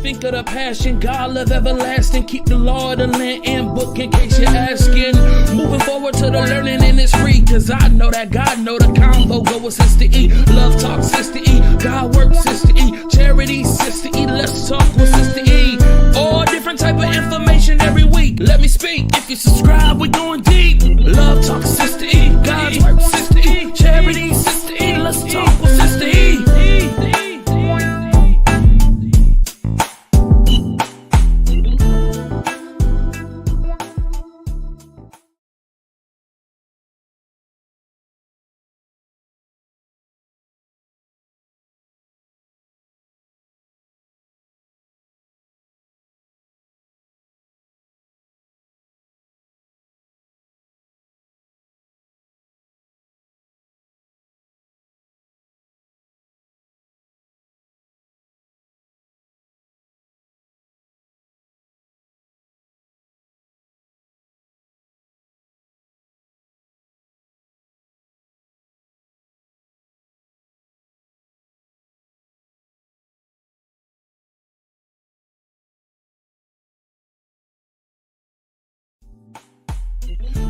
Think of the passion, God, love everlasting. Keep the law of the land and book in case you're asking. Moving forward to the learning and it's free. Cause I know that God know the combo go with Sister E. Love talk Sister E. God work Sister E. Charity Sister E. Let's talk with Sister E. All different type of information every week. Let me speak. If you subscribe, we're going deep. Love talk Sister E. God's work Sister E. Charity Sister E. Let's talk with Sister E.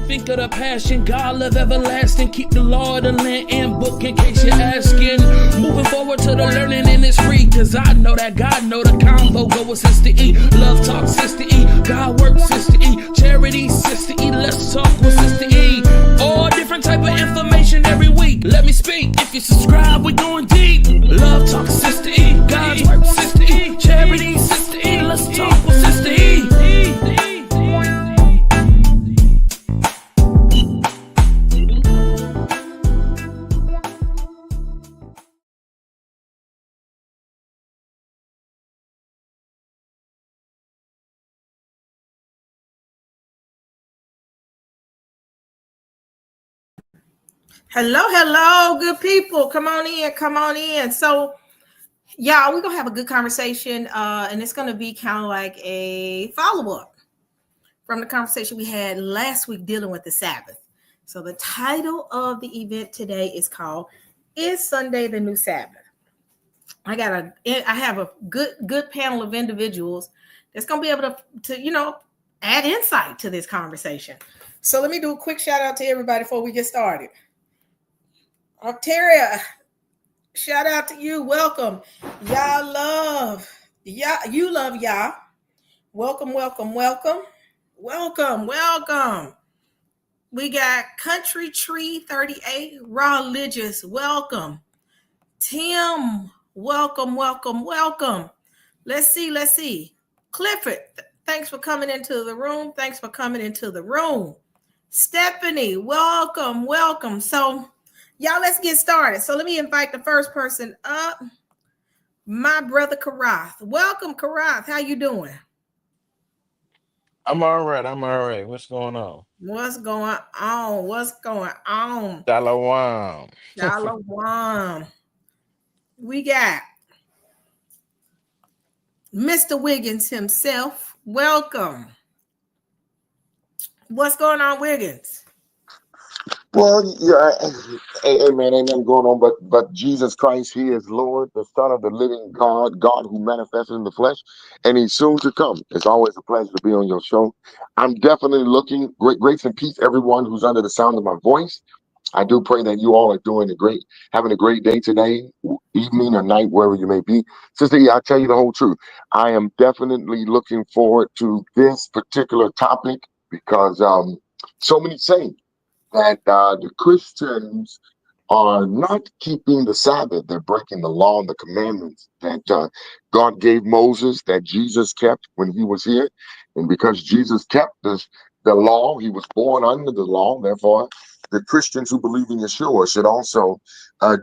Think of the passion, God, love everlasting. Keep the law of the land and book in case you're asking. Moving forward to the learning and it's free. Cause I know that God know the combo go with Sister E. Love talk Sister E. God work Sister E. Charity Sister E. Let's talk with Sister E. All different type of information every week. Let me speak. If you subscribe, we're going deep. Love talk Sister E. God's work Sister E. Charity Sister E. Let's talk with Sister E. Hello, good people. Come on in. So, y'all, we're going to have a good conversation, and it's going to be kind of like a follow-up from the conversation we had last week dealing with the Sabbath. So the title of the event today is called, Is Sunday the New Sabbath? I have a good panel of individuals that's going to be able to add insight to this conversation. So let me do a quick shout out to everybody before we get started. Octaria, shout out to you. Welcome. You love y'all. Welcome. We got Country Tree 38, Religious. Welcome. Tim, welcome. Let's see. Clifford, thanks for coming into the room. Stephanie, welcome. So, y'all, let's get started. So let me invite the first person up. My brother Karath. Welcome, Karath. How you doing? I'm all right. What's going on? What's going on? Shalom. We got Mr. Wiggins himself. Welcome. What's going on, Wiggins? Well, yeah, amen, ain't nothing going on, but Jesus Christ, He is Lord, the Son of the living God, God who manifested in the flesh, and He's soon to come. It's always a pleasure to be on your show. I'm definitely looking, grace and peace, everyone who's under the sound of my voice. I do pray that you all are having a great day today, evening or night, wherever you may be. Sister E, I'll tell you the whole truth. I am definitely looking forward to this particular topic because so many say that the Christians are not keeping the Sabbath. They're breaking the law and the commandments that God gave Moses, that Jesus kept when he was here. And because Jesus kept the law, he was born under the law. Therefore, the Christians who believe in Yeshua should also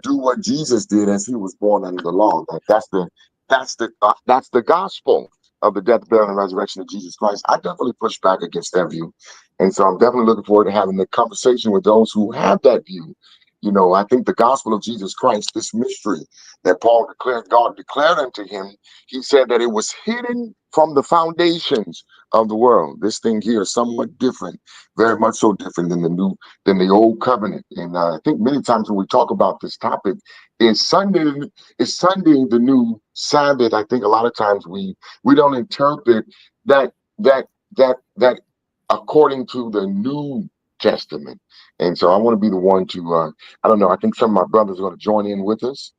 do what Jesus did as he was born under the law. That's the gospel of the death, burial, and resurrection of Jesus Christ. I definitely push back against that view. And so I'm definitely looking forward to having the conversation with those who have that view. You know, I think the gospel of Jesus Christ, this mystery that God declared unto him, he said that it was hidden from the foundations of the world. This thing here is somewhat different, very much so different than the old covenant. And I think many times when we talk about this topic, is Sunday the new Sabbath? I think a lot of times we don't interpret that that according to the New Testament. And so I want to be the one to I don't know. I think some of my brothers are going to join in with us,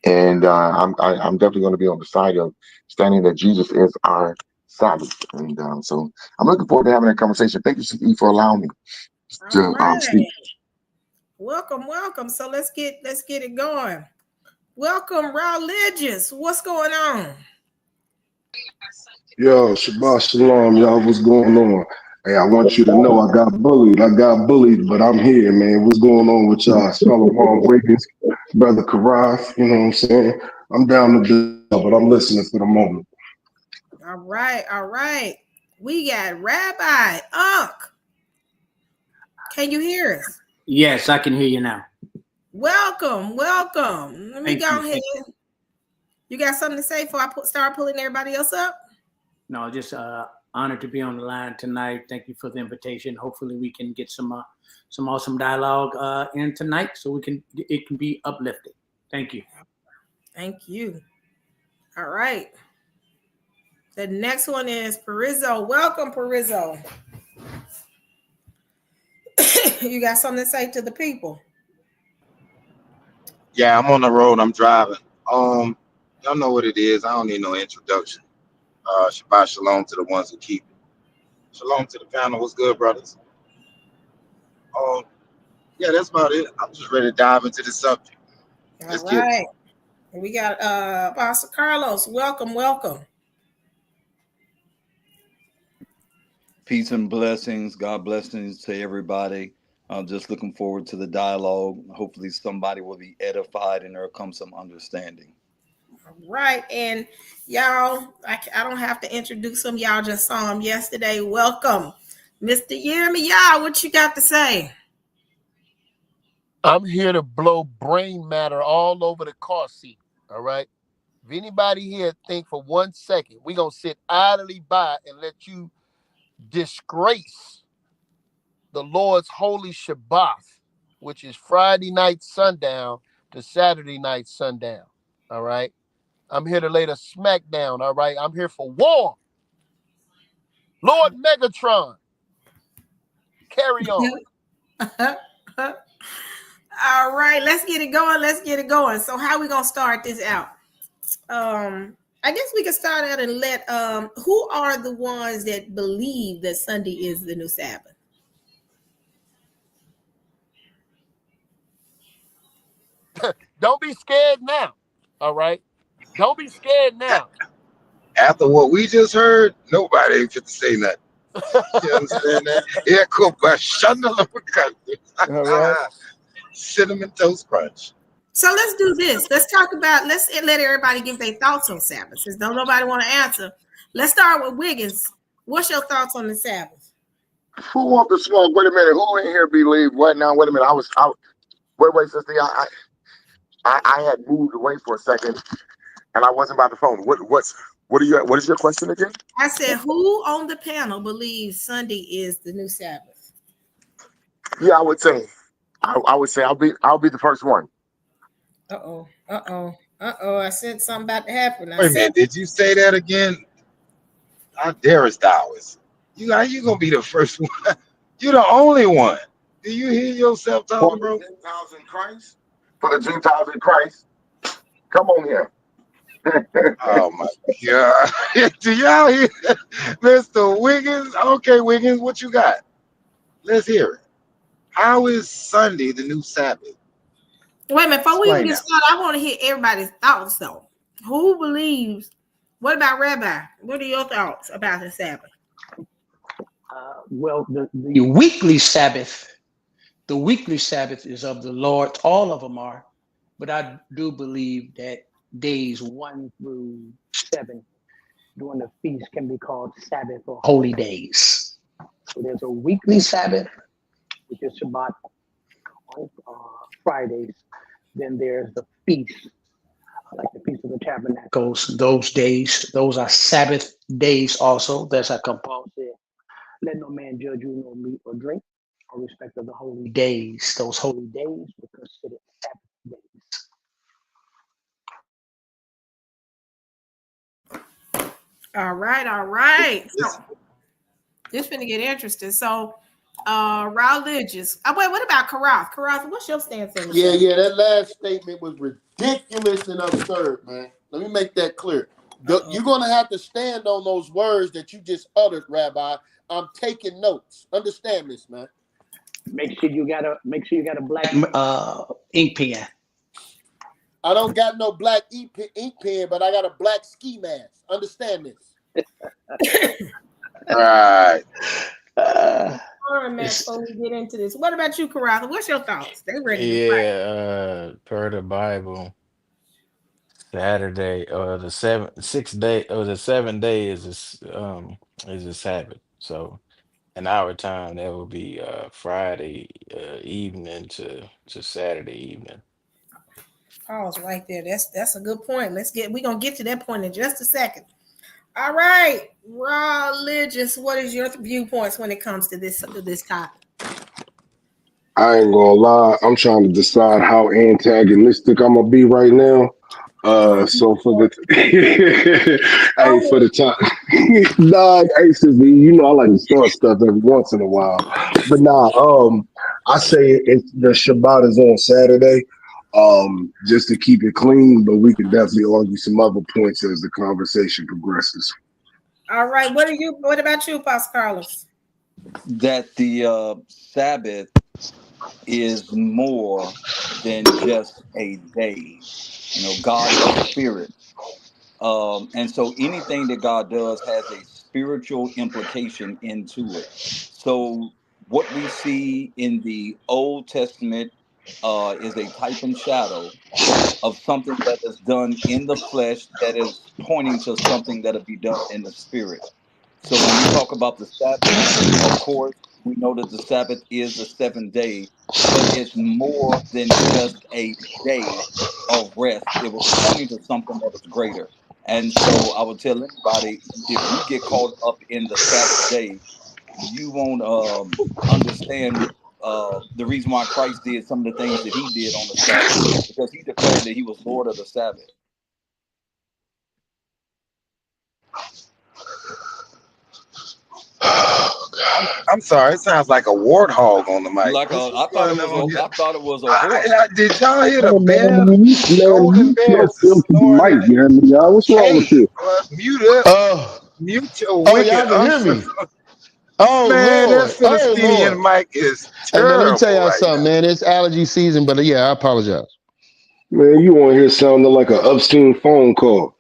and I'm definitely going to be on the side of standing that Jesus is our Sabbath. And so I'm looking forward to having that conversation. Thank you, CE, for allowing me All to speak. right. Welcome, welcome. So let's get it going. Welcome, Religious. What's going on? Yo, Shabbat Shalom, y'all. What's going on? Hey, I want you to know I got bullied. But I'm here, man. What's going on with y'all? Shalom Wiggins, Brother Karaf, you know what I'm saying? I'm down to do, but I'm listening for the moment. All right, all right. We got Rabbi Unk. Can you hear us? Yes, I can hear you now. Welcome, welcome. Let me Thank go you. ahead. You got something to say before I start pulling everybody else up? No, just honored to be on the line tonight. Thank you for the invitation. Hopefully, we can get some awesome dialogue in tonight, so it can be uplifting. Thank you. Thank you. All right. The next one is Perizzo. Welcome, Perizzo. You got something to say to the people? Yeah, I'm on the road. I'm driving. Y'all know what it is. I don't need no introduction. Shabbat shalom to the ones who keep it. Shalom to the panel. What's good, brothers? Yeah, that's about it. I'm just ready to dive into the subject. All right. We got Apostle Carlos. Welcome, welcome. Peace and blessings. God blessings to everybody. I'm just looking forward to the dialogue. Hopefully somebody will be edified and there'll come some understanding. All right. And y'all, I don't have to introduce him. Y'all just saw him yesterday. Welcome. Mr. Yirmiyah, what you got to say? I'm here to blow brain matter all over the car seat. All right. If anybody here think for 1 second we're going to sit idly by and let you disgrace the Lord's holy Shabbat, which is Friday night sundown to Saturday night sundown. All right. I'm here to lay the smack down. All right. I'm here for war. Lord Megatron. Carry on. All right. Let's get it going. Let's get it going. So how we going to start this out? I guess we can start out and let who are the ones that believe that Sunday is the new Sabbath? Don't be scared now. All right. Don't be scared now. After what we just heard, nobody ain't fit to say nothing. You understand that? Yeah, cool. But All right. Cinnamon Toast Crunch. So let's do this. Let's talk about, let's let everybody give their thoughts on Sabbath. Since don't nobody want to answer. Let's start with Wiggins. What's your thoughts on the Sabbath? Who want the smoke? Wait a minute. Who in here believe? What now? Wait a minute. I was out. Wait, sister. I had moved away for a second, and I wasn't by the phone. What is your question again? I said, who on the panel believes Sunday is the new Sabbath? Yeah, I would say I'll be the first one. I said something about to happen. Wait a minute. Did you say that again? How darest thou is? How you gonna be the first one? You're the only one. Do you hear yourself talking, bro? For the Gentiles in Christ. For the Gentiles in Christ. Come on here. Oh my God. Do y'all hear Mr. Wiggins? Okay, Wiggins, what you got? Let's hear it. How is Sunday the new Sabbath? Wait a minute, before we even get Explain started, I want to hear everybody's thoughts though. Who believes? What about Rabbi? What are your thoughts about the Sabbath? Well, the weekly Sabbath, is of the Lord. All of them are, but I do believe that days 1 through 7 during the feast can be called Sabbath or holy days. So there's a weekly Sabbath, which is Shabbat on Fridays. Then there's the feast like the Feast of the Tabernacles, those days, those are Sabbath days also. That's how come Paul said, let no man judge you nor meat or drink, or respect of the holy days. Those holy days were considered Sabbath days. All right, all right. It's, So this finna get interesting. So religious. Wait, what about Karath? Karath, what's your stance on the Yeah, Sabbath? yeah, that last statement was ridiculous and absurd, man. Let me make that clear. Uh-oh. You're gonna have to stand on those words that you just uttered, Rabbi. I'm taking notes. Understand this, man. Make sure you got a black ink pen. I don't got no black ink pen, but I got a black ski mask. Understand this. all right. All right, Matt, before we get into this, what about you, Karath? What's your thoughts? They ready to fight. Yeah, per the Bible, Saturday or the 7 6 day or the 7 day is a Sabbath. So in our time that would be Friday evening to Saturday evening. Pause right there. That's a good point. We're gonna get to that point in just a second. All right, religious. What is your viewpoints when it comes to this topic? I ain't gonna lie. I'm trying to decide how antagonistic I'm gonna be right now. So for the hey, for the time, nah, hey, Sissy, you know I like to start stuff every once in a while, but nah, I say the Shabbat is on Saturday, just to keep it clean, but we can definitely argue some other points as the conversation progresses. All right, what about you, Pastor Carlos? That the Sabbath is more than just a day. You know, God is a spirit. And so anything that God does has a spiritual implication into it. So what we see in the Old Testament is a type and shadow of something that is done in the flesh that is pointing to something that'll be done in the spirit. So when we talk about the Sabbath, of course, we know that the Sabbath is the seventh day, but it's more than just a day of rest. It was pointing to something that was greater. And so I would tell anybody, if you get caught up in the Sabbath day, you won't understand the reason why Christ did some of the things that he did on the Sabbath, because he declared that he was Lord of the Sabbath. I'm sorry. It sounds like a warthog on the mic. Like What's I thought going it was on here? I thought it was a horse. Did y'all hear the Oh bear? man, Golden you bear your is filthy snoring mic, in a man. Y'all, what's wrong with cage. you? Well, mute up. Oh, Mute your oh, wicked y'all can hear uncle. me. Oh Man, that Lord, oh Philistinian Lord. mic is Hey man, let me tell terrible y'all right something, man. It's allergy season, but yeah, I apologize. Man, you on here sounding like an obscene phone call.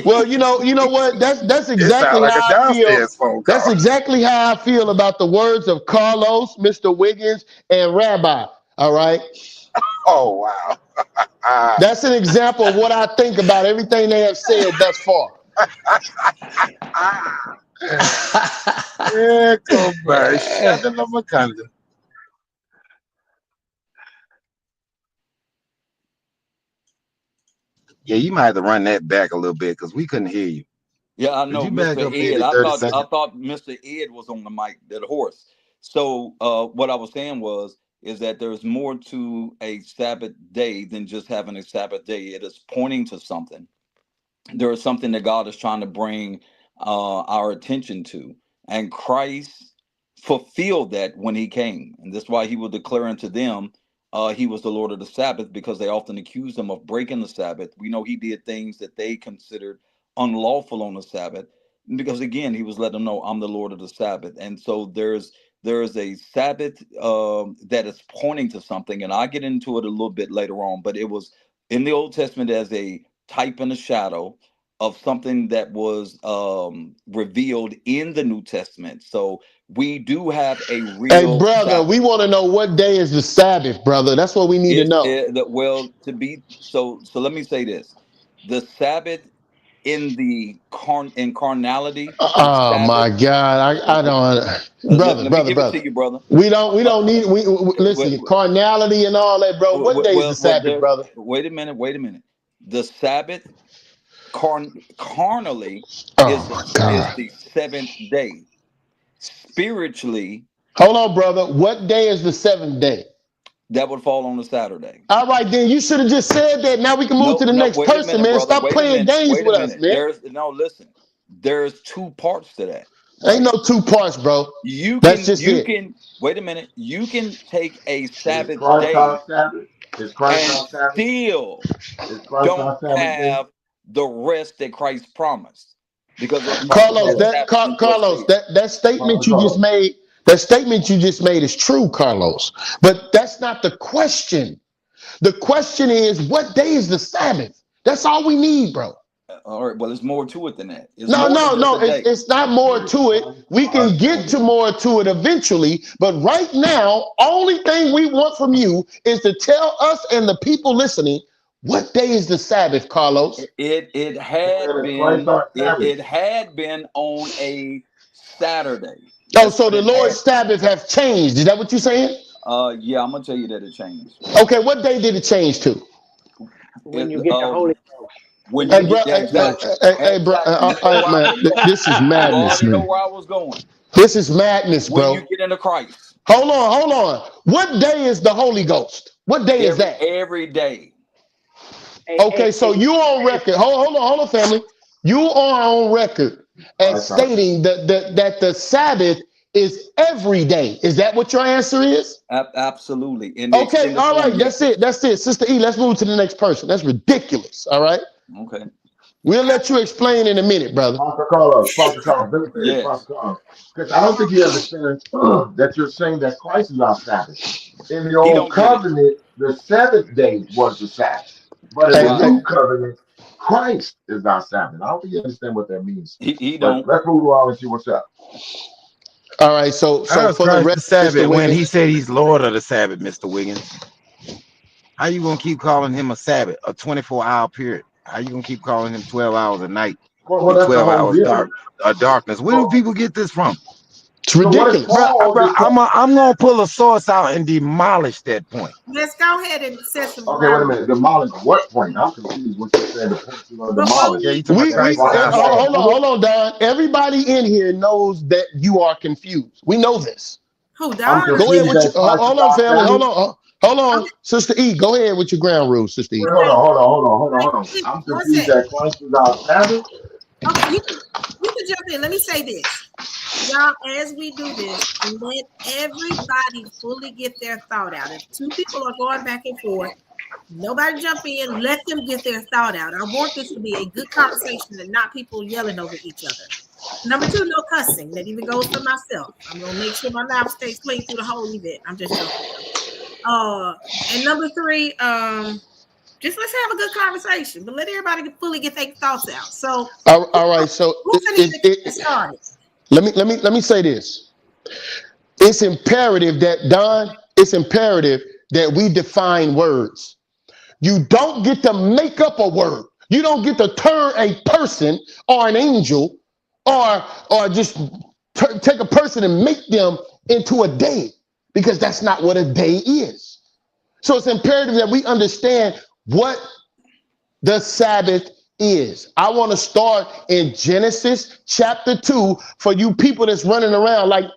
Well, you know what? That's now. It sounds exactly like a how I feel. downstairs phone That's call. exactly how I feel about the words of Carlos, Mr. Wiggins, and Rabbi. All right. Oh, wow. Ah, That's an example of what I think about everything they have said thus far. ah. Yeah, go by. Shut the love of Yeah, you might have to run that back a little bit because we couldn't hear you. Yeah, I Could know, you back Mr. up Ed. maybe 30 I seconds? thought Mr. Ed was on the mic, that horse. So what I was saying is that there's more to a Sabbath day than just having a Sabbath day. It is pointing to something. There is something that God is trying to bring our attention to. And Christ fulfilled that when he came. And that's why he was declaring to them he was the Lord of the Sabbath, because they often accused him of breaking the Sabbath. We know he did things that they considered unlawful on the Sabbath, because again, he was letting them know, I'm the Lord of the Sabbath. And so there's a Sabbath that is pointing to something. And I'll get into it a little bit later on, but it was in the Old Testament as a type and a shadow of something that was revealed in the New Testament. So we do have a Hey, real brother, we Sabbath. want to know what day is the Sabbath, brother. That's what we need to know. Well, to be so let me say this. The Sabbath in the carnality, the Oh Sabbath. my God, I don't, Let me give it brother. to you, brother. We Uh, don't need we well, listen carnality and all that, bro. What day is the Sabbath, there. brother? Wait a minute. Wait a minute. The Sabbath carnally Oh my is God. the seventh day. Spiritually, Hold on, brother. What day is the seventh day? that would fall on a Saturday. All right, then you should have just said that. Now we can move to No, the no, next wait a person, minute, man. brother. Stop Wait a playing minute. games Wait a with us, minute. man. Listen. There's two parts to that, Ain't right? no two parts, bro. You That's can just you it. can wait a minute. You can take a Is Sabbath Christ day our Sabbath? Is Christ and our Sabbath? still Is Christ don't our Sabbath day? have the rest that Christ promised. Because it Apostle promised Carlos, that the Carlos. Sabbath is your Carlos, Savior. that statement Apostle you just Carlos. made, that statement you just made is true, Carlos. But that's not the question. The question is, what day is the Sabbath? That's all we need, bro. All right, well, there's more to it than that. It's No, more than no, just no. a day. It's not more Is to it. Christ We our can get to Sabbath? more to it eventually. But right now, only thing we want from you is to tell us and the people listening, what day is the Sabbath, Carlos? It Man, had is Christ been our Sabbath? it had been on a Saturday. Oh, That's so what the it Lord's had. Sabbath have changed. Is that what you're saying? Yeah, I'm gonna tell you that it changed. Okay, what day did it change to? When It you get the Holy Ghost. when When you Hey, you bro, get get yeah, the hey, Holy Ghost. exactly, bro, exactly. You know all where right, I man. was going. This is You madness, already know man. where I was going. This is madness, When you bro. get into Christ, Hold on. What day is the Holy Ghost? What day is that? every day. Okay, so you on record. Hold on, family. You are on record as Christ our Sabbath. stating that the Sabbath is every day. Is that what your answer is? Absolutely. In the Okay, extended all form, right. yes. That's it. Sister E, let's move to the next person. That's ridiculous. All right. Okay. We'll let you explain in a minute, brother. Pastor Carlos, let me say this, Yes. Pastor Carlos. Because I don't think you understand that you're saying that Christ is our Sabbath. In the He old don't get it. covenant, the seventh day was the Sabbath. But in the Hey, Right. new covenant, Christ is our Sabbath. I don't think you understand what that means. He But don't. let's move on and see what's up. all right. So How's for the Christ the record, Mr. Sabbath when he Wiggins. said he's Lord of the Sabbath, Mr. Wiggins? How you gonna keep calling him a Sabbath, a 24-hour period? How you gonna keep calling him 12 hours a night Well, and that's the 12 whole hours deal. darkness? Where do So, people get this from? It's so what is ridiculous. Paul Bro, just? I'm gonna pull a source out and demolish that point. Let's go ahead and set some Okay, wait a ground. minute. Demolish what point? I'm confused. What you're saying? The point you're going to Before demolish Yeah, we you talking about We that we Christ is Christ our is our Sabbath. Sabbath. hold on, Don. Everybody in here knows that you are confused. We know this. who I'm Don? Go ahead confused with your that Christ is hold on, our family. Sabbath. Hold on, Okay, Sister E. Go ahead with your ground rules, Sister E. Wait, okay, hold on. wait, I'm one confused sec. that Christ is our Sabbath. Okay, you can jump in. Let me say this. Y'all, as we do this, let everybody fully get their thought out. If two people are going back and forth, nobody jump in. Let them get their thought out. I want this to be a good conversation and not people yelling over each other. Number two, no cussing. That even goes for myself. I'm gonna make sure my mouth stays clean through the whole event. I'm just joking. And number three, just let's have a good conversation, but let everybody fully get their thoughts out. So, All right. So who's gonna get started? let me say this. It's imperative that Don. It's imperative that we define words. You don't get to make up a word. You don't get to turn a person or an angel or just take a person and make them into a day because that's not what a day is. So it's imperative that we understand what the Sabbath is. I want to start in Genesis chapter 2 for you people that's running around like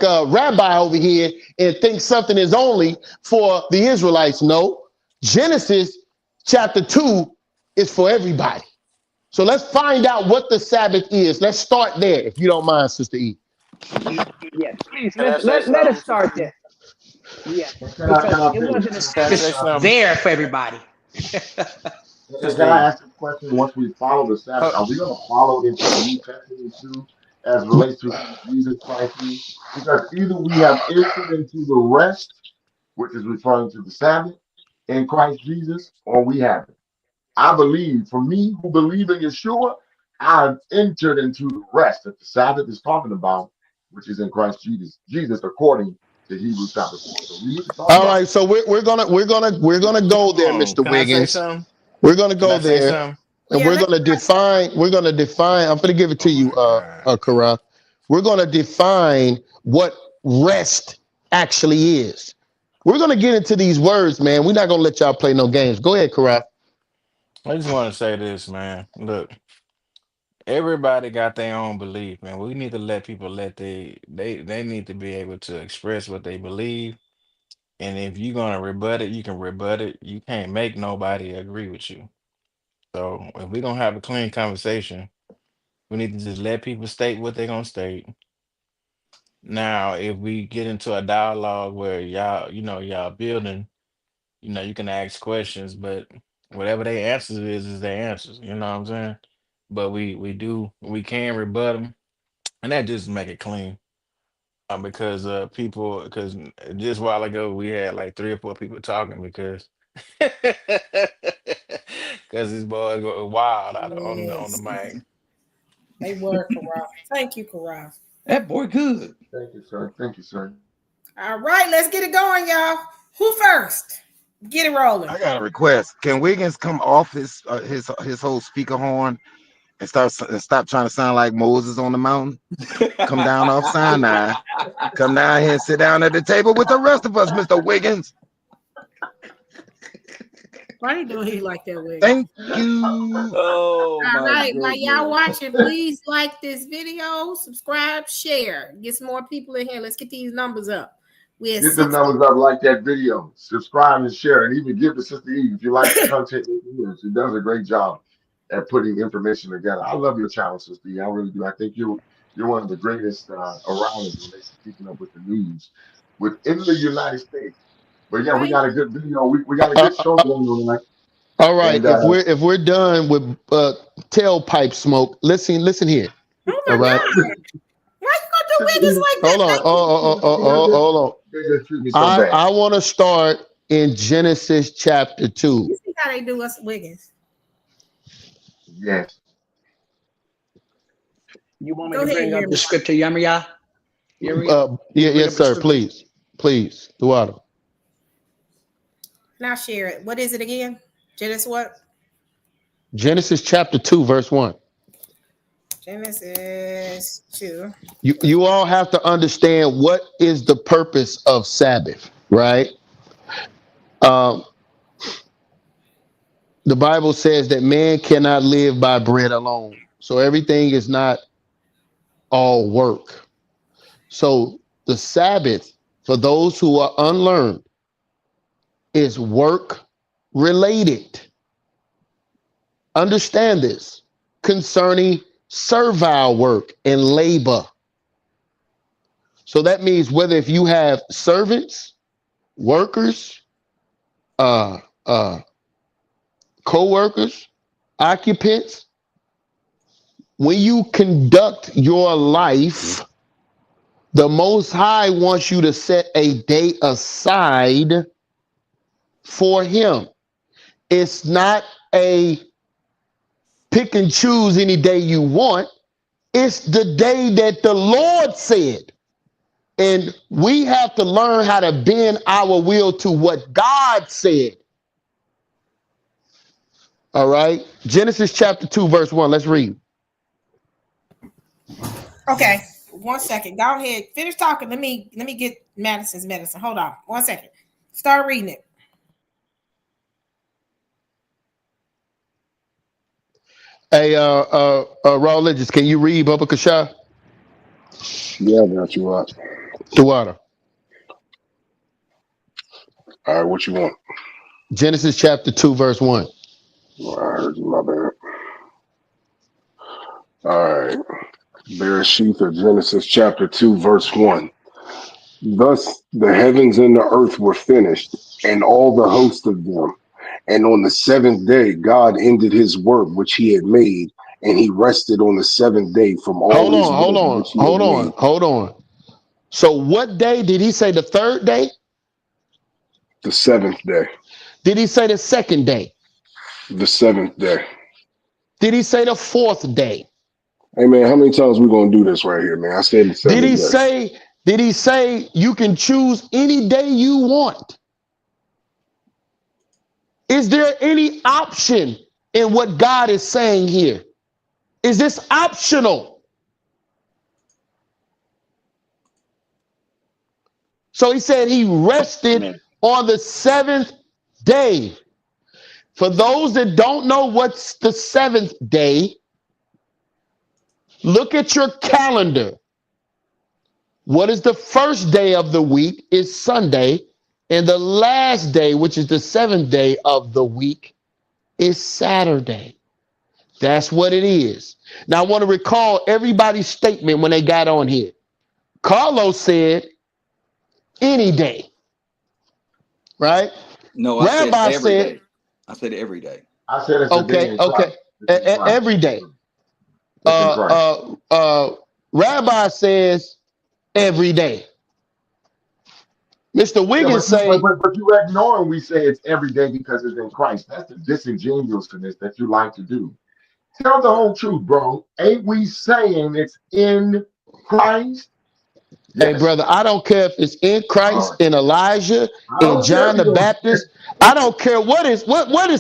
rabbi over here and think something is only for the Israelites. No, Genesis chapter 2 is for everybody. So let's find out what the Sabbath is. Let's start there, if you don't mind, Sister E. Yes, please. Can I say Let us something, start Sister E? there. Yes, Can I because can I it finish? wasn't Can I established say something, there for everybody. Sister Can I E? ask a question? Once we follow the Sabbath, Huh, are we going to follow into the New Testament too, as relates to who Jesus Christ is? Because either we have entered into the rest, which is referring to the Sabbath in Christ Jesus, or we haven't. I believe, for me who believe in Yeshua, I've entered into the rest that the Sabbath is talking about, which is in Christ Jesus. Jesus, according to Hebrews chapter 4. So we need to talk All about right, that. so we're gonna go there, Mr. Can I say Wiggins. something? We're gonna Can go I say there, something? and Yeah, let's we're gonna define. I'm gonna give it to Oh you, my God. Kara. We're gonna define what rest actually is. We're gonna get into these words, man. We're not gonna let y'all play no games. Go ahead, Kara. I just want to say this, man. Look, everybody got their own belief, man. We need to let people let they need to be able to express what they believe. And if you're gonna rebut it, you can rebut it. You can't make nobody agree with you. So if we don't have a clean conversation, we need to just let people state what they're gonna state. Now, if we get into a dialogue where y'all, y'all building, you can ask questions, but whatever their answers is their answers. You know what I'm saying? But we can rebut them, and that just make it clean. Because people, because just a while ago we had like 3 or 4 people talking because because these boys go wild out on the Yes, mic. they were Karaz. Thank you, Karaz. That boy good. Thank you, sir. Thank you, sir. All right, let's get it going, y'all. Who first? Get it rolling. I got a request. Can Wiggins come off his whole speaker horn and stop trying to sound like Moses on the mountain? Come down off Sinai. Come down here and sit down at the table with the rest of us, Mr. Wiggins. Why you doing he like that, Wiggins? Thank you. Oh All my right, while y'all goodness. watching, please like this video, subscribe, share. Get some more people in here. Let's get these numbers up. We at Get the 60. numbers up, like that video, subscribe and share, and even give to Sister Eve if you like the content. She does a great job at putting information together. I love your channel, Sister Eve. I really do. I think you're one of the greatest around as it relates to keeping up with the news within the United States. But yeah, we Thank got a you. good video. We got a Uh, good show uh, going on tonight. all right, And if we're done with tailpipe smoke, listen here. Oh All my right, God. Why you gonna do Sister Wiggins Eve, like that? hold on. Thank you. Hold on. they just treat me so bad. I want to start in Genesis chapter 2. You see how they do us Wiggins. Yes. You want me Go to ahead, bring up the Yirmi. scripture, Yamaya? Yamaya? You want to bring Yes, up the sir. scripture? Please, Duado. Now share it. What is it again? Genesis what? Genesis chapter 2, verse 1. Genesis 2. You all have to understand what is the purpose of Sabbath, right? Um, the Bible says that man cannot live by bread alone. So everything is not all work. So the Sabbath, for those who are unlearned, is work related. Understand this concerning servile work and labor. So that means whether if you have servants, workers, uh, uh, co-workers, occupants, when you conduct your life, the Most High wants you to set a day aside for Him. It's not a pick and choose any day you want. It's the day that the Lord said. And we have to learn how to bend our will to what God said. All right. Genesis chapter 2, verse 1. Let's read. Okay. 1 second. Go ahead. Finish talking. Let me get Madison's medicine. Hold on. 1 second. Start reading it. Hey, Religious, can you read Baba Kasha? Yeah, I got you up. Duada. All right, what you want? Genesis chapter 2, verse 1. Well, I heard you, my bad. All right. Bereshith of Genesis chapter 2, verse 1. Thus the heavens and the earth were finished, and all the host of them. And on the seventh day, God ended his work which he had made, and he rested on the seventh day from all Hold his on, hold work on, which he had hold on, made. hold on. So what day did he say? The third day? The seventh day. Did he say the second day? The seventh day. Did he say the fourth day? Hey man, how many times we gonna do this right here, man? I said the Did seventh he day. say, did he say you can choose any day you want? Is there any option in what God is saying here? Is this optional? So he said he rested on the seventh day. For those that don't know what's the seventh day, look at your calendar. What is the first day of the week is Sunday, and the last day, which is the seventh day of the week, is Saturday. That's what it is. Now, I want to recall everybody's statement when they got on here. Carlos said any day, right? No, I said Rabbi every said, day. I said every day. I said it's a day okay, in okay, Christ. It's in Christ. every day. It's in Christ. Rabbi says every day. Mr. Yeah, Wiggins say, but you ignoring we say it's every day because it's in Christ. That's the disingenuousness that you like to do. Tell the whole truth, bro. Ain't we saying it's in Christ? hey, Yes. brother, I don't care if it's in All Christ, right. in Elijah, I in don't care if John you the don't. Baptist. I don't care what it's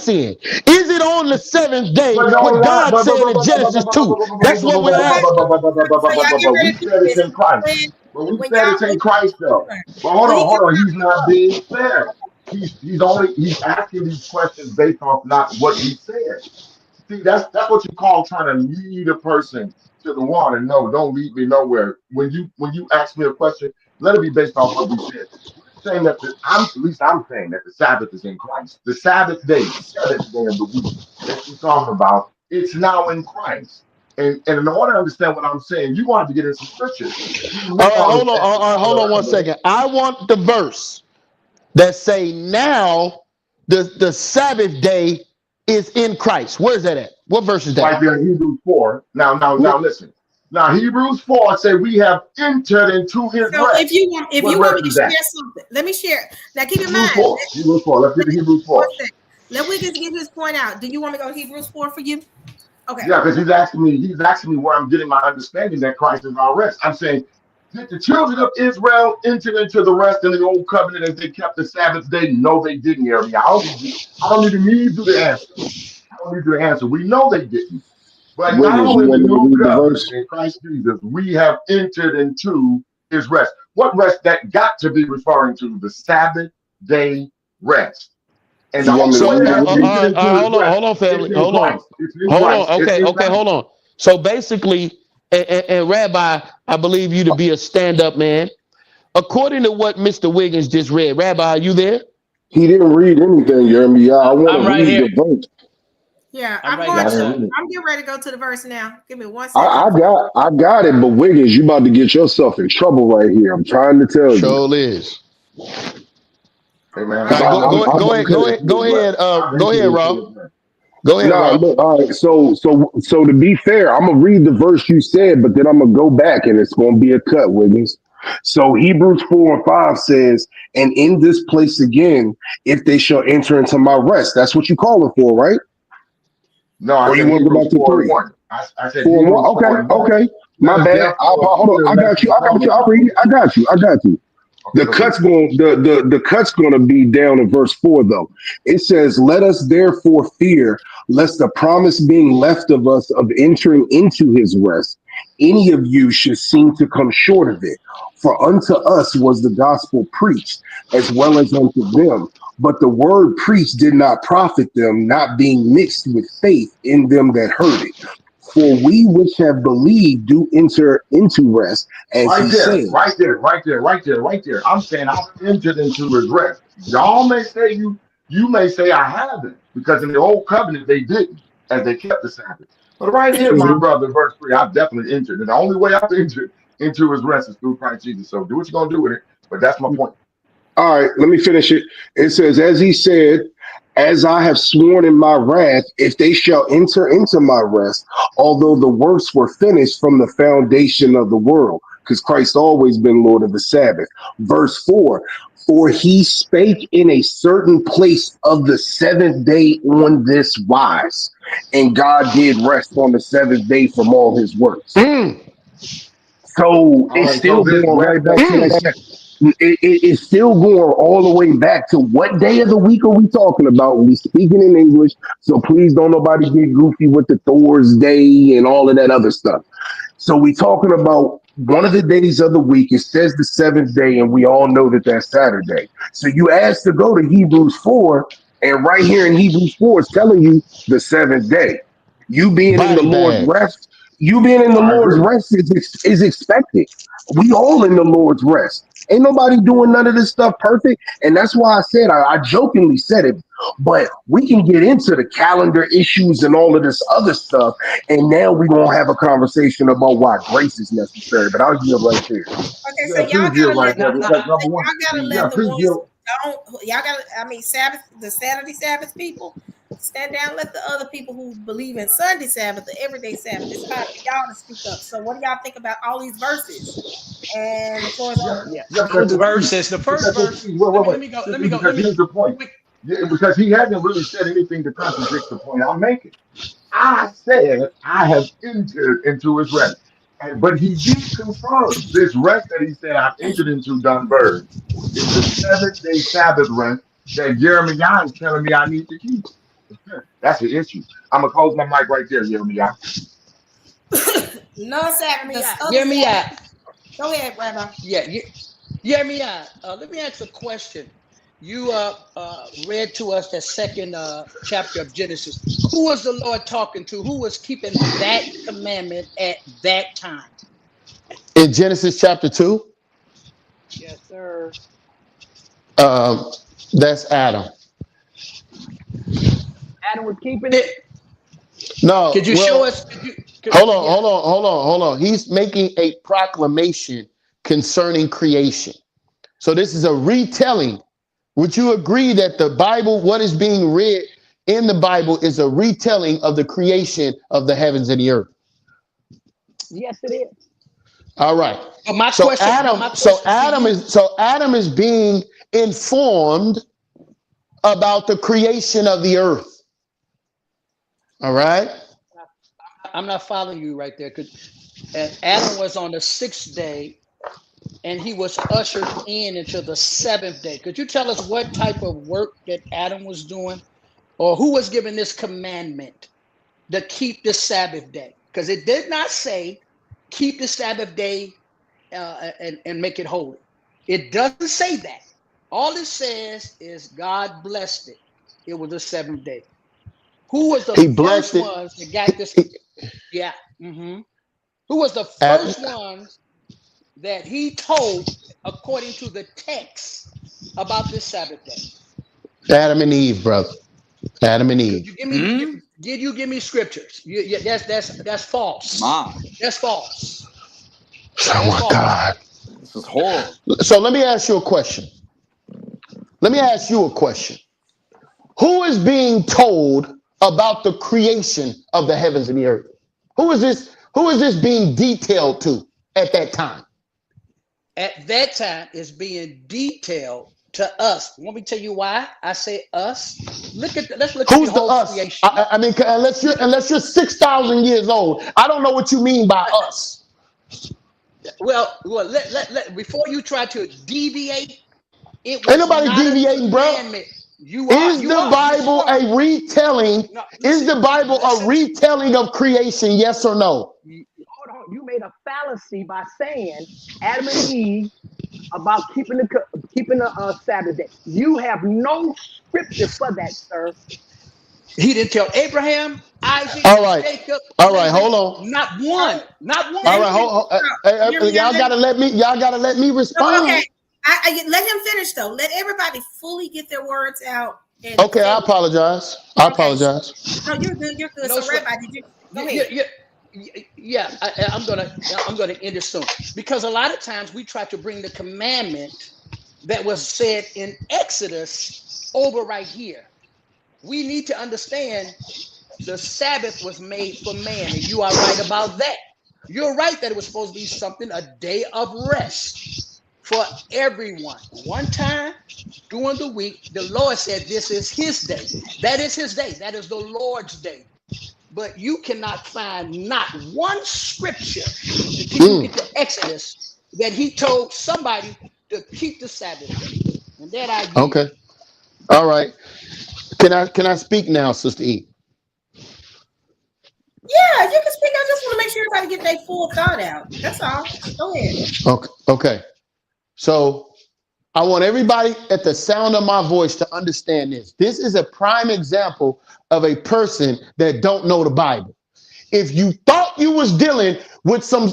in. Is it on the seventh day? But don't What lie. God said in Genesis 2. That's what we're asking. So y'all get We ready to do said it's this. in Christ. But we When said it's y'all in Christ though. But hold when on, he hold gets on. ready He's not being fair. He's asking these questions based off not what we said. See, that's what you call trying to lead a person to the water. No, don't lead me nowhere. When you ask me a question, let it be based off what we said. We're saying that at least I'm saying that the Sabbath is in Christ. The Sabbath day, seventh day of the week that you're talking about, it's now in Christ. And in order to understand what I'm saying, you want to get in some scriptures. You All miss right, all this hold on. extra Hold talking on one around, man. second. I want the verse that say now the Sabbath day is in Christ. Where's that at? What verse is that? Right there in Hebrews 4. Now What? listen. Now Hebrews 4 say we have entered into his so rest. if What you want rest me to is that? share something, let me share. Now keep in Hebrews mind, 4. Hebrews 4. Let's get to Hebrews one 4. second. Let Wiggins get his point out. Do you want me to go to Hebrews 4 for you? Okay. Yeah, because he's asking me where I'm getting my understanding that Christ is our rest. I'm saying, did the children of Israel enter into the rest in the old covenant as they kept the Sabbath day? No, they didn't, Aaron. I don't even need you to answer. I don't need you to answer. We know they didn't. But Wiggins, now you in the want me to new read the covenant verse? in Christ Jesus, we have entered into his rest. What rest that got to be referring to? The Sabbath day rest. And the You want me only to So, way read it, that we Wiggins? get into all right, his rest, hold on, it's family, in hold on, Christ. It's in Christ. It's Okay, in okay, Christ. hold on. So basically, and Rabbi, I believe you to be a stand-up man. According to what Mr. Wiggins just read, Rabbi, are you there? He didn't read anything, Jeremy. I want to I'm right read here. the verse. Yeah, I'm right Yeah, here, I didn't sir. read it. I'm getting ready to go to the verse now. Give me 1 second. I got it, but Wiggins, you about to get yourself in trouble right here. I'm trying to tell you. Sure is. Hey man, All Because right, I've I'm entered because into his rest. I've go entered ahead, into Rob. his rest. Go ahead, nah, Rob. look, all right. So to be fair, I'm gonna read the verse you said, but then I'm gonna go back and it's gonna be a cut, Wiggins. So Hebrews 4:5 says, and in this place again, if they shall enter into my rest. That's what you calling for, right? No, I Or you said want to go Hebrews back to 4 and 3? 1. I said 4 and 1. Hebrews 4 Okay, and 1. okay. Let My us bad. therefore Hold on. fear I lest got you. we fall I'll into. read it. I got you. Okay, The go ahead. cut's going the cut's going to be down in verse 4 though. It says, "Let us therefore fear lest the promise being left of us of entering into his rest, any of you should seem to come short of it. For unto us was the gospel preached, as well as unto them. But the word preached did not profit them, not being mixed with faith in them that heard it. For we which have believed do enter into rest, as Right he there, said." right there, right there, right there, right there. I'm saying I've entered into his rest. Y'all may say you may say I haven't, because in the old covenant they didn't, as they kept the Sabbath. But right here, my Mhm. brother, verse 3, I've definitely entered. And the only way I've entered into his rest is through Christ Jesus. So do what you're gonna do with it. But that's my point. All right, let me finish it. It says, as he said, as I have sworn in my wrath, if they shall enter into my rest, although the works were finished from the foundation of the world, because Christ always been Lord of the Sabbath. Verse 4, for he spake in a certain place of the seventh day on this wise, and God did rest on the seventh day from all his works. Mm, So All it's right, so still this going rest right back that to mm. that. It's still going all the way back to what day of the week are we talking about? We speaking in English, so please don't nobody get goofy with the Thor's Day and all of that other stuff. So we talking about one of the days of the week. It says the seventh day, and we all know that that's Saturday. So you asked to go to Hebrews 4. And right here in Hebrews 4, it's telling you the seventh day. You being in the Body Lord's bag. rest, you being in the I Lord's agree. rest is expected. We all in the Lord's rest. Ain't nobody doing none of this stuff perfect. And that's why I said, I jokingly said it, but we can get into the calendar issues and all of this other stuff. And now we're going to have a conversation about why grace is necessary. But I'll yield right there. Okay, so Yeah, y'all please yield gotta right let there the because number one, y'all gotta yeah, let the please ones yield. who don't y'all gotta I mean Sabbath the Saturday Sabbath people stand down. Let the other people who believe in Sunday Sabbath, the everyday Sabbath. It's time for y'all to speak up. So what do y'all think about all these verses? And the floor is Yeah, open. Yeah, yeah, those because see, verses. The first because verse. see, wait, Let wait, me wait. let me go. See, Let me go. Let because me. here's the point. Quick. Yeah, because he hasn't really said anything to contradict the point I'm making. I said I have entered into his rest. But he did confirm this rest that he said I've entered into, Dunberg, is the 7 day Sabbath rest that Jeremiah is telling me I need to keep. That's the issue. I'm going to close my mic right there, Jeremiah. Non-Sabbath, Hear me the out. other Hear me Sabbath. out. Go ahead, Rabbi. Yeah. Hear me out. Let me ask a question. You read to us that second chapter of Genesis. Who was the Lord talking to? Who was keeping that commandment at that time? In Genesis chapter 2, Yes, sir. um, that's Adam. Adam was keeping it. No, Could you show well, us? Yeah. hold on. He's making a proclamation concerning creation. So this is a retelling. Would you agree that the Bible, what is being read in the Bible, is a retelling of the creation of the heavens and the earth? Yes, it is. All right. But my So question. But Adam, my so question to Adam you. is so Adam is being informed about the creation of the earth. All right. I'm not following you right there. Because Adam was on the sixth day, and he was ushered in into the seventh day. Could you tell us what type of work that Adam was doing, or who was given this commandment to keep the Sabbath day? Because it did not say keep the Sabbath day and make it holy. It doesn't say that. All it says is God blessed it. It was the seventh day. Who was the He first blessed it. ones that got this? Yeah. Who was the At first ones that he told, according to the text, about this Sabbath day? Adam and Eve, brother. Adam and Could Eve. you give me? Hmm? Did you give me scriptures? That's false. My, That's false. Oh That's my false. God. this is horrible. So let me ask you a question. Let me ask you a question. Who is being told about the creation of the heavens and the earth? Who is this? Who is this being detailed to at that time? At that time, is being detailed to us. Let me tell you why I say us. Let's look at the Who's the whole us? creation. I mean, unless you're 6,000 years old, I don't know what you mean by us. Before you try to deviate, it Ain't was nobody not a deviating, bro. commandment. You are. Is You the are. Yes, you Bible are. a retelling? No, Is listen, the Bible a listen. retelling of creation? Yes or no? Hold on. You made a fallacy by saying Adam and Eve about keeping the Sabbath day. You have no scripture for that, sir. He didn't tell Abraham, Isaac, All right. Jacob, All right. Laban, Hold on. not All one, right, not let All him one. right. finish. Y'all Let him, gotta let me. Y'all gotta let me no, okay. respond. Let him finish though. Let everybody fully get their words out and Okay. I finish. apologize. I Okay. So, apologize. no, you're good. You're good. No So, sweat. Rabbi, did you go Yeah, ahead? yeah, yeah. I'm gonna end it soon because a lot of times we try to bring the commandment that was said in Exodus over right here. We need to understand the Sabbath was made for man, and you are right about that. You're right that it was supposed to be something, a day of rest for everyone. One time during the week, the Lord said, this is his day. That is his day. That is the Lord's day. But you cannot find not one scripture until you get Mm, to Exodus that he told somebody to keep the Sabbath day. And that I yield. okay. All right. Can I speak now, Sister E? Yeah, you can speak. I just want to make sure everybody get their full thought out. That's all. Go ahead. Okay. Okay. So I want everybody at the sound of my voice to understand this. This is a prime example of a person that don't know the Bible. If you thought you was dealing with some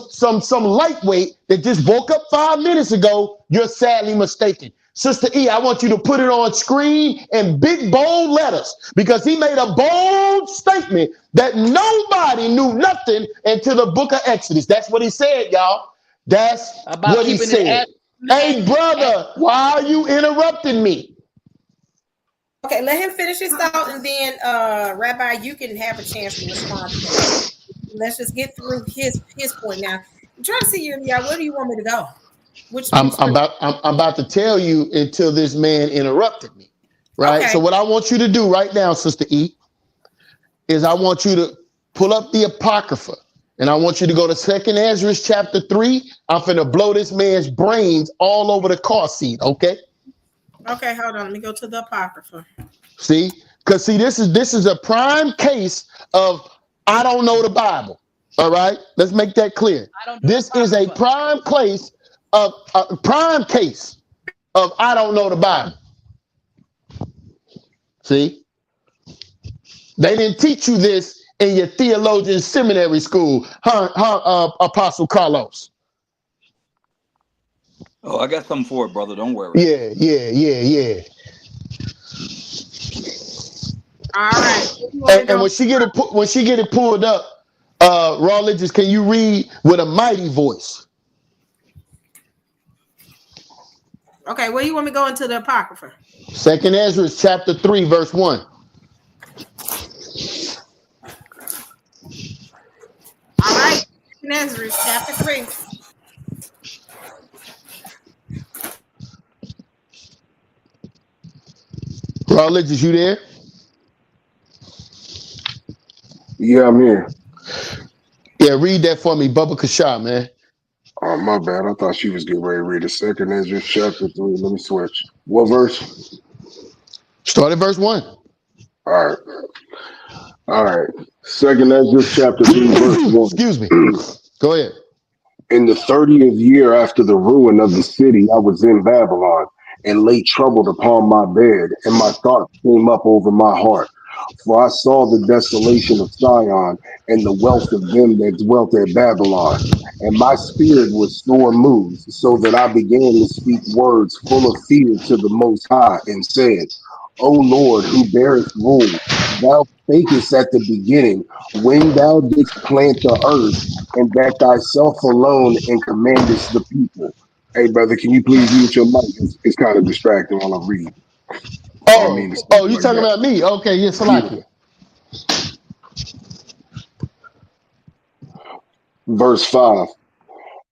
lightweight that just woke up 5 minutes ago, you're sadly mistaken. Sister E, I want you to put it on screen in big bold letters because he made a bold statement that nobody knew nothing until the book of Exodus. That's what he said, y'all. That's About what he keeping it said. Hey, brother, why are you interrupting me? Okay, let him finish his thought, and then Rabbi, you can have a chance to respond to that. Let's just get through his point now. I'm trying to see you, yeah. Where do you want me to go? Which I'm scripture? about to tell you until this man interrupted me. Right. Okay. So what I want you to do right now, Sister E, is I want you to pull up the Apocrypha. And I want you to go to 2nd Ezra chapter 3. I'm finna blow this man's brains all over the car seat, okay? Okay, hold on. Let me go to the Apocrypha. See? Because see, this is a prime case of I don't know the Bible. All right? Let's make that clear. This is a prime case of I don't know the Bible. See? They didn't teach you this in your theologian seminary school, Apostle Carlos. Oh, I got something for it, brother. Don't worry. Yeah. All right. And when she get it pulled up, Raw Legends, can you read with a mighty voice? Okay, where you want me to go into the Apocrypha? 2nd Ezra chapter 3, verse 1. All right, 2nd Ezra chapter 3. Raw Legends, you there? Yeah, I'm here. Yeah, read that for me, Bubba Kasha, man. Oh, my bad. I thought she was getting ready to read the 2nd Ezra chapter 3. Let me switch. What verse? Start at verse 1. All right. 2nd Ezra chapter 3, verse 1. Excuse me. Go ahead. In the 30th year after the ruin of the city, I was in Babylon and lay troubled upon my bed, and my thoughts came up over my heart. For I saw the desolation of Sion and the wealth of them that dwelt at Babylon. And my spirit was sore moved, so that I began to speak words full of fear to the Most High, and said, O Lord, who bearest rule, thou spakest at the beginning, when thou didst plant the earth, and that thyself alone and commandest the people. Hey, brother, can you please mute your mic? It's kind of distracting while I'm reading. I don't mean to speak You like talking that. about me? Okay, yes, Yeah. Salakia. Verse 5.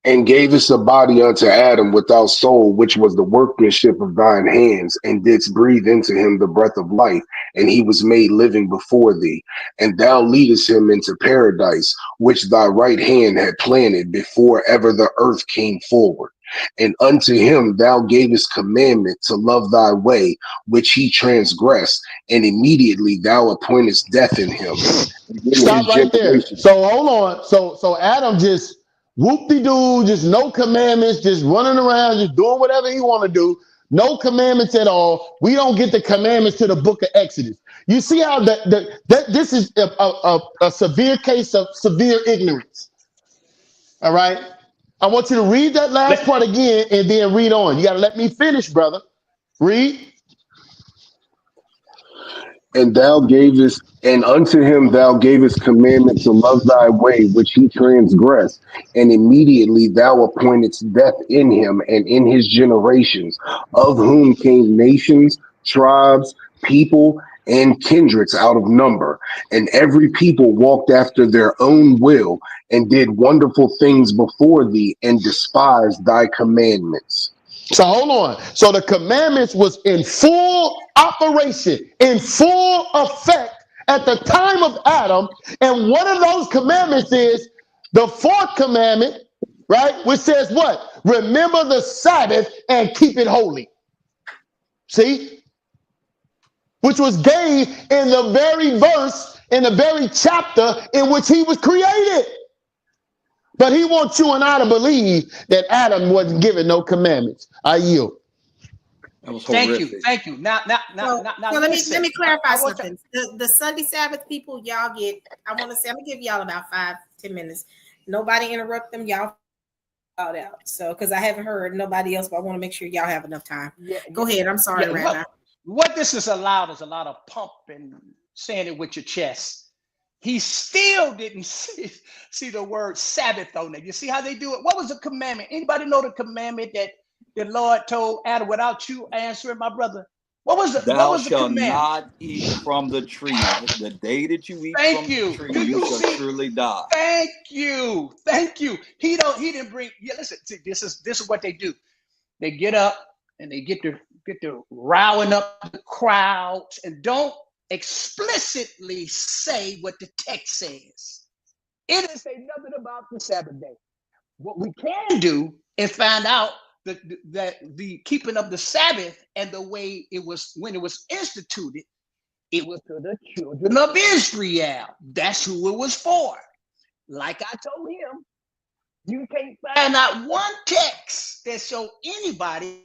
And gavest a body unto Adam without soul, which was the workmanship of thine hands, and didst breathe into him the breath of life, and he was made living before thee. And thou leadest him into paradise, which thy right hand had planted before ever the earth came forward. And unto him thou gavest commandment to love thy way, which he transgressed, and immediately thou appointest death in him. And in Stop his right there. generation. So hold on. So Adam just whoop-de-doo, just no commandments, just running around, just doing whatever he want to do. No commandments at all. We don't get the commandments to the book of Exodus. You see how that this is a severe case of severe ignorance. All right. I want you to read that last part again and then read on. You got to let me finish, brother. Read. And unto him thou gavest commandment to love thy way, which he transgressed, and immediately thou appointedst death in him and in his generations, of whom came nations, tribes, people, and kindreds out of number. And every people walked after their own will, and did wonderful things before thee, and despised thy commandments. So hold on. So the commandments was in full operation, in full effect at the time of Adam. And one of those commandments is the fourth commandment, right? Which says what? Remember the Sabbath and keep it holy. See? Which was gave in the very verse, in the very chapter in which he was created. But he wants you and I to believe that Adam wasn't given no commandments. I yield. That was Thank you, horrific. thank you. Now, So let listen. me clarify I want to. something. The Sunday Sabbath people, y'all get. I want to say I'm gonna give y'all about 5-10 minutes. Nobody interrupt them. Y'all out. So because I haven't heard nobody else, but I want to make sure y'all have enough time. Yeah, Go ahead. I'm sorry, yeah. Rabbi. What this is allowed is a lot of pump and saying it with your chest. He still didn't see the word Sabbath on it. You see how they do it? What was the commandment? Anybody know the commandment that the Lord told Adam without you answering, my brother? What was Thou the shalt commandment? not eat from the tree. The day that you eat Thank from the you. tree, Do you you shall see? surely die. Thank you. Thank you. He didn't bring. Yeah, listen. See, this is what they do. They get up and they get to riling up the crowds and don't explicitly say what the text says. It didn't say nothing about the Sabbath day. What we can do is find out that the keeping of the Sabbath and the way it was when it was instituted, it was to the children of Israel. That's who it was for. Like I told him, you can't find out one text that show anybody.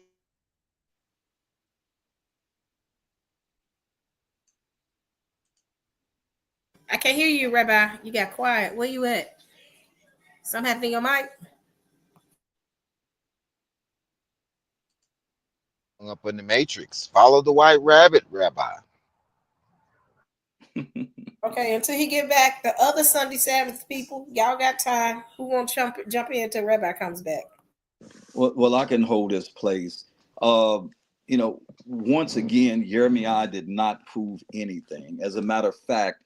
I can't hear you, Rabbi. You got quiet. Where you at? Something happened to your mic? Up in the matrix. Follow the white rabbit, Rabbi. Okay, until he get back, the other Sunday Sabbath people, y'all got time. Who won't jump in until Rabbi comes back? Well, I can hold this place. Once again, Jeremiah did not prove anything. As a matter of fact,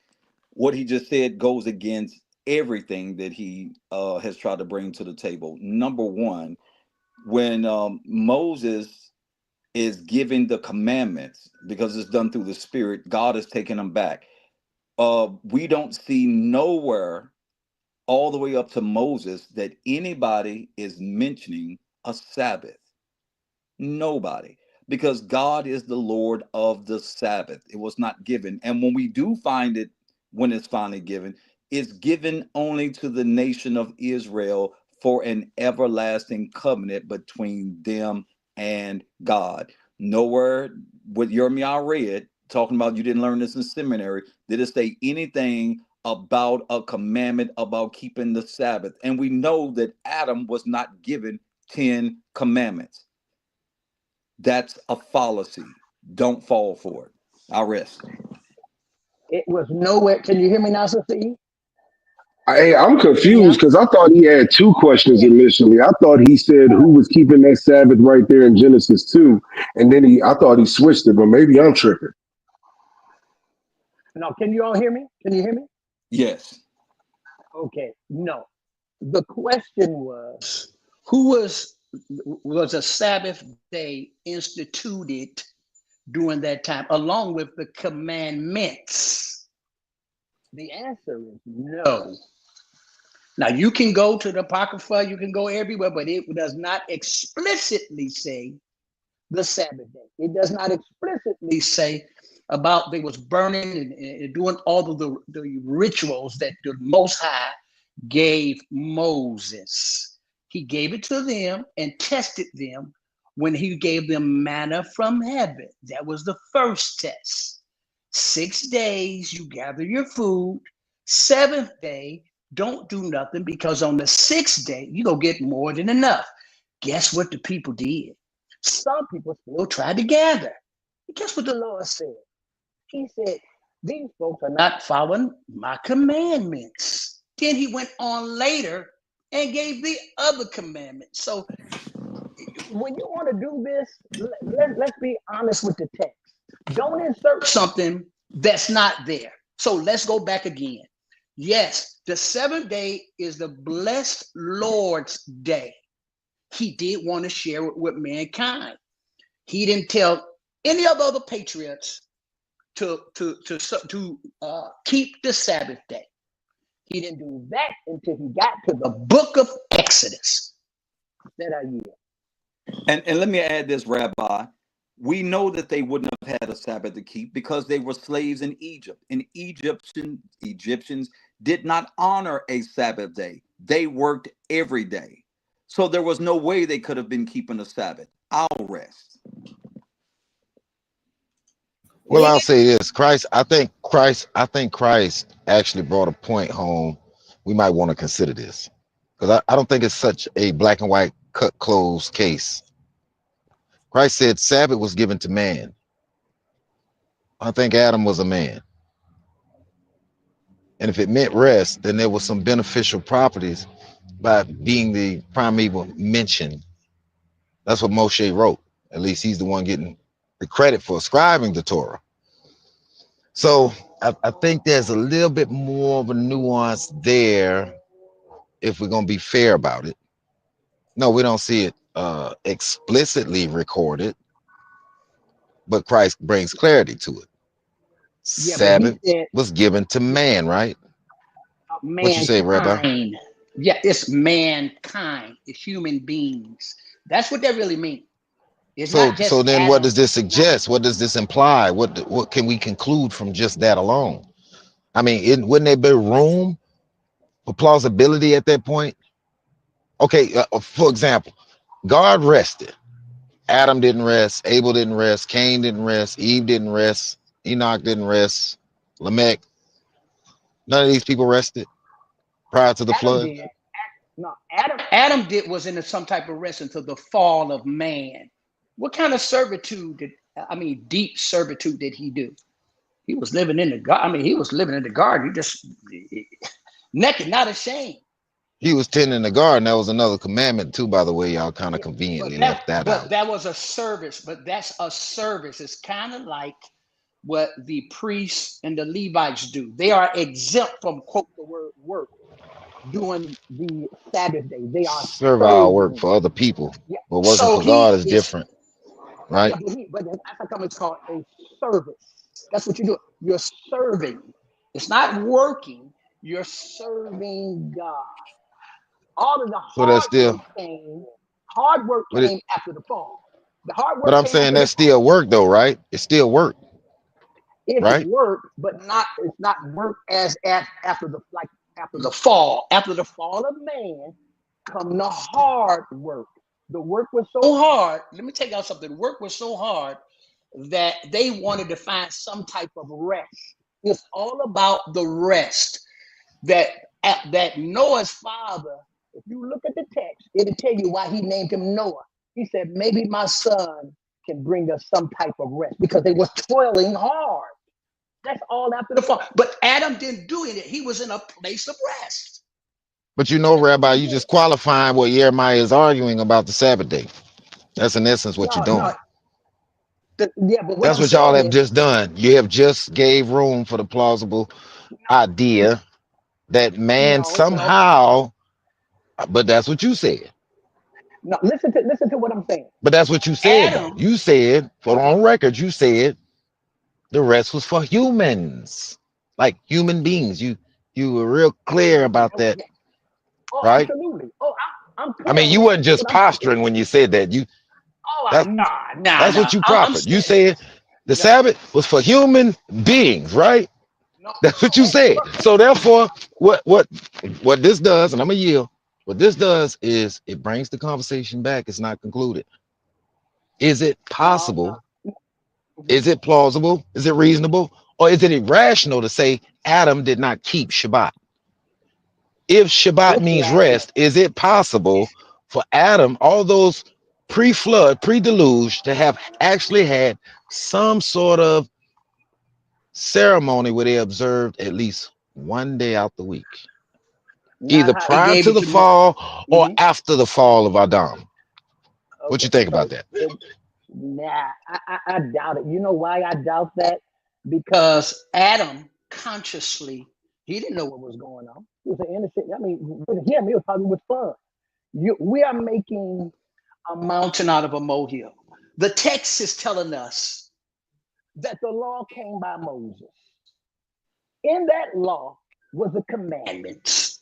what he just said goes against everything that he has tried to bring to the table. Number one, when Moses is giving the commandments, because it's done through the Spirit, God is taking them back. We don't see nowhere all the way up to Moses that anybody is mentioning a Sabbath. Nobody. Because God is the Lord of the Sabbath. It was not given. And when we do find it, when it's finally given, it's given only to the nation of Israel for an everlasting covenant between them and God. Nowhere what Jeremiah read, talking about you didn't learn this in seminary, did it say anything about a commandment about keeping the Sabbath. And we know that Adam was not given 10 commandments. That's a fallacy. Don't fall for it. I'll rest. It was nowhere. Can you hear me now, Sister E? I'm Yeah. confused because I thought he had two questions Yeah. initially. I thought he said who was keeping that Sabbath right there in Genesis 2, and then I thought he switched it, but maybe I'm tripping. No, can you all hear me? Can you hear me? Yes. Okay. No. The question was, who was a Sabbath day instituted during that time, along with the commandments? The answer is no. Now you can go to the Apocrypha, you can go everywhere, but it does not explicitly say the Sabbath day. It does not explicitly say about they was burning and doing all of the rituals that the Most High gave Moses. He gave it to them and tested them when he gave them manna from heaven. That was the first test. 6 days you gather your food. Seventh day, don't do nothing, because on the sixth day, you go get more than enough. Guess what the people did? Some people still tried to gather. Guess what the Lord said? He said, these folks are not following my commandments. Then he went on later and gave the other commandments. So when you want to do this, let's be honest with the text. Don't insert something that's not there. So let's go back again. Yes, the seventh day is the blessed Lord's day. He did want to share it with mankind. He didn't tell any of the other patriots to keep the Sabbath day. He didn't do that until he got to the book of Exodus. That I yield. And let me add this, Rabbi. We know that they wouldn't have had a Sabbath to keep because they were slaves in Egypt. And Egyptians did not honor a Sabbath day. They worked every day. So there was no way they could have been keeping a Sabbath. I'll rest. Well, I'll say this: Christ actually brought a point home. We might want to consider this because I don't think it's such a black and white cut closed case. Christ said Sabbath was given to man. I think Adam was a man, and if it meant rest, then there was some beneficial properties by being the primeval mention. That's what Moshe wrote. At least he's the one getting the credit for scribing the Torah. So I think there's a little bit more of a nuance there if we're going to be fair about it. No, we don't see it explicitly recorded, but Christ brings clarity to it. Yeah, but he Sabbath said was given to man, right? What you say, Rabbi? mankind. Yeah, it's mankind. It's human beings. That's what that really means. It's So not so just then what does Adam. this It's not. suggest? What does this imply? What can we conclude from just that alone? I mean, wouldn't there be room for plausibility at that point? Okay, for example, God rested. Adam didn't rest. Abel didn't rest. Cain didn't rest. Eve didn't rest. Enoch didn't rest. Lamech. None of these people rested prior to the Adam flood. did. No, Adam did was in some type of rest until the fall of man. What kind of servitude did I mean deep servitude did he do? He was living in the garden. I mean, he was living in the garden. He just naked, not ashamed. He was tending the garden. That was another commandment too, by the way. Y'all kind of Yeah, conveniently left that out. that was a service. But that's a service. It's kind of like what the priests and the Levites do. They are exempt from quote the word work during the Sabbath day. They are Servile work serving. for other people, Yeah. but working So for God he is is. different, Yeah, right? but that's how come it's called a service. That's what you do. You're serving. It's not working. You're serving God. All of the So that's hard still, work came. Hard work but came after the fall. The hard but work I'm came saying after the that's fall. still work though, right? It's still work, It's right? work, but not. It's not work as at after the like after the fall. After the fall of man, come the hard work. The work was so hard. Let me take out something. Work was so hard that they wanted to find some type of rest. It's all about the rest that that Noah's father. If you look at the text, it'll tell you why he named him Noah. He said, maybe my son can bring us some type of rest because they were toiling hard. That's all after the fall. But Adam didn't do it. He was in a place of rest. But you know, That's what Rabbi, he you did. just qualifying what Jeremiah is arguing about the Sabbath day. That's in essence what you're No, no. doing. Yeah, but what That's I'm what y'all saying have is, just done. You have just gave room for the plausible idea that man no. somehow, but that's what you said. No, listen to what I'm saying. But that's what you said though. Adam, You said, for on record, you said the rest was for humans, like human beings. You were real clear about that, yeah. Oh, right? absolutely. Oh, I'm I clear mean, on you that. wasn't But just what I'm posturing when you said that. That's that's nah. what you I'm proffered. You saying said the no, Sabbath was for human beings, right? no. That's what you said. So therefore, what this does, and I'm gonna yield. What this does is it brings the conversation back. It's not concluded. Is it No. possible? Is it plausible? Is it reasonable? Or is it irrational to say Adam did not keep Shabbat? If Shabbat It's means rational. rest, is it possible for Adam, all those pre-flood, pre-deluge, to have actually had some sort of ceremony where they observed at least one day out the week, Not either how he prior gave to it the to Noah. fall or Mm-hmm. after the fall of Adam? What Okay, you think about so that? nah, I doubt it. You know why I doubt that? Because Adam consciously, he didn't know what was going on. He was an innocent. I mean, with him, it was probably with fun. We are making a mountain out of a molehill. The text is telling us that the law came by Moses. In that law was the commandments.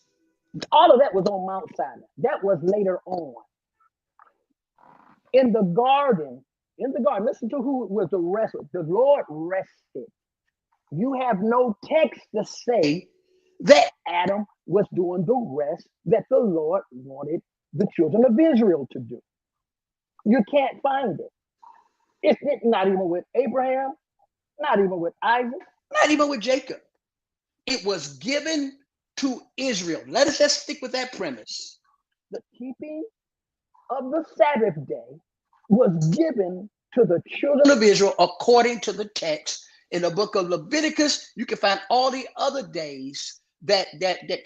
All of that was on Mount Sinai. That was later on. In the garden, listen to who was the rest. The Lord rested. You have no text to say that Adam was doing the rest that the Lord wanted the children of Israel to do. You can't find it. It's not even with Abraham. not even with Isaac, not even with Jacob. It was given to Israel. Let us just stick with that premise. The keeping of the Sabbath day was given to the children of Israel according to the text. In the book of Leviticus, you can find all the other days that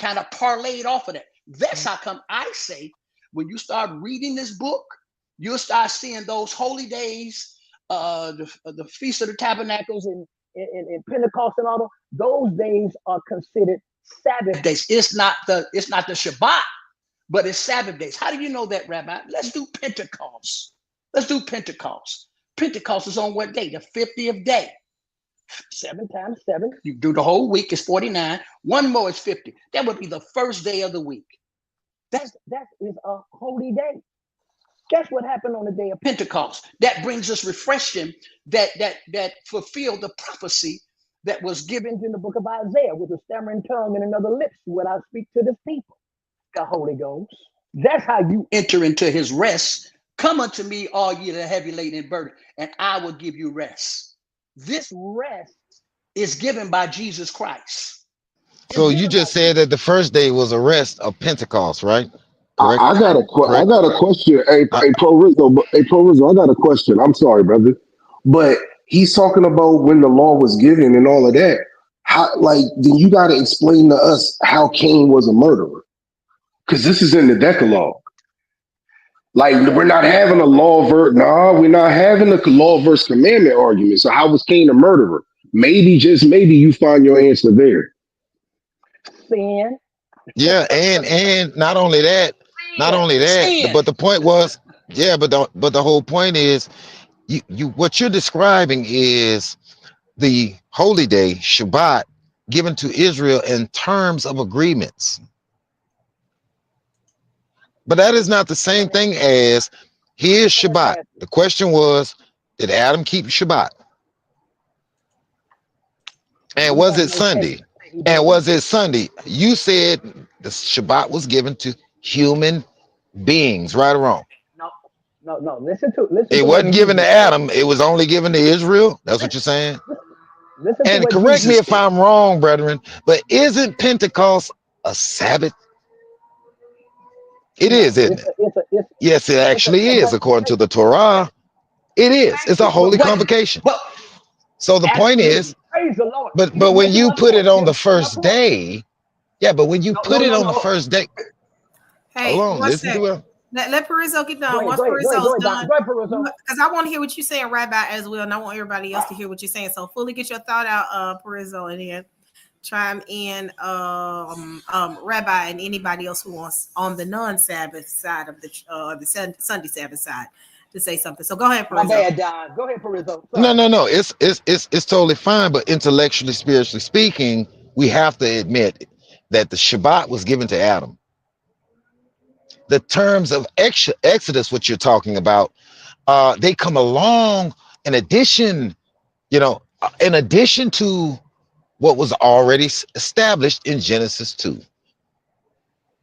kind of parlayed off of that. That's how come I say when you start reading this book, you'll start seeing those holy days, the Feast of the Tabernacles and Pentecost and all those days are considered Sabbath days. It's not the Shabbat, but it's Sabbath days. How do you know that, Rabbi? Let's do Pentecost. Let's do Pentecost. Pentecost is on what day? The 50th day. 7 times 7. You do the whole week, it's 49. One more is 50. That would be the first day of the week. That is a holy day. That's what happened on the day of Pentecost. That brings us refreshing that fulfilled the prophecy that was given in the book of Isaiah with a stammering tongue and another lips when I speak to this people. The Holy Ghost. That's how you enter into his rest. Come unto me, all ye that are heavy laden and burdened, and I will give you rest. This rest is given by Jesus Christ. So you just said that the first day was a rest of Pentecost, right? Correct? I Correct? got a question. Uh, Hey, Pro Rizzo, I got a question. I'm sorry, brother, but he's talking about when the law was given and all of that. How, like, then you got to explain to us how Cain was a murderer, because this is in the Decalogue. Like, we're not having a law verse. Nah, we're not having a law verse commandment argument. So how was Cain a murderer? Maybe, just maybe, you find your answer there. Sin. yeah, and not only that, Sin. but the point was, yeah, but the whole point is you what you're describing is the holy day, Shabbat, given to Israel in terms of agreements. But that is not the same thing as here's Shabbat. The question was, did Adam keep Shabbat? And We was got it no text Sunday? to say he And did. was it Sunday? You said the Shabbat was given to human beings, right or wrong? No, no. Listen It to what wasn't given to Jesus said. Adam, it was only given to Israel. That's what you're saying? Listen to And what correct me Jesus if said. I'm wrong, brethren, but isn't Pentecost a Sabbath? It is, No, isn't it? Yes, it it's a actually is, according to the Torah. It is. thank It's a you. But holy convocation. but So the point is, absolutely. Praise the Lord. but when Listen to you my put point. it on the Listen to my first point. day, yeah, but when you No, put it no, on the no. first day, hold Hey, on, one listen sec. to it. Let Perizzo get Go done. ahead, Once go ahead, go ahead, Perizzo's go ahead, Don. done, Go ahead, Perizzo. because I want to hear what you're saying, Rabbi, as well, and I want everybody else to hear what you're saying. So fully get your thought out, Perizzo, and then chime in, Rabbi, and anybody else who wants on the non-Sabbath side of the Sunday Sabbath side to say something. So go ahead, My Perizzo. bad, Don. Go ahead, Perizzo. No, Sorry. no, no. It's totally fine. But intellectually, spiritually speaking, we have to admit that the Shabbat was given to Adam. The terms of Exodus, what you're talking about, they come along in addition, in addition to what was already established in Genesis 2.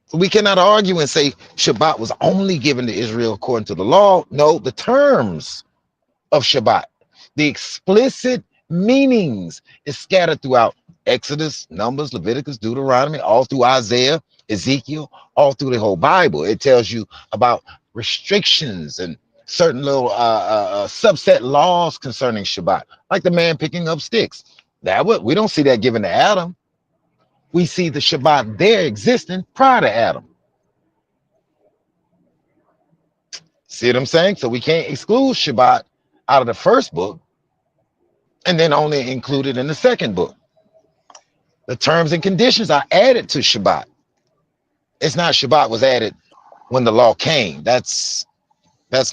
So we cannot argue and say Shabbat was only given to Israel according to the law. No, the terms of Shabbat, the explicit meanings is scattered throughout Exodus, Numbers, Leviticus, Deuteronomy, all through Isaiah, Ezekiel, all through the whole Bible. It tells you about restrictions and certain little subset laws concerning Shabbat, like the man picking up sticks. We don't see that given to Adam. We see the Shabbat there existing prior to Adam. See what I'm saying? So we can't exclude Shabbat out of the first book and then only include it in the second book. The terms and conditions are added to Shabbat. It's not Shabbat was added when the law came. That's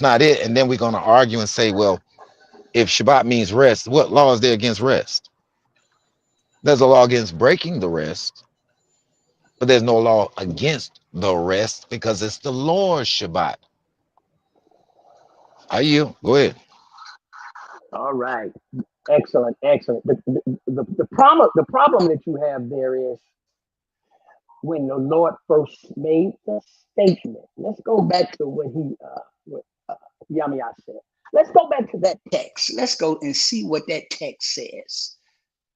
not it. And then we're going to argue and say, well, if Shabbat means rest, what law is there against rest? There's a law against breaking the rest, but there's no law against the rest because it's the Lord's Shabbat. Are you? Go ahead. All right. Excellent, excellent. The problem that you have there is when the Lord first made the statement. Let's go back to what Yahweh said. Let's go back to that text. Let's go and see what that text says.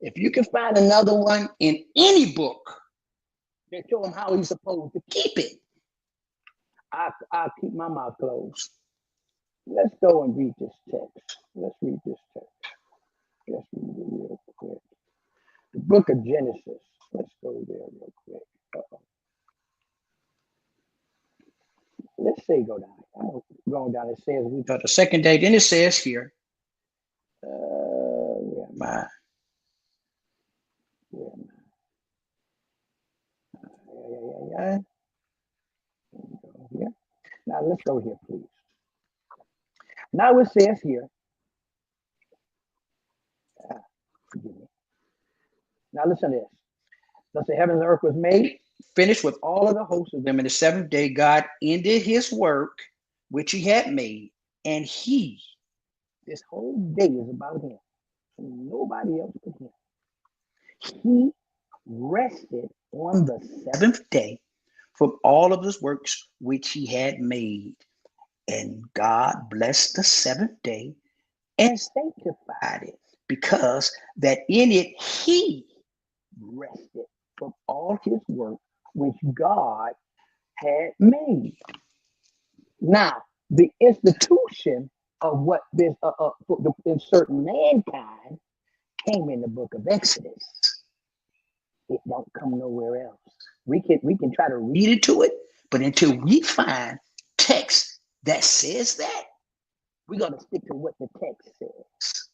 If you can find another one in any book that show him how he's supposed to keep it, I'll keep my mouth closed. Let's go and read this text. Let's read this text. Let's read it real quick. The book of Genesis. Let's go there real quick. Uh-oh. Let's say go down. I'm going down. It says we got the second day. Then it says here. Where am I? Where am I? Yeah. Now let's go here, please. Now it says here. Forgive me. Now listen to this. Thus the heavens and earth was made, finished with all of the hosts of them. And the seventh day, God ended his work, which he had made. And this whole day is about him. Nobody else but him. He rested on the seventh day from all of his works which he had made. And God blessed the seventh day and sanctified it, because that in it he rested from all his work which God had made. Now, the institution of what this insert mankind came in the book of Exodus. It don't come nowhere else. We can try to read into it, but until we find text that says that, we got to stick to what the text says.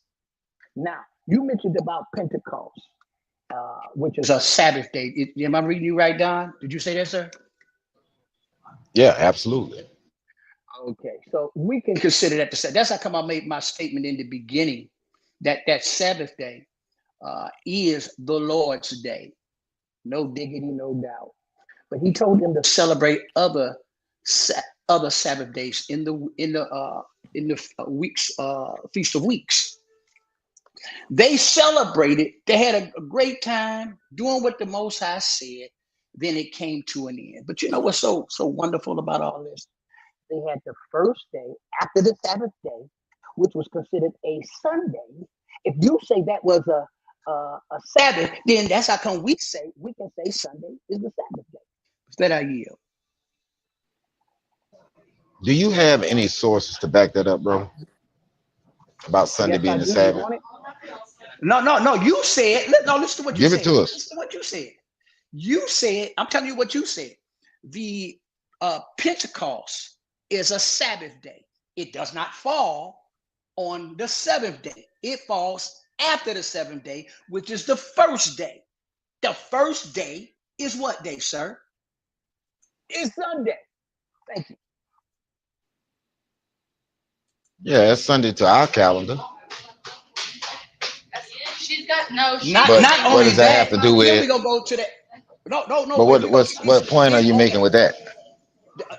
Now, you mentioned about Pentecost, which is a Sabbath day. Am I reading you right, Don? Did you say that, sir? Yeah, absolutely. Okay, so we can consider that the Sabbath. That's how come I made my statement in the beginning that Sabbath day is the Lord's day. No diggity, no doubt. But he told them to celebrate other Sabbath days in the weeks, Feast of Weeks. They celebrated. They had a great time doing what the Most High said. Then it came to an end. But you know what's so wonderful about all this? They had the first day after the Sabbath day, which was considered a Sunday. If you say that was a Sabbath, then that's how come we can say Sunday is the Sabbath day. Is that I yield? Do you have any sources to back that up, bro? About Sunday Yes, I being the do. You Sabbath? want it? No. You said. No, listen to what you Give it said. to us. Listen to what you said. You said. I'm telling you what you said. The Pentecost is a Sabbath day. It does not fall on the seventh day. It falls after the seventh day, which is the first day. The first day is what day, sir? It's Sunday. Thank you. Yeah, it's Sunday to our calendar. She's got no. But Not what only does that have that. to do Then with? we gonna go to the. No. But Wait. We go. what point are you Okay. making with that?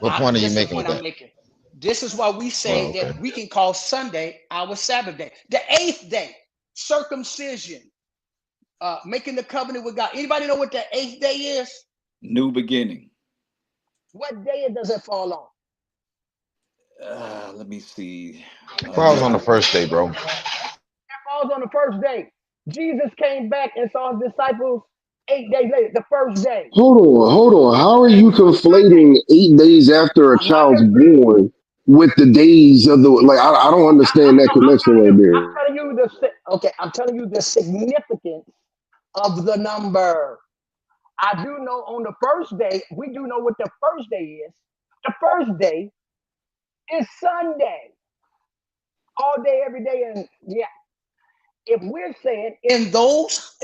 What point are you This is the making with point I'm that? making. This is why we Well, say that okay. we can call Sunday our Sabbath day. The eighth day, circumcision, making the covenant with God. Anybody know what the eighth day is? New beginning. What day does it fall on? Let me see. Falls on the first day, bro. It falls on the first day. Jesus came back and saw his disciples 8 days later, the first day. Hold on. How are you conflating 8 days after a I'm not. child's born with the days of the like? I don't understand that connection right there. I'm telling you the significance of the number. I do know on the first day, we do know what the first day is. The first day is Sunday. All day, every day. And yeah, if we're saying in those,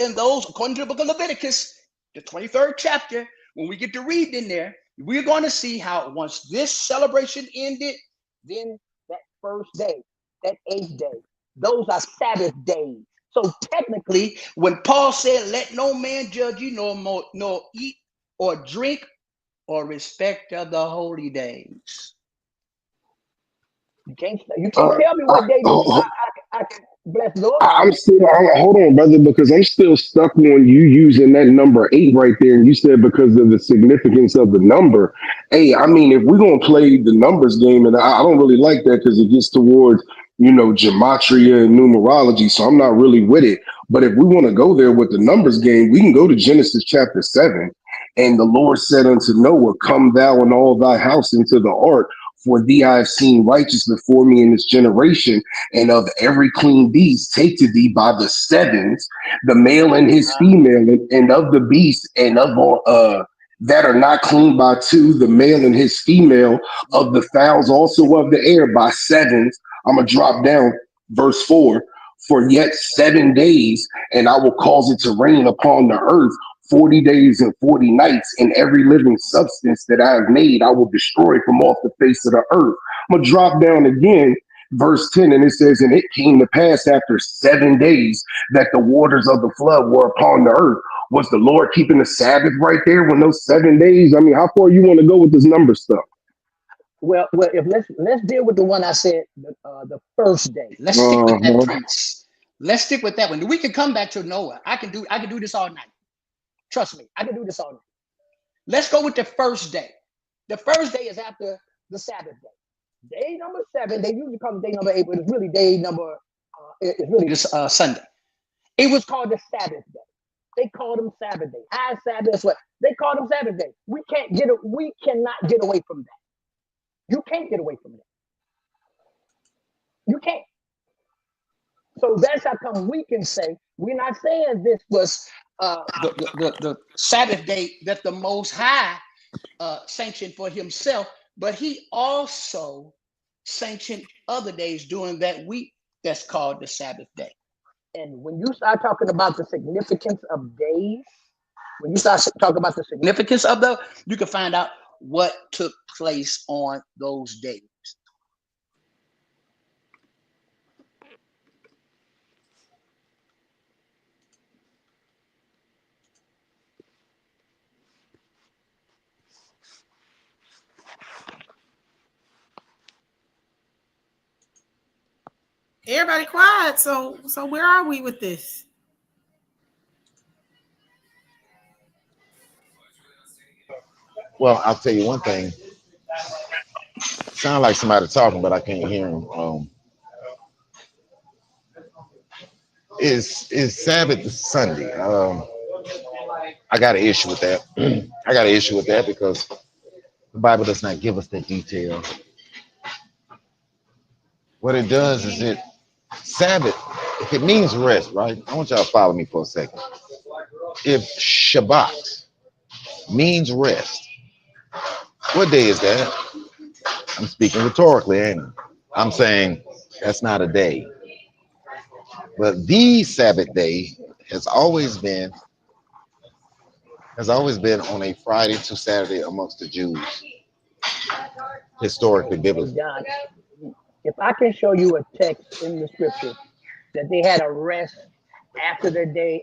according to the book of Leviticus, the 23rd chapter, when we get to read in there, we're going to see how once this celebration ended, then that first day, that eighth day, those are Sabbath days. So technically, when Paul said, "Let no man judge you, nor eat or drink or respect of the holy days." You can't Uh, tell me I, what day ho- I can bless the Lord I'm on. still hold on, brother, because I'm still stuck on you using that number 8 right there. And you said because of the significance of the number. Hey, I mean, if we're gonna play the numbers game, and I don't really like that because it gets towards gematria and numerology, so I'm not really with it. But if we want to go there with the numbers game, we can go to Genesis chapter 7. And the Lord said unto Noah, come thou and all thy house into the ark, for thee I have seen righteous before me in this generation, and of every clean beast take to thee by the sevens, the male and his female, and of the beast, and of all that are not clean by two, the male and his female, of the fowls also of the air by sevens. I'm gonna drop down verse 4. For yet 7 days, and I will cause it to rain upon the earth 40 days and 40 nights, and every living substance that I have made, I will destroy from off the face of the earth. I'm gonna drop down again, verse 10, and it says, and it came to pass after 7 days that the waters of the flood were upon the earth. Was the Lord keeping the Sabbath right there when those 7 days? I mean, how far you want to go with this number stuff? Well, if let's deal with the one I said, the first day. Let's stick with that premise. Let's stick with that one. We can come back to Noah. I can do this all night. Trust me, I can do this all night. Let's go with the first day. The first day is after the Sabbath day. Day number 7. They usually call it day number 8, but it's really day number. It's really this Sunday. It was called the Sabbath day. They called them Sabbath day. High Sabbath. That's what they called them Sabbath day. We cannot get away from that. You can't get away from that. You can't. So that's how come we can say, we're not saying this was the Sabbath day that the Most High sanctioned for himself, but he also sanctioned other days during that week that's called the Sabbath day. And when you start talking about the significance of days, when you start talking about the significance of those, you can find out what took place on those days. Everybody quiet. So where are we with this? Well, I'll tell you one thing. Sound like somebody talking, but I can't hear him. Is Sabbath Sunday? I got an issue with that. I got an issue with that because the Bible does not give us that detail. What it does is Sabbath, if it means rest, right? I want y'all to follow me for a second. If Shabbat means rest, what day is that? I'm speaking rhetorically, ain't I? I'm saying that's not a day. But the Sabbath day has always been on a Friday to Saturday amongst the Jews, historically, biblically. God, if I can show you a text in the scripture that they had a rest after the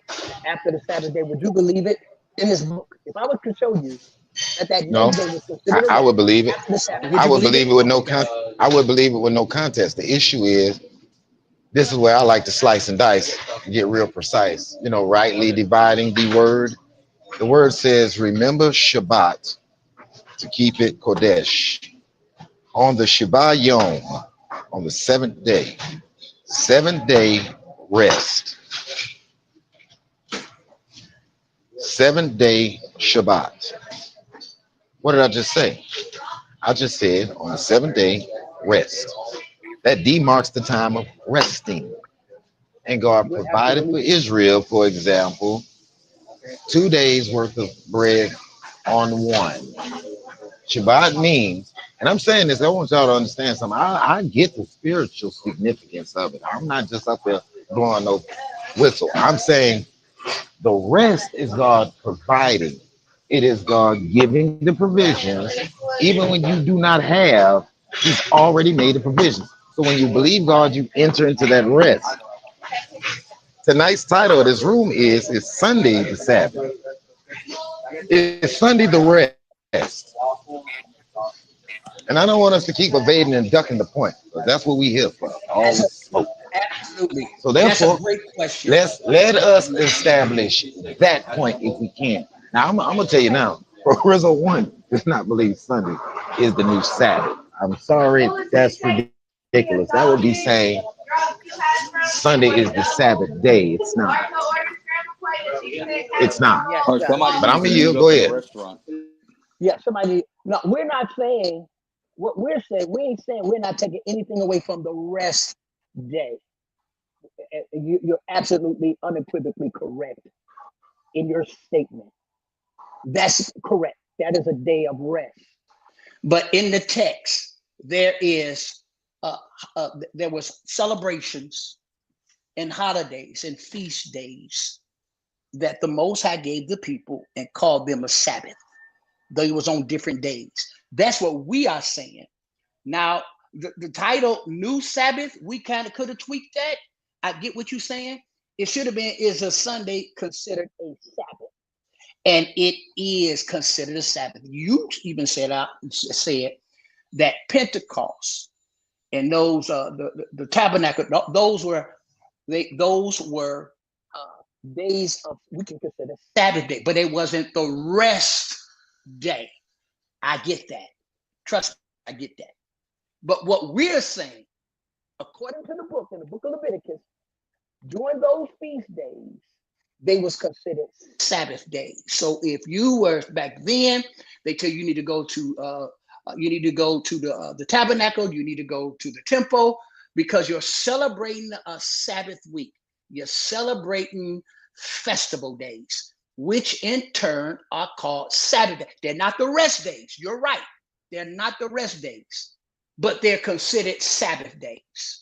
Sabbath day, would you believe it in this book? If I was to show you that next day was considered I would believe it. I would believe it with no I would believe it with no contest. The issue is, this is where I like to slice and dice and get real precise. Rightly dividing the word. The word says, remember Shabbat to keep it Kodesh. On the Shabbat Yom, on the 7th day, 7th-day rest. 7th-day Shabbat. What did I just say? I just said on the 7th day, rest. That demarks the time of resting. And God provided for Israel, for example, 2 days worth of bread on one. Shabbat means, and I'm saying this, I want y'all to understand something. I get the spiritual significance of it. I'm not just up there blowing no whistle. I'm saying the rest is God providing. It is God giving the provisions. Even when you do not have, He's already made the provisions. So when you believe God, you enter into that rest. Tonight's title of this room is Sunday the Sabbath. It's Sunday the rest. And I don't want us to keep evading and ducking the point, because that's what we here for. All the smoke. Absolutely. So therefore, that's a great question. let us establish that point if we can. Now I'm gonna tell you now, Proviso 1 does not believe Sunday is the new Sabbath. I'm sorry, that's ridiculous. ridiculous. That would be saying Sunday is the Sabbath day. It's not. It's not. Yes, Or sir. somebody But I'm needs a to mute you. Go up in the ahead. restaurant. Yeah, somebody. No, we're not saying what we're saying. We ain't saying we're not taking anything away from the rest day. You're absolutely unequivocally correct in your statement. That's correct. That is a day of rest. But in the text, there was celebrations and holidays and feast days that the Most High gave the people and called them a Sabbath. They was on different days. That's what we are saying. Now, the title New Sabbath, we kind of could have tweaked that. I get what you're saying. It should have been, is a Sunday considered a Sabbath? And it is considered a Sabbath. You even said that Pentecost and those the tabernacle, those were days of, we can consider Sabbath day, but it wasn't the rest day. I get that. Trust me, I get that. But what we're saying, according to the book, in the book of Leviticus, during those feast days, they was considered Sabbath days. So if you were back then, they tell you need to go to the tabernacle, you need to go to the temple, because you're celebrating a Sabbath week. You're celebrating festival days, which in turn are called Saturday. They're not the rest days. You're right. They're not the rest days, but they're considered Sabbath days.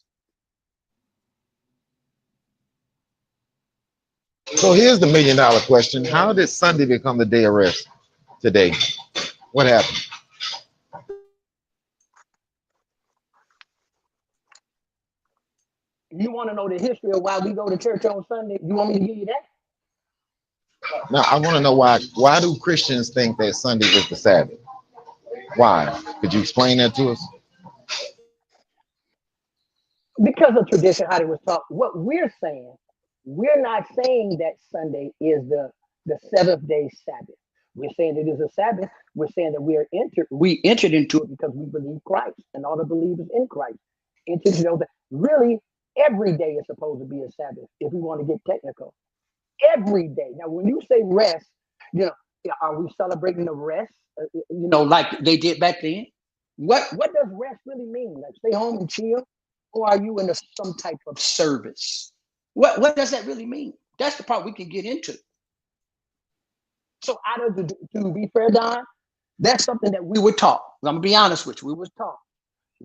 So here's the $1,000,000 question. How did Sunday become the day of rest today? What happened? You want to know the history of why we go to church on Sunday? You want me to give you that? Now I want to know why do Christians think that Sunday is the Sabbath? Why? Could you explain that to us? Because of tradition, how they was taught. What we're not saying that Sunday is the seventh day Sabbath. We're saying it is a Sabbath. We're saying that we entered into it because we believe Christ and all the believers in Christ. Entered into that. Really, every day is supposed to be a Sabbath if we want to get technical. Every day. Now, when you say rest, are we celebrating the rest? Like they did back then. What does rest really mean? Like stay home and chill, or are you in some type of service? What does that really mean? That's the part we can get into. So, to be fair, Don, that's something that we were taught. I'm gonna be honest with you. We were taught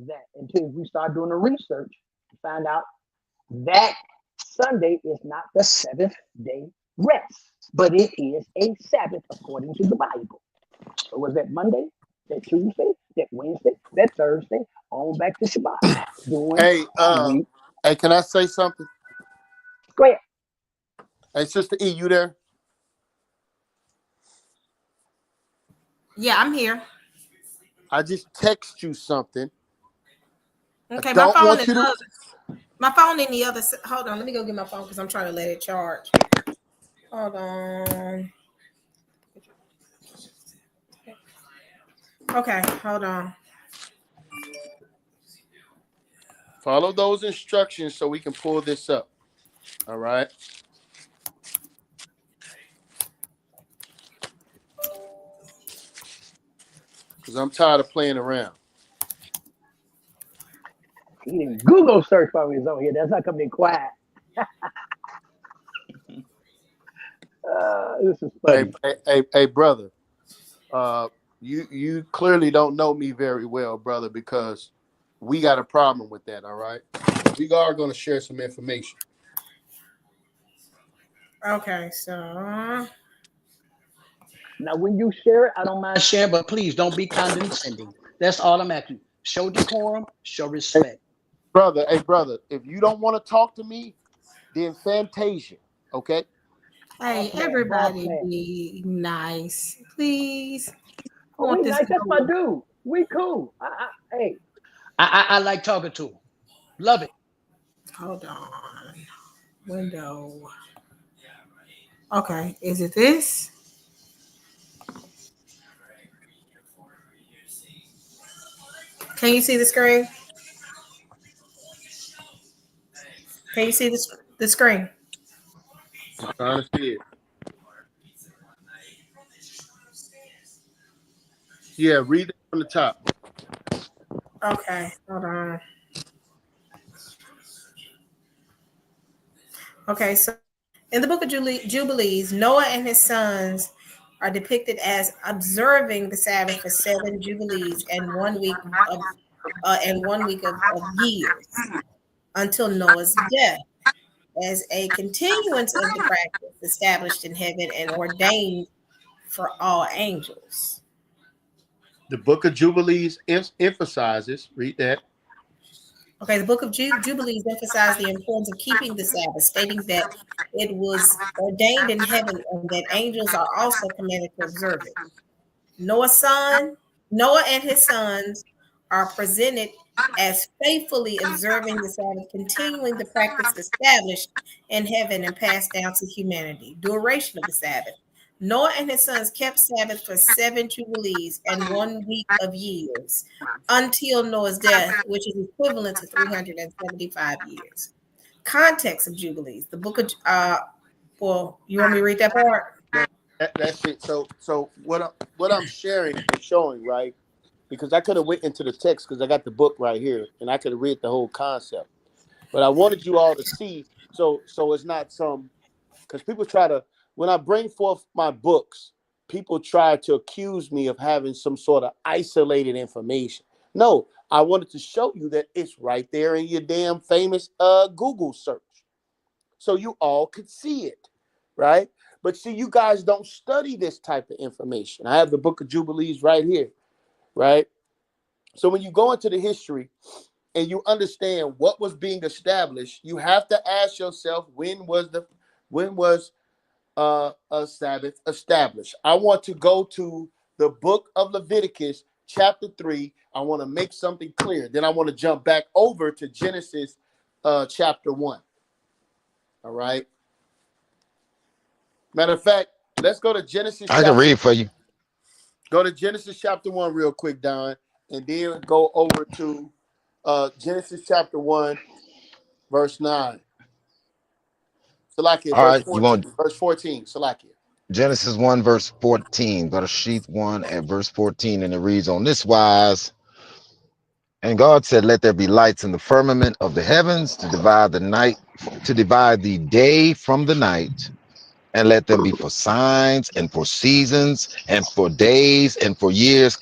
that until we start doing the research to find out that Sunday is not the seventh day rest, but it is a Sabbath according to the Bible. So was that Monday, that Tuesday, that Wednesday, that Thursday, on back to Shabbat. Doing Hey, week. hey, can I say something? Go ahead. Hey, Sister E, you there? Yeah, I'm here. I just text you something. Okay, I don't want you to. my phone in the other. Hold on, let me go get my phone because I'm trying to let it charge. Hold on. Okay, hold on. Follow those instructions so we can pull this up. All right. Because I'm tired of playing around. He didn't Google search for his own here. That's not coming in quiet. This is funny. Hey, brother. You clearly don't know me very well, brother, because we got a problem with that. All right. We are going to share some information. Okay, so Now, when you share it, I don't mind sharing, but please don't be condescending. That's all I'm asking. Show decorum, show respect. Hey, brother, if you don't want to talk to me, then Fantasia, okay? hey, everybody, be nice, please. I Oh, we want this nice. to That's my go. dude. We cool. I like talking to him. Love it. Hold on. Window. Okay, is it this? Can you see the screen? Can you see the screen? I'm trying to see it. Yeah, read it from the top. Okay, hold on. Okay, so in the book of Jubilees, Noah and his sons are depicted as observing the Sabbath for 7 jubilees and 1 week of years until Noah's death, as a continuance of the practice established in heaven and ordained for all angels. The book of Jubilees emphasizes, read that. Okay, the book of Jubilees emphasized the importance of keeping the Sabbath, stating that it was ordained in heaven and that angels are also commanded to observe it. Noah and his sons are presented as faithfully observing the Sabbath, continuing the practice established in heaven and passed down to humanity. Duration of the Sabbath. Noah and his sons kept Sabbath for 7 jubilees and 1 week of years until Noah's death, which is equivalent to 375 years. Context of Jubilees. The book of, well, you want me to read that part? That's it. So what I'm sharing and showing, right? Because I could have went into the text because I got the book right here and I could have read the whole concept. But I wanted you all to see, so it's not some, because people try to, when I bring forth my books, people try to accuse me of having some sort of isolated information. No, I wanted to show you that it's right there in your damn famous Google search. So you all could see it, right? But see, you guys don't study this type of information. I have the book of Jubilees right here, right? So when you go into the history and you understand what was being established, you have to ask yourself, when was a Sabbath established? I want to go to the book of Leviticus, chapter 3. I want to make something clear. Then I want to jump back over to Genesis chapter 1. All right. Matter of fact, let's go to Genesis. I can read for you. Go to Genesis chapter 1 real quick, Don, and then go over to Genesis chapter 1, verse 9. Salakia, All verse right, you 14. want Verse 14, Salakia. Genesis 1, verse 14. Go to sheath 1 at verse 14, and it reads on this wise. And God said, let there be lights in the firmament of the heavens to divide the day from the night, and let them be for signs and for seasons and for days and for years,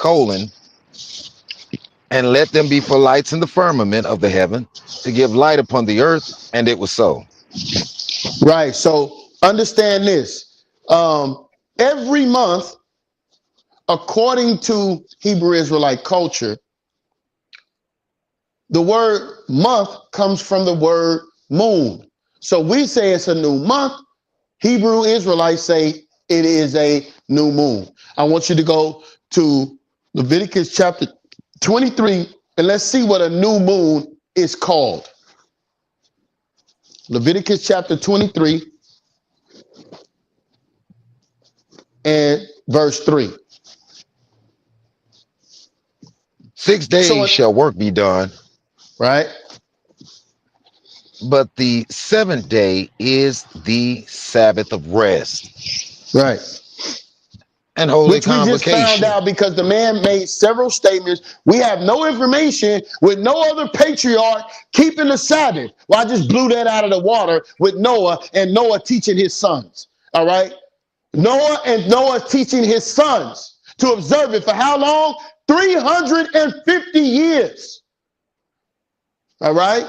and let them be for lights in the firmament of the heaven to give light upon the earth. And it was so. Right. So understand this. Every month, according to Hebrew Israelite culture, the word month comes from the word moon. So we say it's a new month. Hebrew Israelites say it is a new moon. I want you to go to Leviticus chapter 23 and let's see what a new moon is called. Leviticus chapter 23 and verse 3. 6 days shall work be done, right? But the seventh day is the Sabbath of rest. Right. And holy Which we just found convocation. out because the man made several statements. We have no information with no other patriarch keeping the Sabbath. Well, I just blew that out of the water with Noah and Noah teaching his sons. All right. Noah teaching his sons to observe it for how long? 350 years. All right.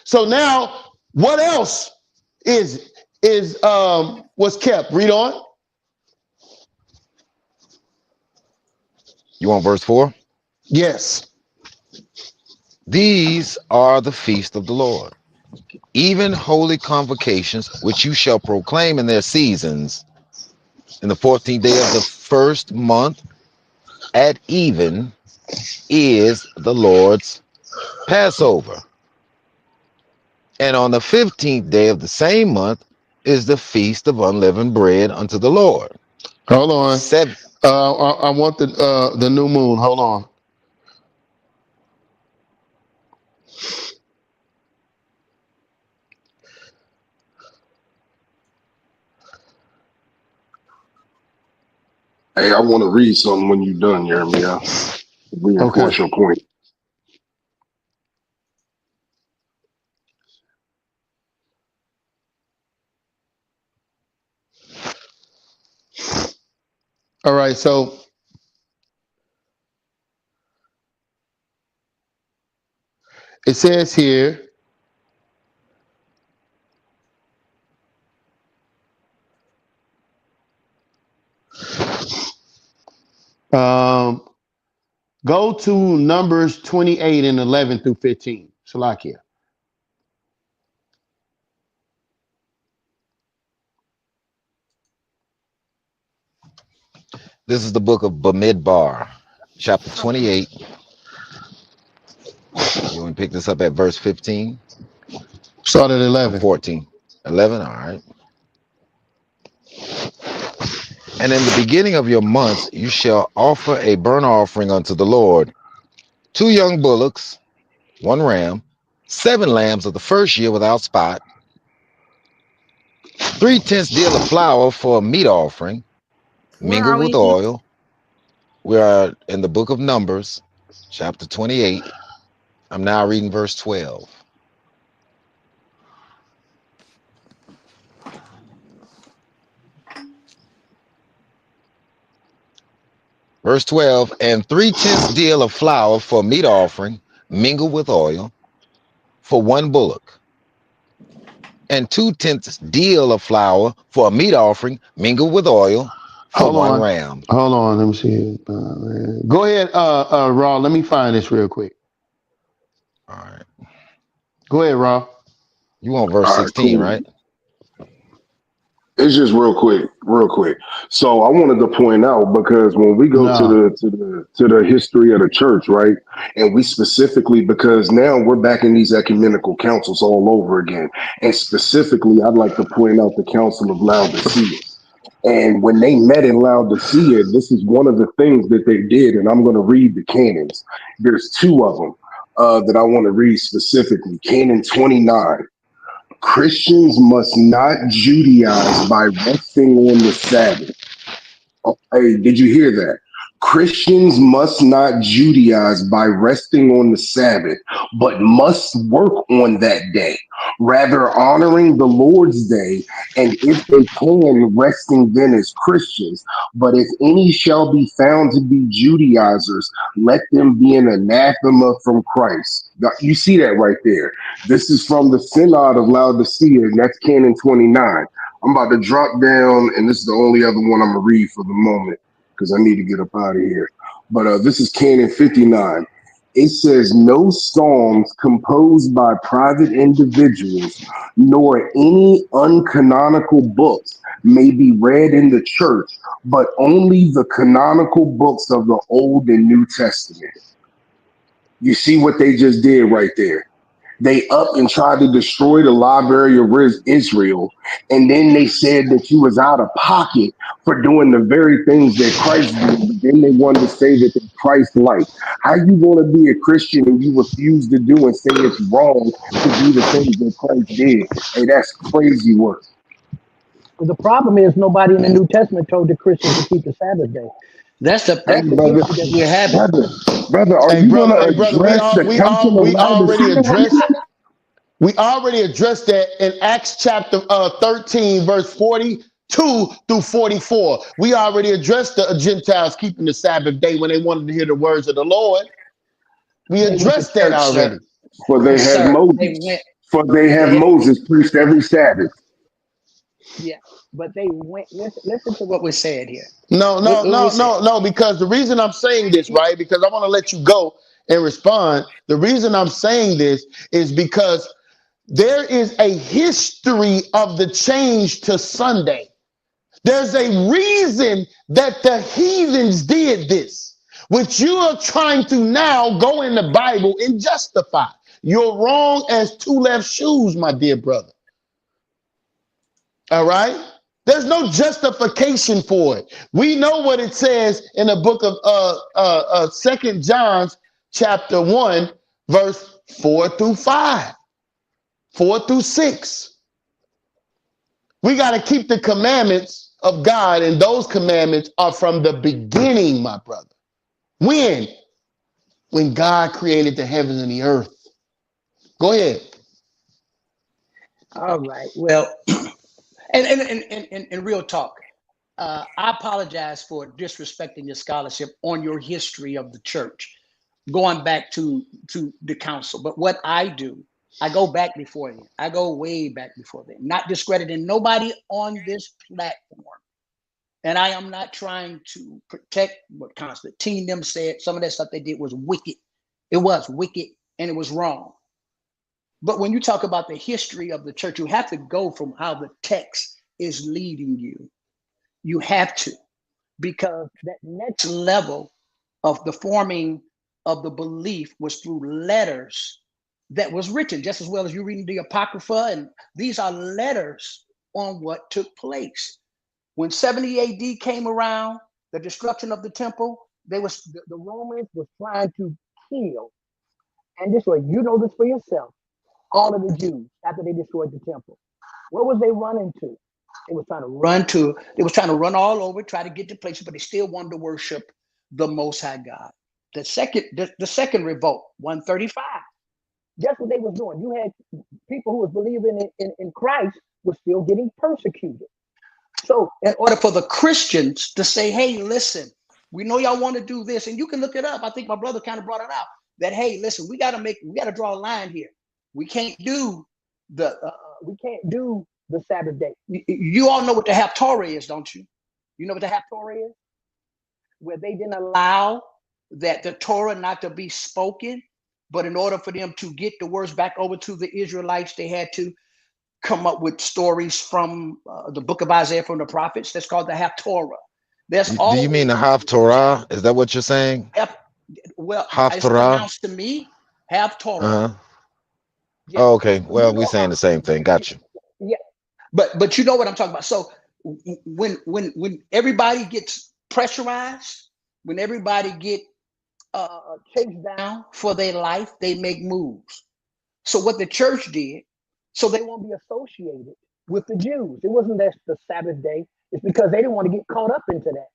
So now what else was kept? Read on. You want verse 4? Yes. These are the feast of the Lord, even holy convocations, which you shall proclaim in their seasons. In the 14th day of the first month at even is the Lord's Passover. And on the 15th day of the same month is the feast of unleavened bread unto the Lord. Hold on. I want the new moon. Hold on. Hey, I want to read something when you're done, Jeremiah. Okay. Reinforce your point. All right. So it says here, um, go to Numbers 28 and 11 through 15. Salakia. This is the book of Bamidbar, chapter 28. You want to pick this up at verse 15 Start at or 11. 14? 11, all right. And in the beginning of your months, you shall offer a burnt offering unto the Lord, 2 young bullocks, 1 ram, 7 lambs of the first year without spot, 3/10 deal of flour for a meat offering, Where mingled are with we? oil. We are in the book of Numbers, chapter 28. I'm now reading verse 12. Verse 12, and 3/10 deal of flour for a meat offering, mingled with oil, for 1 bullock, and 2/10 deal of flour for a meat offering, mingled with oil, for Hold 1 on. ram. Hold on. Let me see. Go ahead, Raw. Let me find this real quick. All right. Go ahead, Raw. You want verse All right, 16, cool. right? It's just real quick, real quick. So I wanted to point out because when we go to No. the history of the church, right, and we specifically because now we're back in these ecumenical councils all over again, and specifically, I'd like to point out the Council of Laodicea. And when they met in Laodicea, this is one of the things that they did, and I'm going to read the canons. There's 2 of them that I want to read specifically. Canon 29. Christians must not Judaize by resting on the Sabbath. Oh, hey, did you hear that? Christians must not Judaize by resting on the Sabbath, but must work on that day, rather honoring the Lord's day, and if they can, resting then as Christians. But if any shall be found to be Judaizers, let them be an anathema from Christ. Now, you see that right there. This is from the Synod of Laodicea, and that's Canon 29. I'm about to drop down, and this is the only other one I'm gonna read for the moment because I need to get up out of here. But this is Canon 59. It says, "No psalms composed by private individuals, nor any uncanonical books may be read in the church, but only the canonical books of the Old and New Testament." You see what they just did right there? They up and tried to destroy the library of Israel, and then they said that you was out of pocket for doing the very things that Christ did, but then they wanted to say that they're Christ-like. How you going to be a Christian and you refuse to do and say it's wrong to do the things that Christ did? Hey, that's crazy work. The problem is nobody in the New Testament told the Christians to keep the Sabbath day. That's the Hey, that's the brother, issue that we're having. brother, are Hey, you going brother. to Hey, brother. address the Council of We already Laodicea? addressed. We already addressed that in Acts chapter 13, verse 42 through 44. We already addressed the Gentiles keeping the Sabbath day when they wanted to hear the words of the Lord. We They went to addressed that church, sir. already. For they have Sir, they went. Moses. For they have They Moses preached every Sabbath. Yeah, but they went. Listen to what we said here. No, Look, no, look what we no, said. no, no, because the reason I'm saying this, right, because I want to let you go and respond. The reason I'm saying this is because there is a history of the change to Sunday. There's a reason that the heathens did this, which you are trying to now go in the Bible and justify. You're wrong as 2 left shoes, my dear brother. All right? There's no justification for it. We know what it says in the book of 2 John chapter 1, verse 4 through 5, 4 through 6. We got to keep the commandments of God and those commandments are from the beginning, my brother. When? When God created the heavens and the earth. Go ahead. All right. Well, and real talk. I apologize for disrespecting your scholarship on your history of the church, going back to the council. But what I do, I go back before then. I go way back before then. Not discrediting nobody on this platform. And I am not trying to protect what Constantine them said. Some of that stuff they did was wicked. It was wicked and it was wrong. But when you talk about the history of the church, you have to go from how the text is leading you. You have to, because that next level of the forming of the belief was through letters that was written, just as well as you reading the Apocrypha. And these are letters on what took place. When 70 AD came around, the destruction of the temple, the Romans was trying to kill. And this way, you know this for yourself, all of the Jews after they destroyed the temple. What was they running to? They was trying to run all over, try to get to places, but they still wanted to worship the Most High God. The second revolt, 135. Guess what they was doing? You had people who was believing in Christ was still getting persecuted. So in order for the Christians to say, hey, listen, we know y'all want to do this, and you can look it up. I think my brother kind of brought it out that, hey, listen, we got to draw a line here. We can't do the Sabbath day. You all know what the Haftorah is, don't you? You know what the Haftorah is? Where they didn't allow that the Torah not to be spoken, but in order for them to get the words back over to the Israelites, they had to come up with stories from the book of Isaiah from the prophets. That's called the Haftorah. Do you mean the Haftorah? Is that what you're saying? Well, it's Haftorah? pronounced to me Haftorah. Uh-huh. Yeah. Oh, okay. Well, we're saying the same thing. Got you. Yeah. But you know what I'm talking about. So when everybody gets pressurized, when everybody get chased down for their life, they make moves. So what the church did, so they won't be associated with the Jews. It wasn't that the Sabbath day. It's because they didn't want to get caught up into that.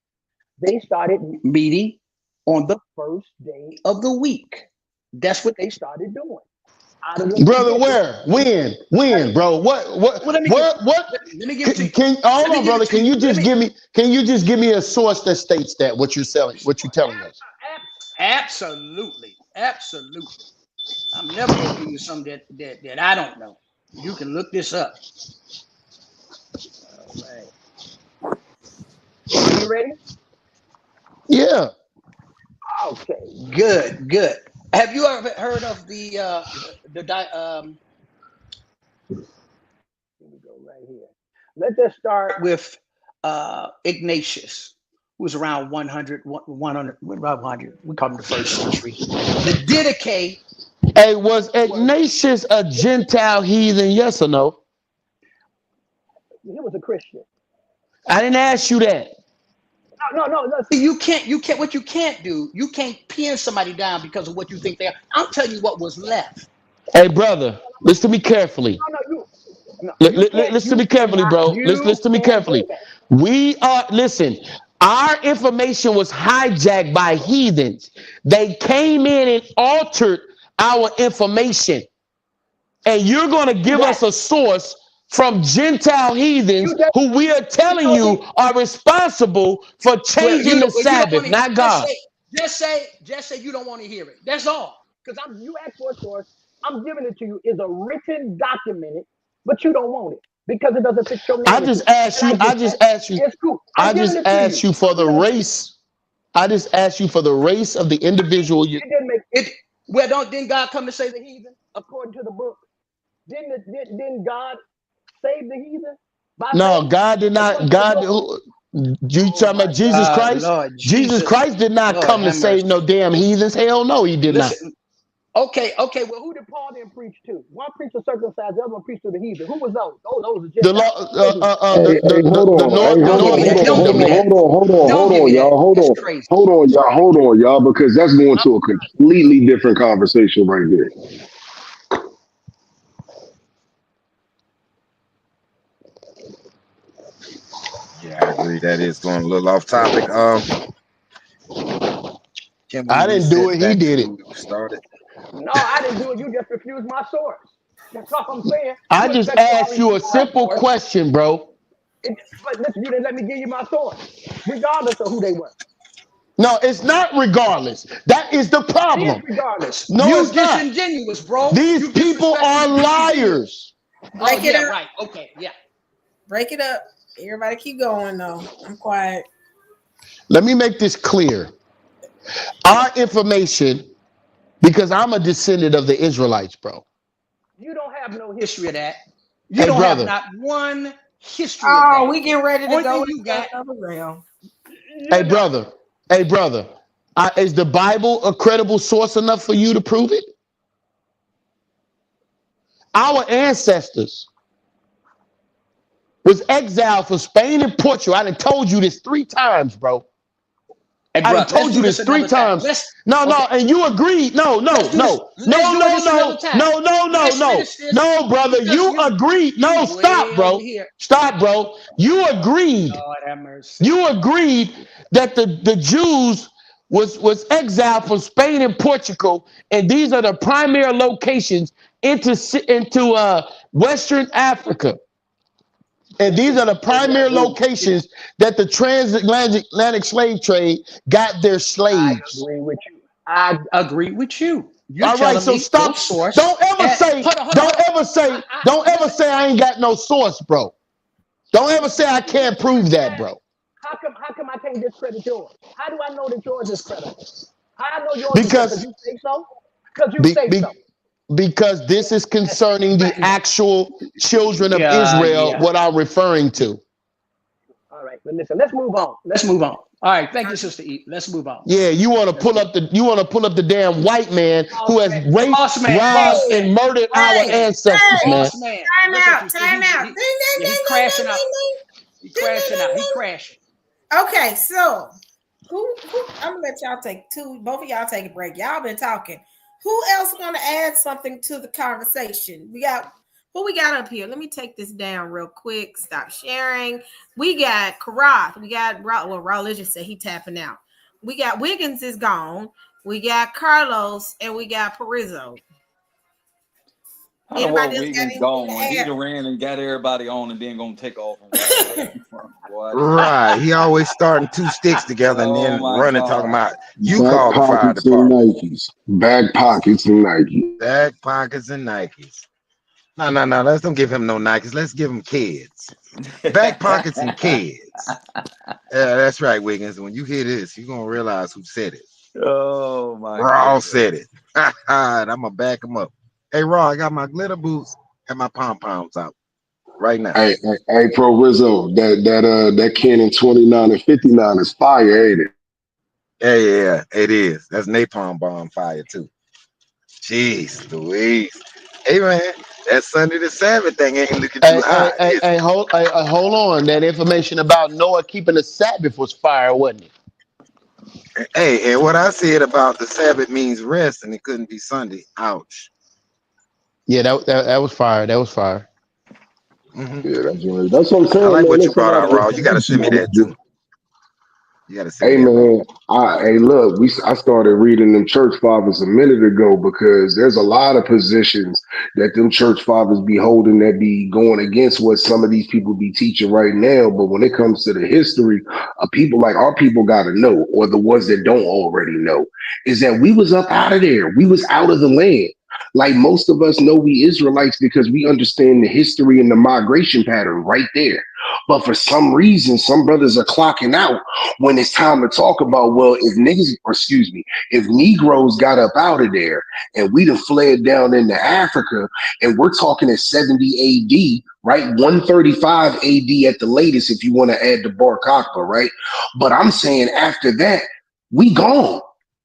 They started meeting on the first day of the week. That's what they started doing. Brother, where? When, bro? Well, let me give it to you. Hold Let me on, give brother. it to you. Can you just give me a source that states that what you're telling us? Absolutely. I'm never gonna give you something that I don't know. You can look this up. All right. Are you ready? Yeah. Okay. Good. Have you ever heard of the here we go right here. Let's just start with Ignatius, who was around 100, 100, about 100. We call him the first century. The Didache. Hey, was Ignatius a Gentile heathen? Yes or no? He was a Christian. I didn't ask you that. No. See, you can't. What you can't do, you can't pin somebody down because of what you think they are. I'm telling you what was left. Hey, brother, listen to me carefully. Listen to me carefully, bro. Listen to me carefully. Listen, our information was hijacked by heathens. They came in and altered our information. And you're going to give us a source from Gentile heathens who we are telling you are responsible for Well, changing the you don't want Sabbath, to not God. just say you don't want to hear it. That's all. Because you asked for a source. I'm giving it to you. Is a written documented, but you don't want it because it doesn't fit your I narrative. just asked you, It's cool. I'm giving it to you. you for the race. I just asked you for the race of the individual. It didn't make it. Well, didn't God come to save the heathen according to the book? Didn't God save the heathen by No, faith? God did not. According to the God, book? you Oh talking my about Jesus God, Christ? Lord Jesus Jesus, Christ did not Lord come to have save no mercy. damn heathens. Hell no, he did not. Listen, okay. Well, who did Paul then preach to? One preached to circumcised, the other one preached to the heathen. Who was those? Oh, those were The Gentiles. law, Hey, hold the on. Hey, north, the Don't give me northern that. Don't give me that. hold Don't give on, me that. y'all. That's crazy. Hold on, y'all, because that's going to a completely different conversation right there. history. That is going a little off topic. Can we I didn't do reset it. He back to did where it. we started? No, I didn't do it. You just refused my source. That's all I'm saying. I You just expect me to asked always you give a you my simple source. question, bro. But listen, you didn't let me give you my source, regardless of who they were. No, it's not regardless. That is the It is problem. regardless. No, You it's not. disingenuous, bro. These You people disrespectful. are You disingenuous. liars. Oh Break it yeah, up. right. Okay, yeah. Break it up. Everybody keep going though. I'm quiet. Let me make this clear. Our information, because I'm a descendant of the Israelites, bro. You don't have no history of that. You Hey, don't have brother. not one history of Oh, that. we getting ready to Only go thing into you got, another realm. Hey, you're done. brother. Hey, brother. Is the Bible a credible source enough for you to prove it? Our ancestors was exiled from Spain and Portugal. I done told you this 3 times, bro. Hey, I bro, done let's told you do this this 3 another time. times. Let's No, okay. no, and you agreed. No, Let's no, do this. no, Let's no, do no, this another no, time. no, no, no, Let's no, finish this no, brother. because You agreed. No, you stop, way over bro. here. Stop, bro. You agreed. Lord have mercy. You agreed that the Jews was exiled from Spain and Portugal, and these are the primary locations into Western Africa. And these are the primary locations that the transatlantic slave trade got their I slaves. agree with you. I agree with you. You're All right, telling so me your stop. source. Don't ever say, Hold on. don't ever Listen. say I ain't got no source, bro. Don't ever say I can't prove that, bro. How come I can't discredit yours? How do I know that yours is credible? How I know yours is credible? Because Because you say so? Because you be, say so. be, because this is concerning the actual children of Israel, Yeah. what I'm referring to. All right, but listen, let's move on. Let's move on. All right, thank you, Sister E. Let's move on. Yeah, you want to Let's pull move up the damn white man who has raped, Boss man, robbed, boss man, and murdered our Hey, man, ancestors, hey, man. boss man. time Look at out, you. time out. Ding, ding, Yeah, he ding, ding, crashing ding, out. ding, ding. He Ding, ding, crashing out. He ding, crashing. ding. Okay, so who I'm gonna let y'all take both of y'all take a break. Y'all been talking. Who else gonna add something to the conversation? Who we got up here? Let me take this down real quick. Stop sharing. We got Karath. We got Raul just said he tapping out. We got Wiggins is gone. We got Carlos and we got Perizzo. I don't know where Anybody else got Wiggins anything gone. to He add? done ran and got everybody on and then gonna take off and run. Boy, I tell you. Right. He always starting 2 sticks together and Oh then my running, talking God. about you Back call the fire pockets and department. Nikes. Back pockets and Nikes. Back pockets and Nikes. No. Let's don't give him no Nikes. Let's give him kids. Back pockets and kids. Yeah, that's right, Wiggins. When you hear this, you're gonna realize who said it. Oh my Raw goodness. said it. And I'm gonna back him up. Hey, Raw, I got my glitter boots and my pom poms out right now. Hey, Pro Rizzo, that Canon 29 and 59 is fire, ain't it? Yeah, it is. That's napalm bomb fire too. Jeez Louise. Hey man, that Sunday the Sabbath thing ain't looking too high, is it? Hold on. That information about Noah keeping the Sabbath was fire, wasn't it? Hey, and what I said about the Sabbath means rest and it couldn't be Sunday. Ouch. Yeah, that was fire. That was fire. Hmm. Yeah, that's what I'm I saying, like man. what you There's a brought lot out, of Raw. You gotta send me that information. too. You gotta send me Hey that, Raw. man, hey look, I started reading them church fathers a minute ago because there's a lot of positions that them church fathers be holding that be going against what some of these people be teaching right now. But when it comes to the history of people, like our people got to know, or the ones that don't already know, is that we was up out of there. We was out of the land. Like most of us know we Israelites because we understand the history and the migration pattern right there. But for some reason, some brothers are clocking out when it's time to talk about, well, if niggas, or excuse me, if Negroes got up out of there and we done fled down into Africa and we're talking at 70 AD, right? 135 AD at the latest, if you want to add the Bar Kokhba, right? But I'm saying after that, we gone.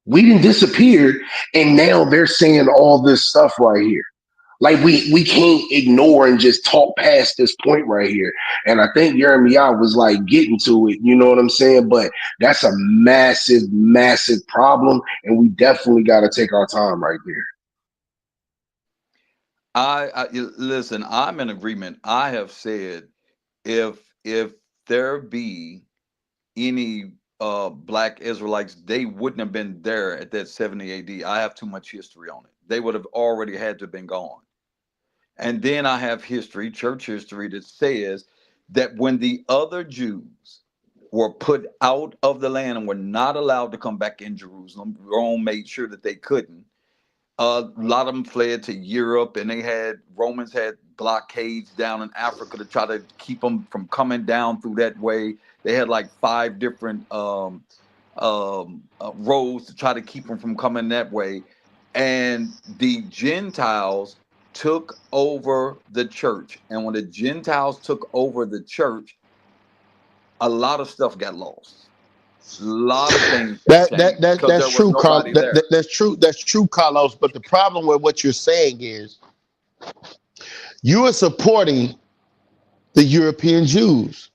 We didn't disappear. And now they're saying all this stuff right here. Like we can't ignore and just talk past this point right here. And I think Jeremiah was like getting to it, you know what I'm saying? But that's a massive, massive problem. And we definitely got to take our time right there. Listen, I'm in agreement. I have said if there be any black Israelites, they wouldn't have been there at that 70 AD. I have too much history on it. They would have already had to have been gone. And then I have history, church history, that says that when the other Jews were put out of the land and were not allowed to come back in Jerusalem, Rome made sure that they couldn't. A lot of them fled to Europe, and Romans had blockades down in Africa to try to keep them from coming down through that way. They had like 5 different roads to try to keep them from coming that way. And the Gentiles took over the church. And when the Gentiles took over the church, a lot of stuff got lost. A lot of things got changed because there That's was true, nobody there. That's true. That's true, Carlos. But the problem with what you're saying is you are supporting the European Jews.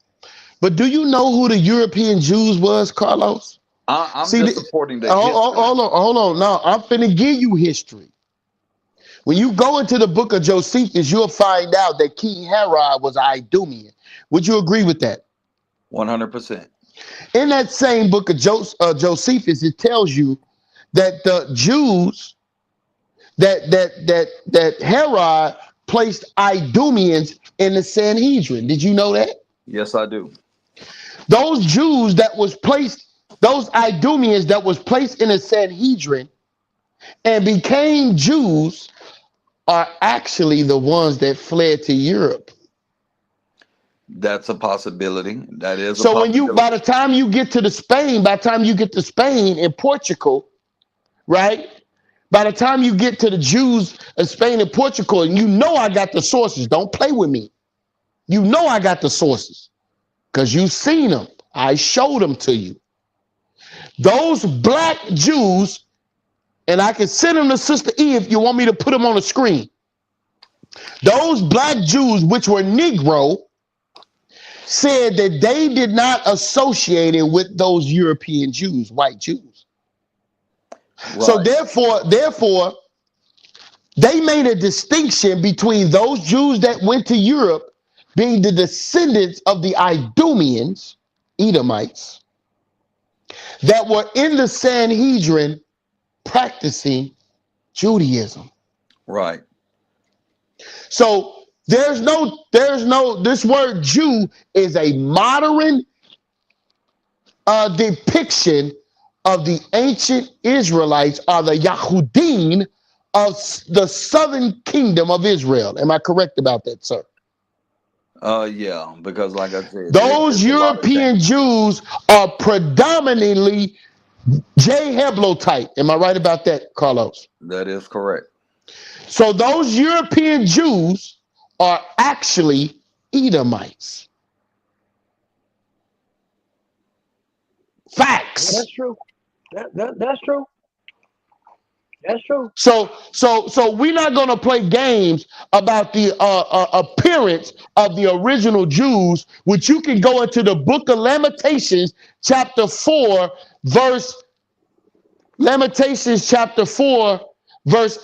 But do you know who the European Jews was, Carlos? I'm just supporting the history. Hold on. Now, I'm finna give you history. When you go into the book of Josephus, you'll find out that King Herod was an Idumean. Would you agree with that? 100%. In that same book of Josephus, it tells you that the Jews, that Herod placed Idumeans in the Sanhedrin. Did you know that? Yes, I do. Those Jews that was placed, those Idumeans that was placed in the Sanhedrin and became Jews are actually the ones that fled to Europe. That's a possibility. That is so a when possibility. by the time you get to Spain and Portugal, right? By the time you get to the Jews of Spain and Portugal, and you know I got the sources. Don't play with me. You know I got the sources because you've seen them. I showed them to you. Those black Jews, and I can send them to Sister E if you want me to put them on the screen. Those black Jews, which were Negro, said that they did not associate it with those European Jews, white Jews. Right. So therefore, they made a distinction between those Jews that went to Europe being the descendants of the Idumeans, Edomites, that were in the Sanhedrin practicing Judaism. Right. So this word Jew is a modern depiction of the ancient Israelites, or the Yahudim of the southern kingdom of Israel. Am I correct about that, sir? Yeah, because like I said, those European Jews are predominantly Jeheblotype. Am I right about that, Carlos? That is correct. So those European Jews are actually Edomites. Facts. Yeah, that's true. That's true. That's true. So we're not going to play games about the appearance of the original Jews, which you can go into the book of Lamentations, chapter 4, verse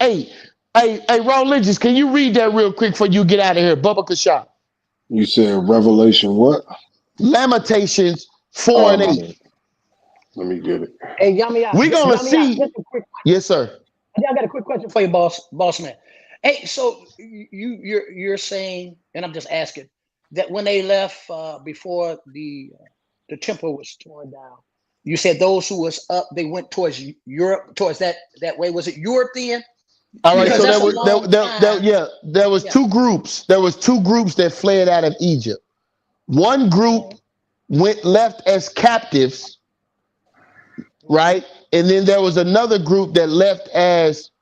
8. Hey, Religious, can you read that real quick before you get out of here? Bubba Kashab. You said Revelation what? Lamentations 4 and 8. Let me get it. Hey, Yami, we're going to see. Yes, sir. I got a quick question for you, boss man. Hey, so you're saying, and I'm just asking, that when they left before the temple was torn down, you said those who was up, they went towards Europe, towards that way. Was it European? All right, so there was two groups. There was two groups that fled out of Egypt. One group left as captives, right? And then there was another group that left as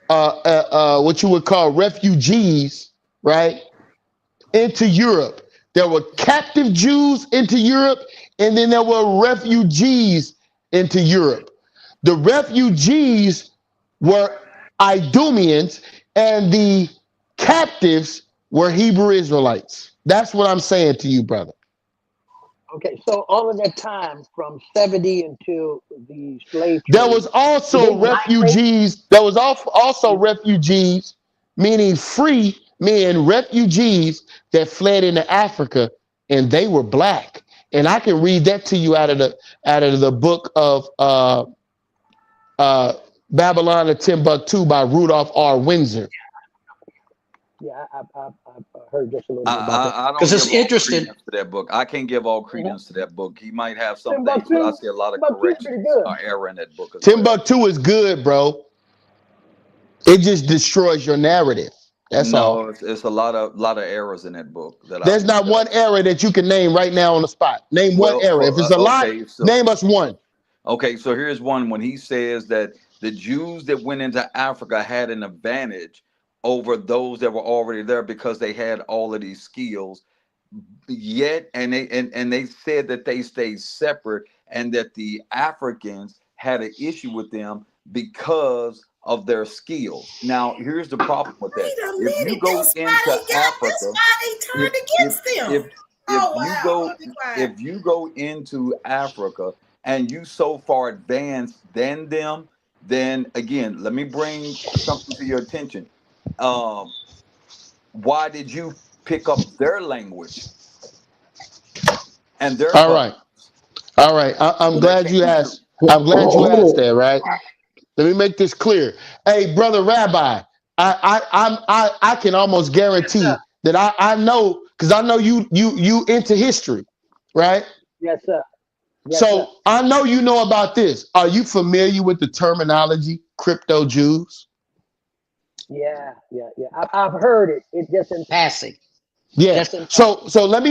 what you would call refugees, right? Into Europe. There were captive Jews into Europe, and then there were refugees into Europe. The refugees were Idumeans, and the captives were Hebrew Israelites. That's what I'm saying to you, brother. Okay, so all of that time from 70 until the slave trade, there was also refugees. There was also refugees, meaning free men, refugees that fled into Africa, and they were black. And I can read that to you out of the book of Babylon of Timbuktu by Rudolph R. Windsor. Yeah, I've heard just a little bit about that I don't because it's give all interesting. credence to that book. I can't give all Mhm. credence to that book. He might have some things, but I Timbuktu, see a lot of Timbuktu is pretty corrections good. or error in that book as well. Timbuktu is good, bro. It just destroys your narrative. That's all. No, it's a lot of errors in that book that I There's picked not up. one error that you can name right now on the spot. Name one Well, error. If it's a lot, okay, name us one. so here's one when he says that the Jews that went into Africa had an advantage over those that were already there because they had all of these skills. Yet, and they said that they stayed separate, and that the Africans had an issue with them because of their skills. Now, here's the problem with that. Wait a If you minute. go into That's Africa, why they if turned if against them. if if Oh you wow. I'm go gonna be quiet. if you go into Africa and you so far advanced than them, then again, let me bring something to your attention. Um, why did you pick up their language and their All customs right. All right. I'm when that glad came you into? asked. I'm glad you asked Hold that, right? Let me make this clear. Hey, brother Rabbi, I can almost Yes, sir. guarantee that I know, because I know you into history, right? Yes, sir. Yes, sir. So I know you know about this. Are you familiar with the terminology crypto Jews? Yeah, yeah, yeah. I've heard it. It just in passing. Yeah. Just in passing. So let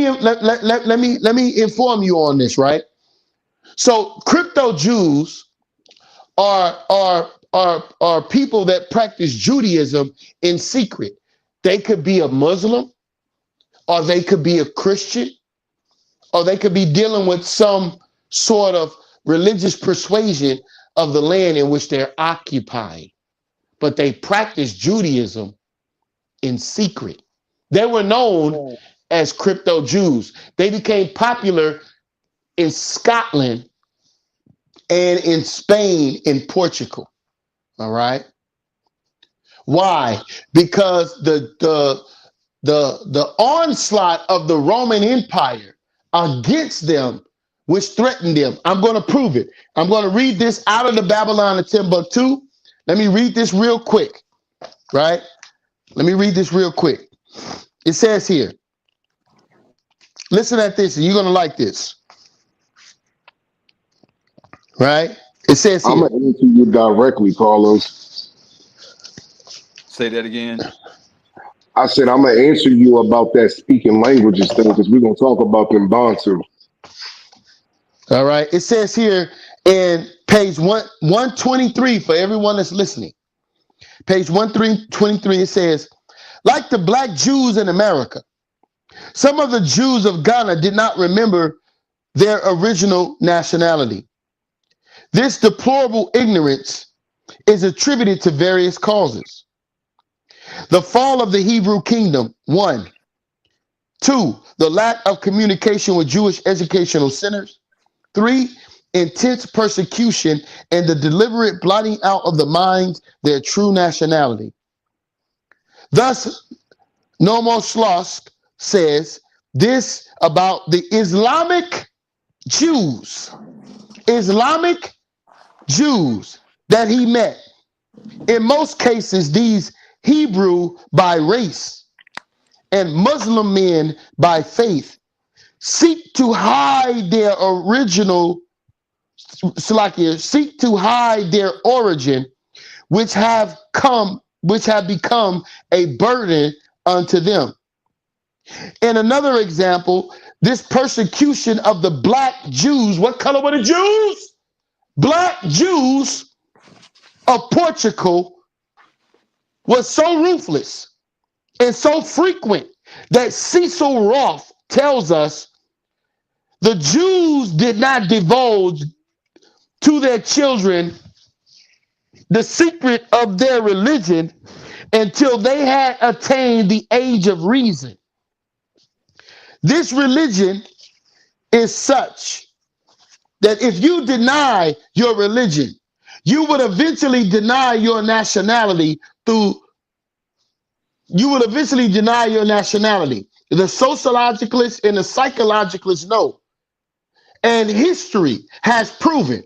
me inform you on this, right? So crypto Jews are people that practice Judaism in secret. They could be a Muslim, or they could be a Christian, or they could be dealing with some sort of religious persuasion of the land in which they're occupying. But they practice Judaism in secret. They were known Mm. as crypto Jews. They became popular in Scotland and in Spain and Portugal. All right. Why? Because the onslaught of the Roman Empire against them, which threatened them. I'm going to prove it. I'm going to read this out of the Babylon of Timbuktu. Let me read this real quick, right? Let me read this real quick. It says here, listen at this, and you're going to like this, right? It says I'm here, gonna answer you directly, Carlos. Say that again. I said I'm gonna answer you about that speaking languages thing because we're gonna talk about them Bantu. all right? It says here in page 123 for everyone that's listening. Page 123, it says, like the black Jews in America, some of the Jews of Ghana did not remember their original nationality. This deplorable ignorance is attributed to various causes. The fall of the Hebrew kingdom, 1. 2, the lack of communication with Jewish educational centers. 3, intense persecution and the deliberate blotting out of the minds their true nationality. Thus, Nomo Slosk says this about the Islamic Jews that he met. In most cases, these Hebrew by race and Muslim men by faith seek to hide their original, seek to hide their origin, which have become a burden unto them. In another example, this persecution of the black Jews, what color were the Jews? Black Jews of Portugal was so ruthless and so frequent that Cecil Roth tells us the Jews did not divulge to their children the secret of their religion until they had attained the age of reason. This religion is such that if you deny your religion, you would eventually deny your nationality The sociologicalists and the psychologicalists know And history has proven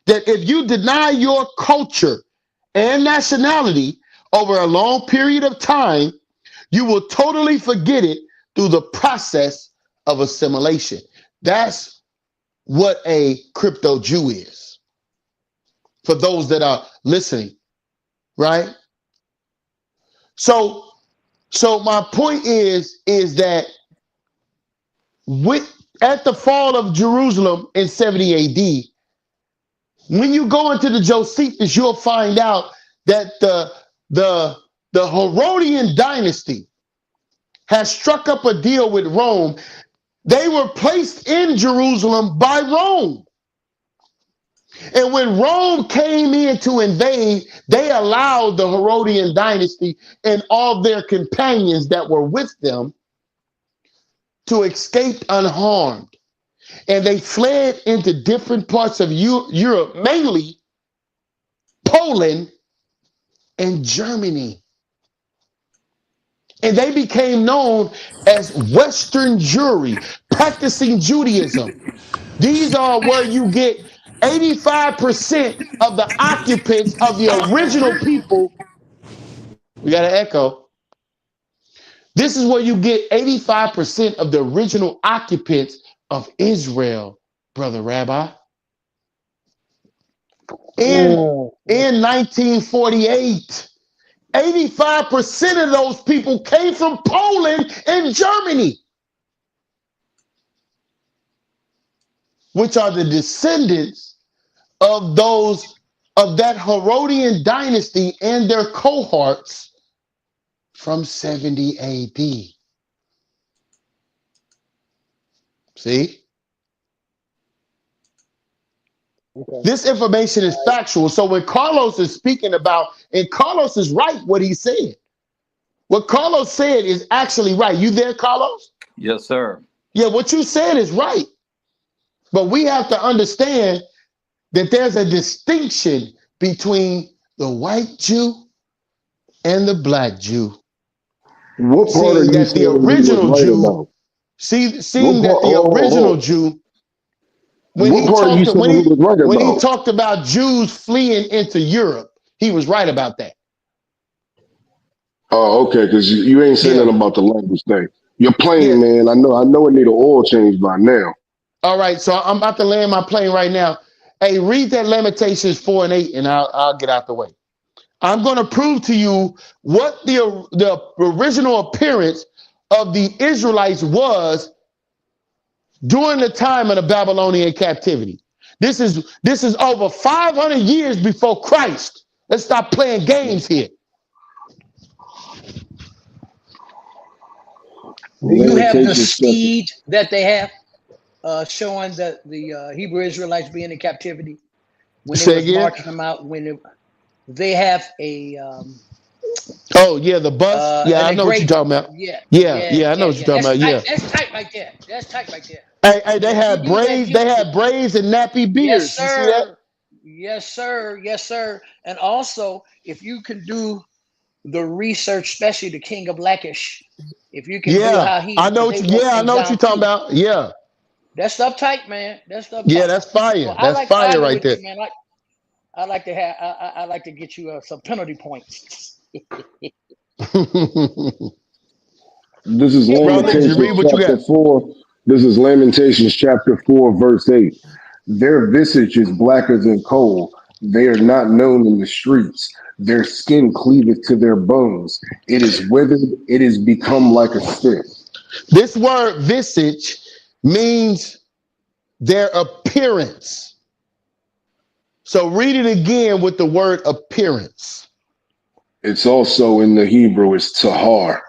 that if you deny your culture and nationality over a long period of time, you will totally forget it through the process of assimilation. That's what a crypto Jew is. For those that are listening, right? So my point is that with at the fall of Jerusalem in 70 AD, when you go into the Josephus, you'll find out that the Herodian dynasty has struck up a deal with Rome. They were placed in Jerusalem by Rome. And when Rome came in to invade, they allowed the Herodian dynasty and all their companions that were with them to escape unharmed. And they fled into different parts of Europe, mainly Poland and Germany. And they became known as Western Jewry, practicing Judaism. These are where you get 85% of the occupants of the original people. We got an echo. This is where you get 85% of the original occupants of Israel, Brother Rabbi. In 1948, 85% of those people came from Poland and Germany, which are the descendants of that Herodian dynasty and their cohorts from 70 AD. See? Okay. This information is factual. So when Carlos is speaking about, and Carlos is right what he said. What Carlos said is actually right. You there, Carlos? Yes, sir. Yeah, what you said is right. But we have to understand that there's a distinction between the white Jew and the black Jew. What part are Seeing you that the saying he was original right Jew, about? seeing that the Hold original on. Jew, when What he part are you talked saying when he was right he about? talked about Jews fleeing into Europe, he was right about that. Oh, okay, because you ain't saying Yeah, nothing about the language thing. You're yeah. playing, man. I know it need an oil change by now. All right, so I'm about to land my plane right now. Hey, read that Lamentations 4 and 8, and I'll get out the way. I'm going to prove to you what the original appearance of the Israelites was during the time of the Babylonian captivity. This is over 500 years before Christ. Let's stop playing games here. Do you have the Lamentations chapter. speed that they have, showing the Hebrew Israelites being in captivity when they Say was again. marching them out? They have a Oh yeah, the bus. Yeah, an I know what you're engraving. talking about. Yeah, Yeah, yeah, yeah, I know yeah, what you're yeah. talking about. Yeah. That's tight right there. That's tight right there. Hey, And they if you had do that, braids. They had braids and nappy yes, beards. You see that? sir. Yes, sir. Yes, sir. And also, if you can do the research, especially the King of Lachish, if you can do Yeah, how I know. they wrote I things know what you're down talking too. about. Yeah, That stuff tight, man. That stuff yeah, tight. that's So fire. I That's like fire arguing right with there. you, man. I like to have I like to get you some penalty points. This is Hey, Brother, just Lamentations read what you chapter got. 4. This is Lamentations chapter 4, verse 8. Their visage is blacker than coal. They are not known in the streets. Their skin cleaveth to their bones. It is withered. It is become like a stick. This word visage means their appearance. So read it again with the word appearance. It's also in the Hebrew, it's tahar.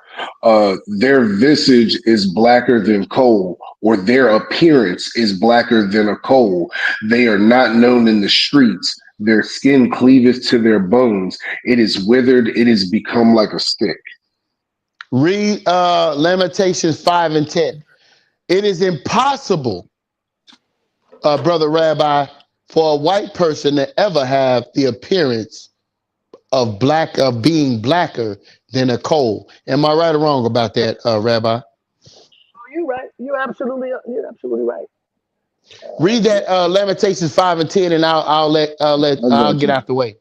Their visage is blacker than coal, or their appearance is blacker than a coal. They are not known in the streets. Their skin cleaveth to their bones. It is withered. It is become like a stick. Read Lamentations 5 and 10. It is impossible, Brother Rabbi, for a white person to ever have the appearance of being blacker than a coal. Am I right or wrong about that, Rabbi? you're right. You're absolutely right. Read that Lamentations 5 and 10, and I I'll got get you. out the way.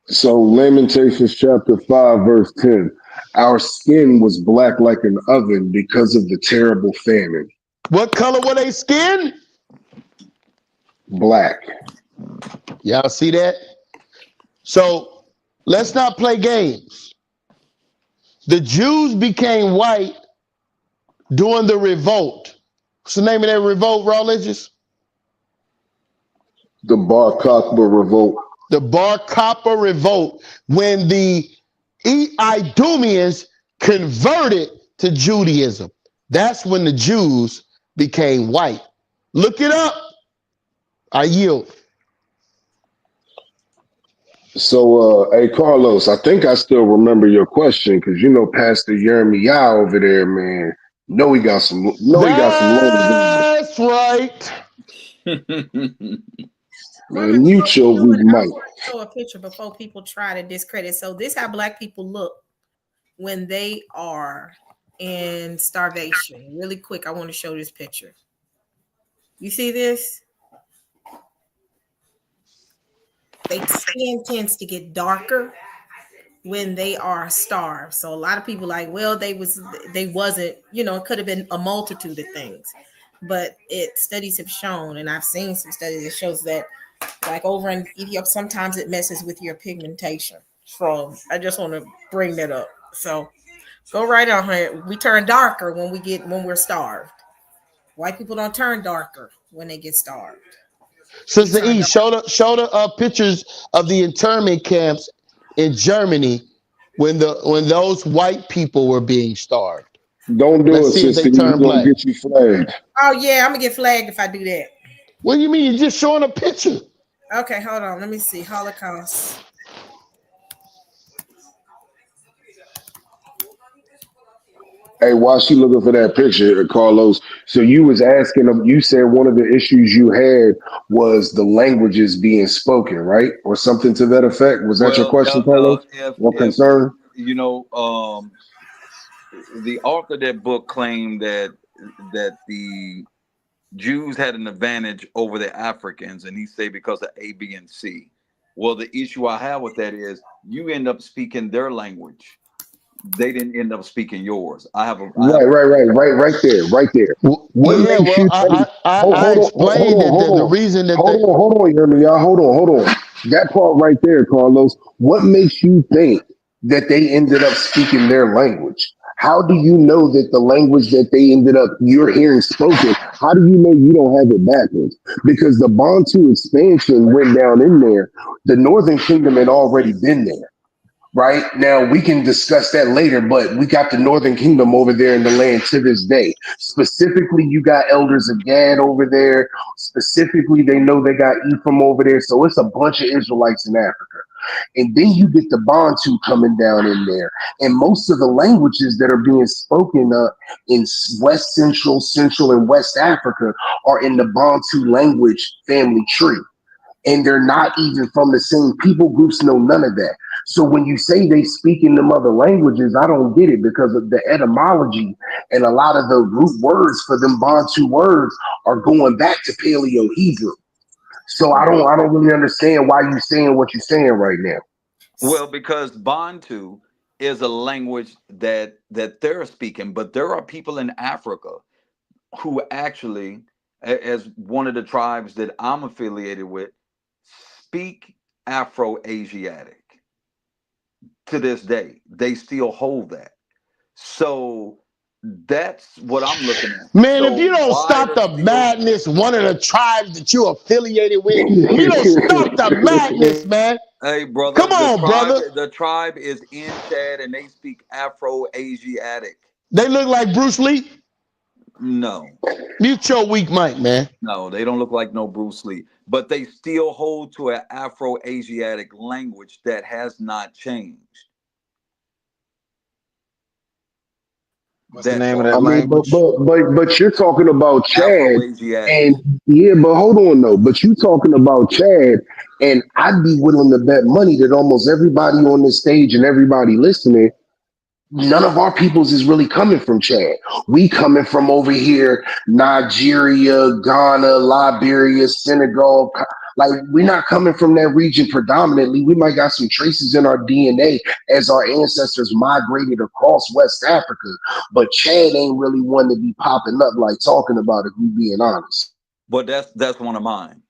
So Lamentations chapter 5, verse 10. Our skin was black like an oven because of the terrible famine. What color were they skin? Black. Y'all see that? So let's not play games. The Jews became white during the revolt. What's the name of that revolt, religious? The Bar Kokhba revolt. The Bar Kokhba revolt, when the Idumeans converted to Judaism. That's when the Jews became white. Look it up. I yield. So, hey Carlos, I think I still remember your question because you know Pastor Yermiah over there, man. He got some learning. That's right. Well, Man, before mute we your do weak it, I mic. want to show a picture before people try to discredit. So this how black people look when they are in starvation. Really quick, I want to show this picture. You see this? Their skin tends to get darker when they are starved. So a lot of people like, well, they wasn't, it could have been a multitude of things. But studies have shown, and I've seen some studies that shows that like over in Ethiopia, sometimes it messes with your pigmentation. So I just want to bring that up. So go right on here. We turn darker when we're starved. White people don't turn darker when they get starved. We Sister turn E, dark. show the pictures of the internment camps in Germany when those white people were being starved. Don't do Let's it, see if they sister. We're turn gonna black. get you flagged. Oh yeah, I'm gonna get flagged if I do that. What do you mean? You're just showing a picture. Okay, hold on. Let me see. Holocaust. Hey, while she looking for that picture, Carlos, so you was asking them, you said one of the issues you had was the languages being spoken, right? Or something to that effect. Was that your Well, question, Carlos? Or if concern? you know, the author of that book claimed that the Jews had an advantage over the Africans, and he say because of A, B, and C. Well, the issue I have with that is you end up speaking their language. They didn't end up speaking yours. I have Right there. What Yeah, makes well, you think? I explained that the reason that they Hold on, Yermi, hold on. That part right there, Carlos. What makes you think that they ended up speaking their language? How do you know that the language that they ended up you're hearing spoken? How do you know you don't have it backwards? Because the Bantu expansion went down in there. The Northern Kingdom had already been there. Right now, we can discuss that later, but we got the Northern Kingdom over there in the land to this day. Specifically, you got elders of Gad over there. Specifically, they know they got Ephraim over there. So it's a bunch of Israelites in Africa. And then you get the Bantu coming down in there. And most of the languages that are being spoken in West Central, Central, and West Africa are in the Bantu language family tree, and they're not even from the same people groups, know none of that. So when you say they speak in them other languages, I don't get it because of the etymology and a lot of the root words for them Bantu words are going back to Paleo Hebrew. So I don't really understand why you're saying what you're saying right now. well, because Bantu is a language that they're speaking, but there are people in Africa who actually, as one of the tribes that I'm affiliated with, speak Afro-Asiatic to this day. They still hold that. So that's what I'm looking at. Man, if So you don't why stop are the still, madness, one of the tribes that you're affiliated with, if you don't stop the madness, man, hey brother, come on, brother. the tribe is in Chad and they speak Afro-Asiatic. They look like Bruce Lee. No, Mute your weak mic, man. no, they don't look like no Bruce Lee, but they still hold to an Afro-Asiatic language that has not changed. What's the That name of part. that I mean, language? but you're talking about Chad, Afro-Asiatic. and yeah, but hold on though. But you talking about Chad, and I'd be willing to bet money that almost everybody on this stage and everybody listening none of our peoples is really coming from Chad. We coming from over here, Nigeria, Ghana, Liberia, Senegal. Like, we're not coming from that region predominantly. We might got some traces in our DNA as our ancestors migrated across West Africa, but Chad ain't really one to be popping up like talking about, if we being honest. But that's one of mine.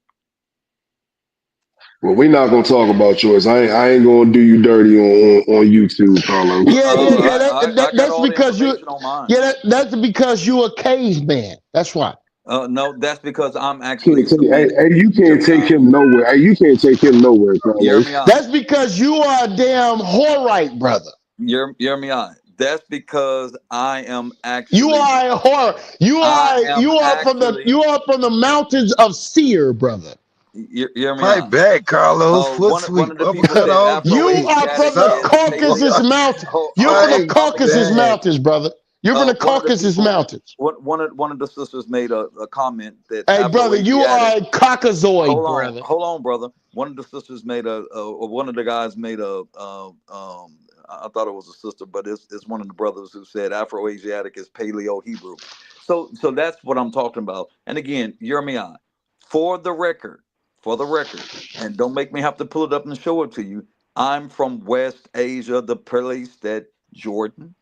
Well, we're not gonna talk about yours. I ain't gonna do you dirty on YouTube, Carlos. Yeah. I got That's all the because you. information on mine. Yeah, that's because you a caveman. That's why. No, that's because I'm actually Can't take, hey, Semitic. hey, you Hear can't me take out. him nowhere. Hey, you can't take him nowhere, Hear Carlos. me out. That's because you are a damn Horite, brother. Hear me out. That's because I am You actually. are a horror. I am actually. You are from the mountains of Seir, brother. Hear me Fight out. back, Carlos. Foot One sweep, of the people uppercut said all You day. are from Afro-Asiatic the So, is Caucasus paleo. Mountains. You're from the fight I'm gonna Caucasus finish. back. Mountains, brother. You're from the One of the Caucasus people. Mountains. One of the sisters made a comment that Hey, brother, you Afro-Asiatic. are a Caucasoid, brother. Hold on, brother. One of the sisters made or one of the guys made I thought it was a sister, but it's one of the brothers who said Afro-Asiatic is Paleo Hebrew. So that's what I'm talking about. And again, hear me out. For the record, for the record, and don't make me have to pull it up and show it to you. I'm from West Asia, the place that Jordan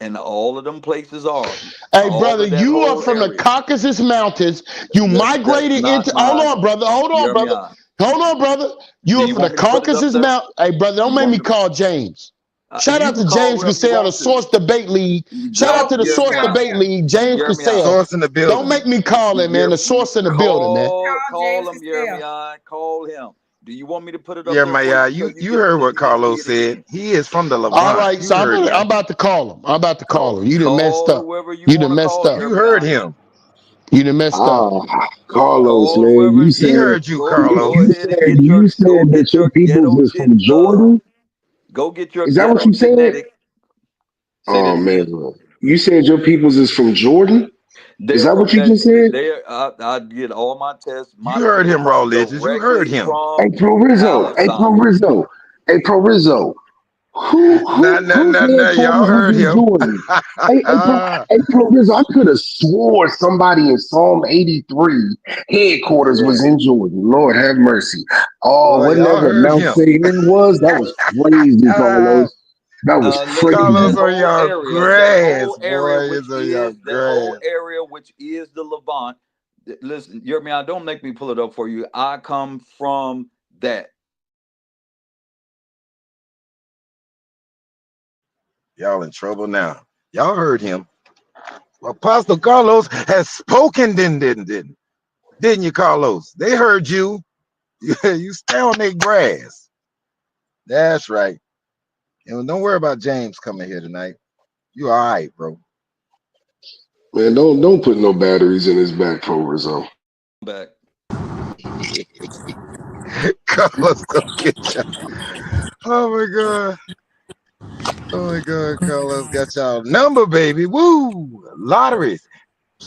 and all of them places are. Hey, All brother, of that you are whole from the area. Caucasus Mountains. You That's migrated not into. Hold my. on, brother. Hold on, Hear me brother. out. Hold on, brother. You Do are you from the want me to put it up Caucasus there? Mountains. Hey, brother, don't You make want me me to? call James. Shout You out can to call James whoever you Cassell, the want to. Source Debate League. Shout out Don't to the You hear just me Source call out. Debate him. League, James Hear me Cassell. out. Source in the Don't building. make me call him, man. Hear, The Source in the building, man. Call James call him. Hear me Castell. out. Call him. Do you want me to put it up Yeah, there for you so you you you can heard so what you can see Carlos it said. again? He is from the All Levant. right, You so heard I'm him. about to call him. I'm about to call him. You done messed Call up. whoever you You want done to messed call. up. Hear You me heard out. him. You done messed up. Ah, Carlos, Call man, whoever you He said heard you, go Carlos. ahead and you go said that get your your peoples ghetto is from Jordan. go get your Is that what ghetto you said? genetic. Say Oh that man, again. you said your peoples is from Jordan. Is They're that what from you that. just said? I get all my tests. You My heard people him, raw come legends. You heard directly him. Hey, from Pro Rizzo. Hey, Pro Palestine. Rizzo. Hey, Pro Rizzo. Nah, nah, Whose nah, nah. Y'all headquarters was heard in him. Jordan? Hey, Pro Rizzo. I could have swore somebody in Psalm 83 headquarters was Yeah. in Jordan. Lord have mercy. Oh, Boy, wasn't that y'all what heard Mount him. Seir was? That was crazy, Carlos. That was Listen, Carlos crazy. on y'all that grass. whole area, Boy, which is on y'all is grass. the Levant. Listen, you hear me out. Don't make me pull it up for you. I come from that. Y'all in trouble now. Y'all heard him. Apostle Carlos has spoken, didn't you, Carlos? They heard you. You stay on their grass. That's right. And don't worry about James coming here tonight. You all right, bro. Man, don't put no batteries in his back, Pro Rizzo. Back. Carlos gonna get you. Oh my god. Oh my god, Carlos got y'all number, baby. Woo! Lottery.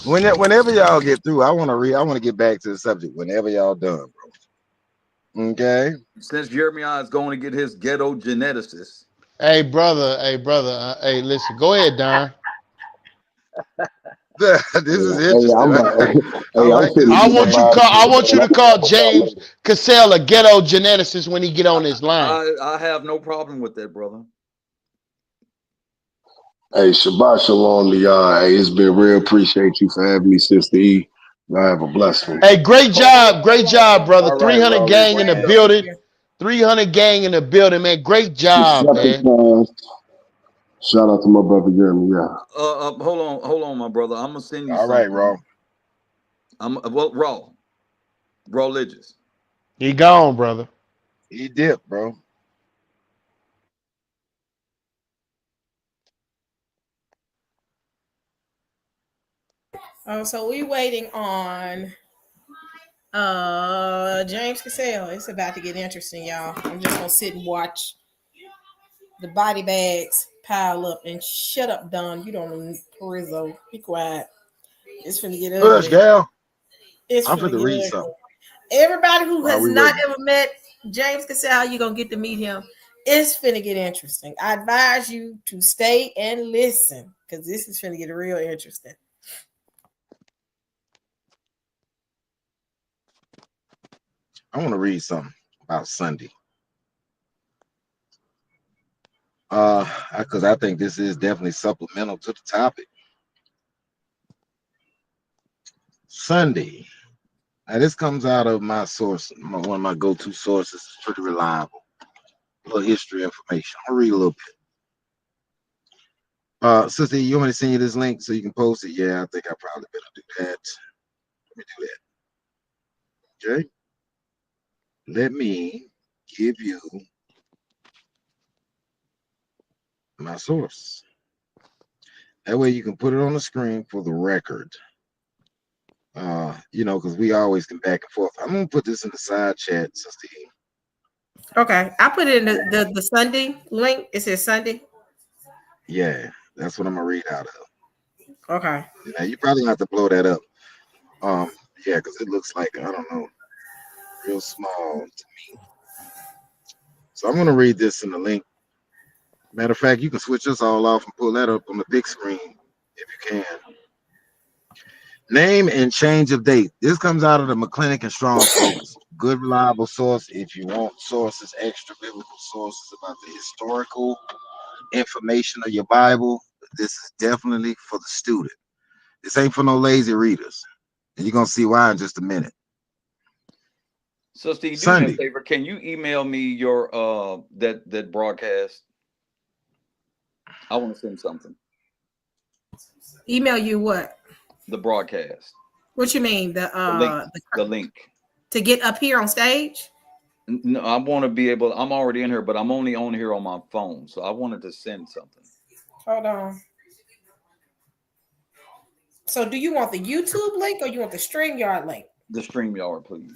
Whenever y'all get through, I want to get back to the subject whenever y'all done, bro. Okay. Since Jeremiah is going to get his ghetto geneticist. Hey, brother. Hey, listen. Go ahead, Don. This is Yeah. Hey, interesting. I hey, I'm like this finna I get up want you debate. out of call. I here, want you man. to call James Cassell a ghetto geneticist when he get on this line. I have no problem with that, brother. Hey, Shabbat Shalom to y'all. Hey, it's been real. Appreciate you for having me, Sister E. Y'all have a blessed one. Hey, great job, brother. All right, 300 raw gang in legends. the Yeah. building. 300 gang in the building, man. Great job, man. Decepticons. Shout out to my brother Jeremy. Yeah. Hold on, my brother. I'm gonna send you All right, something. raw. Raw religious. He gone, brother. He dipped, bro. Oh, so we waiting on James Cassell. It's about to get interesting, y'all. I'm just gonna sit and watch the body bags pile up and shut up, Don. You don't need Rizzo. Be quiet. It's finna get Hush, ugly. gal. It's I'm finna finna get read ugly. something Everybody who while has we not waiting. ever met James Cassell, you're gonna get to meet him. It's finna get interesting. I advise you to stay and listen because this is finna get real interesting. I want to read something about Sunday. Because I think this is definitely supplemental to the topic. Sunday. Now this comes out of my source, one of my go-to sources. It's pretty reliable. A little history information. I'll read a little bit. Sister, you want me to send you this link so you can post it? Yeah, I think I probably better do that. Let me do that. Okay. Let me give you my source. That way you can put it on the screen for the record. Because we always come back and forth. I'm gonna put this in the side chat, Sister. Okay, I put it in the Sunday link. It says Sunday. Yeah, that's what I'm gonna read out of. Okay. Now you probably have to blow that up. Yeah, because it looks like, I don't know, real small to me. So I'm gonna read this in the link. Matter of fact, you can switch us all off and pull that up on the big screen if you can. Name and change of date. This comes out of the McClinic and Strong's Focus. Good, reliable source. If you want sources, extra biblical sources about the historical information of your Bible, this is definitely for the student. This ain't for no lazy readers. And you're going to see why in just a minute. So Steve, do me a Sunday. favor. Can you email me your that broadcast? I want to send something. Email you what? The broadcast. What you mean? The link. To get up here on stage? No, I want to be able. I'm already in here, but I'm only on here on my phone, so I wanted to send something. Hold on. So, do you want the YouTube link or you want the StreamYard link? The StreamYard, please.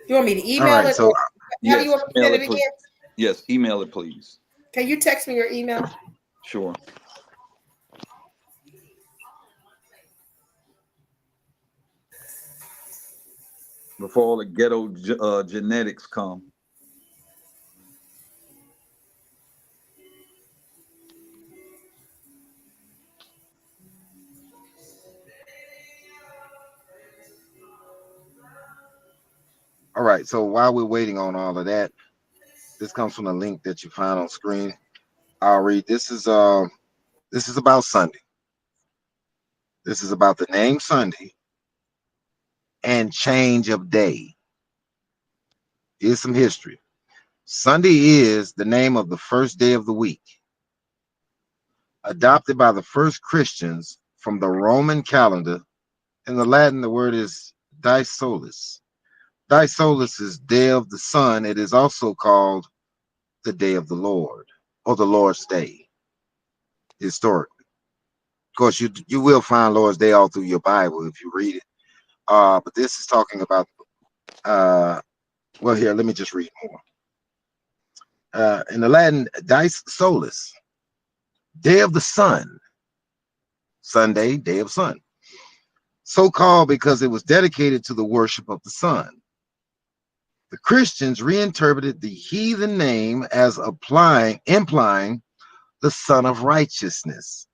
You want me to email right, it? so yes, do you want to email it it, again? Yes, email it, please. Can you text me your email? Sure. Before all the ghetto genetics come. all right, so while we're waiting on all of that, this comes from the link that you find on screen. I'll read. This is about Sunday. This is about the name Sunday and change of day. Here's some history. Sunday is the name of the first day of the week, adopted by the first Christians from the Roman calendar. In the Latin, the word is die solis. Die solis is day of the sun. It is also called the day of the Lord or the Lord's day, historically. Of course, you will find Lord's Day all through your Bible if you read it. But this is talking about, well, here, let me just read more. In the Latin, dies solis, day of the sun, Sunday, day of sun. So called because it was dedicated to the worship of the sun. The Christians reinterpreted the heathen name as implying the Son of Righteousness,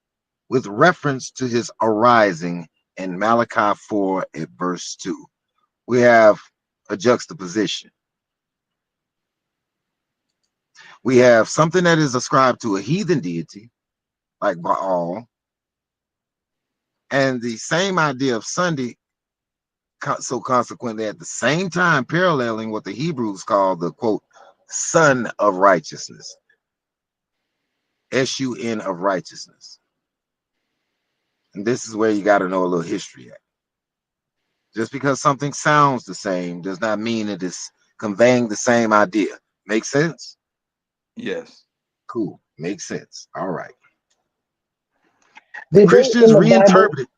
with reference to his arising in Malachi 4 at verse 2. We have a juxtaposition. We have something that is ascribed to a heathen deity, like Baal, and the same idea of Sunday, so consequently at the same time paralleling what the Hebrews call the, quote, Son of Righteousness, S-U-N of righteousness. And this is where you got to know a little history at. Just because something sounds the same does not mean it is conveying the same idea. Make sense? Yes. Cool. Makes sense. All right. Did they Christians in the Bible? reinterpreted.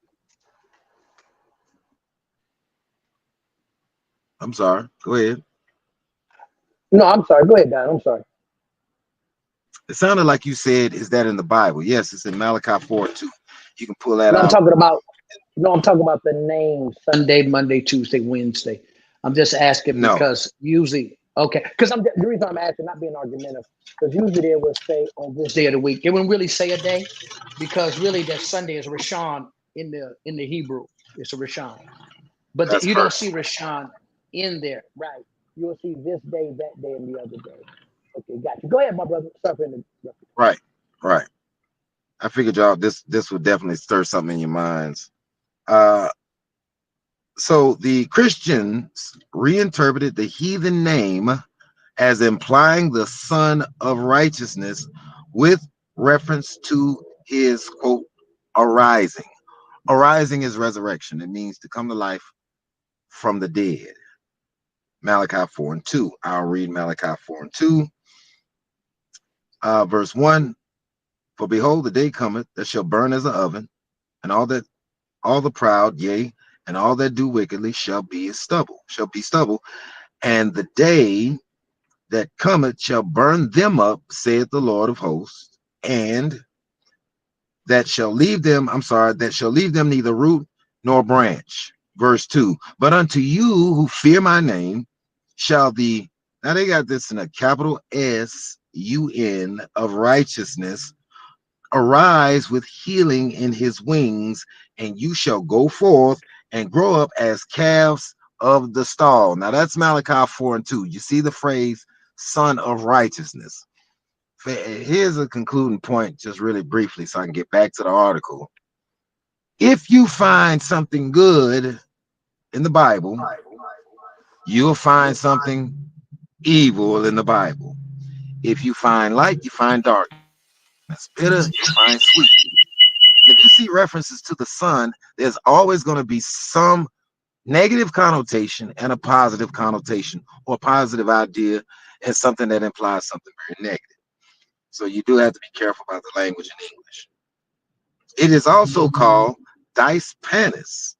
I'm sorry. Go ahead. No, I'm sorry. Go ahead, Don. I'm sorry. It sounded like you said, is that in the Bible? Yes, it's in Malachi 4:2. You can pull that No, I'm out. talking about. No, I'm talking about the name Sunday, Monday, Tuesday, Wednesday. I'm just asking No, because usually, okay, because the reason I'm asking, not being argumentative, because usually they will say on this day of the week. They wouldn't really say a day, because really that Sunday is Rishon in the Hebrew. It's a Rishon, but that's you don't perfect. see Rishon in there, right? You'll see this day, that day, and the other day. Okay, got you. Go ahead, my brother. Sorry for interrupting. Right, right. I figured y'all this would definitely stir something in your minds. Uh, so the Christians reinterpreted the heathen name as implying the Son of Righteousness with reference to his quote arising. Arising is resurrection. It means to come to life from the dead. Malachi 4 and 2. I'll read Malachi 4 and 2, verse 1. For behold, the day cometh that shall burn as an oven, and all the proud, yea, and all that do wickedly shall be as stubble, and the day that cometh shall burn them up, saith the Lord of hosts, and that shall leave them neither root nor branch. Verse 2. But unto you who fear my name shall the, now they got this in a capital S-U-N of righteousness, arise with healing in his wings, and you shall go forth and grow up as calves of the stall. Now that's Malachi 4 and 2. You see the phrase son of righteousness. Here's a concluding point, just really briefly, so I can get back to the article. If you find something good in the Bible, you'll find something evil in the Bible. If you find light, you find darkness. Bitter, you find sweet. If you see references to the sun, there's always going to be some negative connotation and a positive connotation, or a positive idea and something that implies something very negative. So you do have to be careful about the language in English. It is also called dice panis,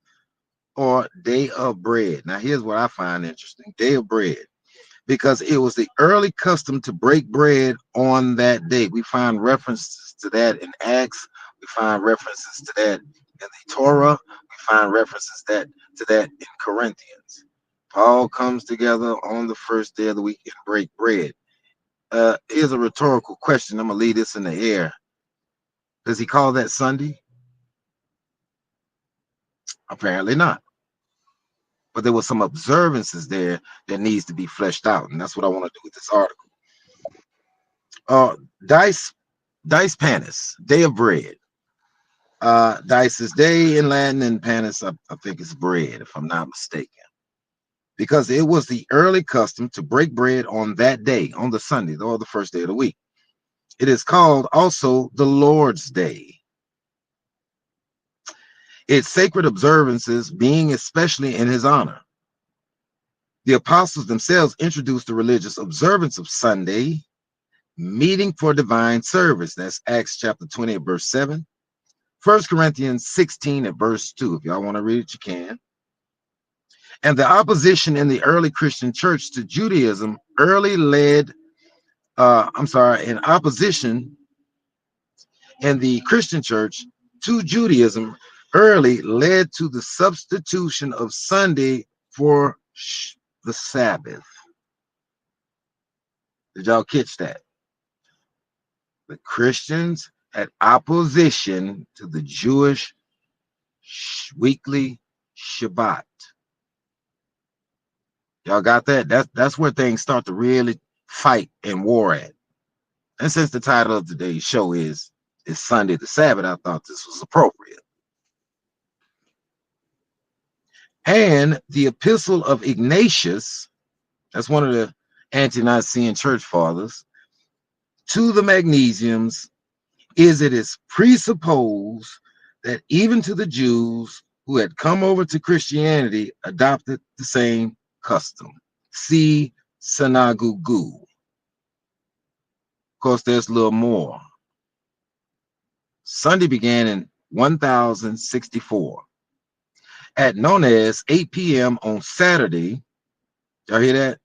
or day of bread. Now here's what I find interesting: day of bread, because it was the early custom to break bread on that day. We find references to that in Acts. We find references to that in the Torah. We find references to that in Corinthians. Paul comes together on the first day of the week and break bread. Here's a rhetorical question. I'm gonna leave this in the air. Does he call that Sunday? Apparently not. But there were some observances there that needs to be fleshed out, and that's what I want to do with this article. Uh, dice panis, day of bread. Dice is day in Latin, and panis, I think it's bread, if I'm not mistaken. Because it was the early custom to break bread on that day, on the Sunday, or the first day of the week. It is called also the Lord's Day. Its sacred observances being especially in his honor. The apostles themselves introduced the religious observance of Sunday, meeting for divine service. That's Acts chapter 20 at verse 7. 1 Corinthians 16 at verse 2. If y'all want to read it, you can. And the opposition in the early Christian church to Judaism in opposition in the Christian church to Judaism early led to the substitution of Sunday for the Sabbath. Did y'all catch that? The Christians had opposition to the Jewish weekly Shabbat. Y'all got that? That's where things start to really fight and war at. And since the title of today's show is Sunday the Sabbath, I thought this was appropriate. And the epistle of Ignatius, that's one of the ante-Nicene church fathers, to the Magnesiums, it is presupposed that even to the Jews who had come over to Christianity adopted the same custom. See Synagogue. Of course, there's a little more. Sunday began in 1064 at known as 8 p.m. on Saturday. Y'all hear that?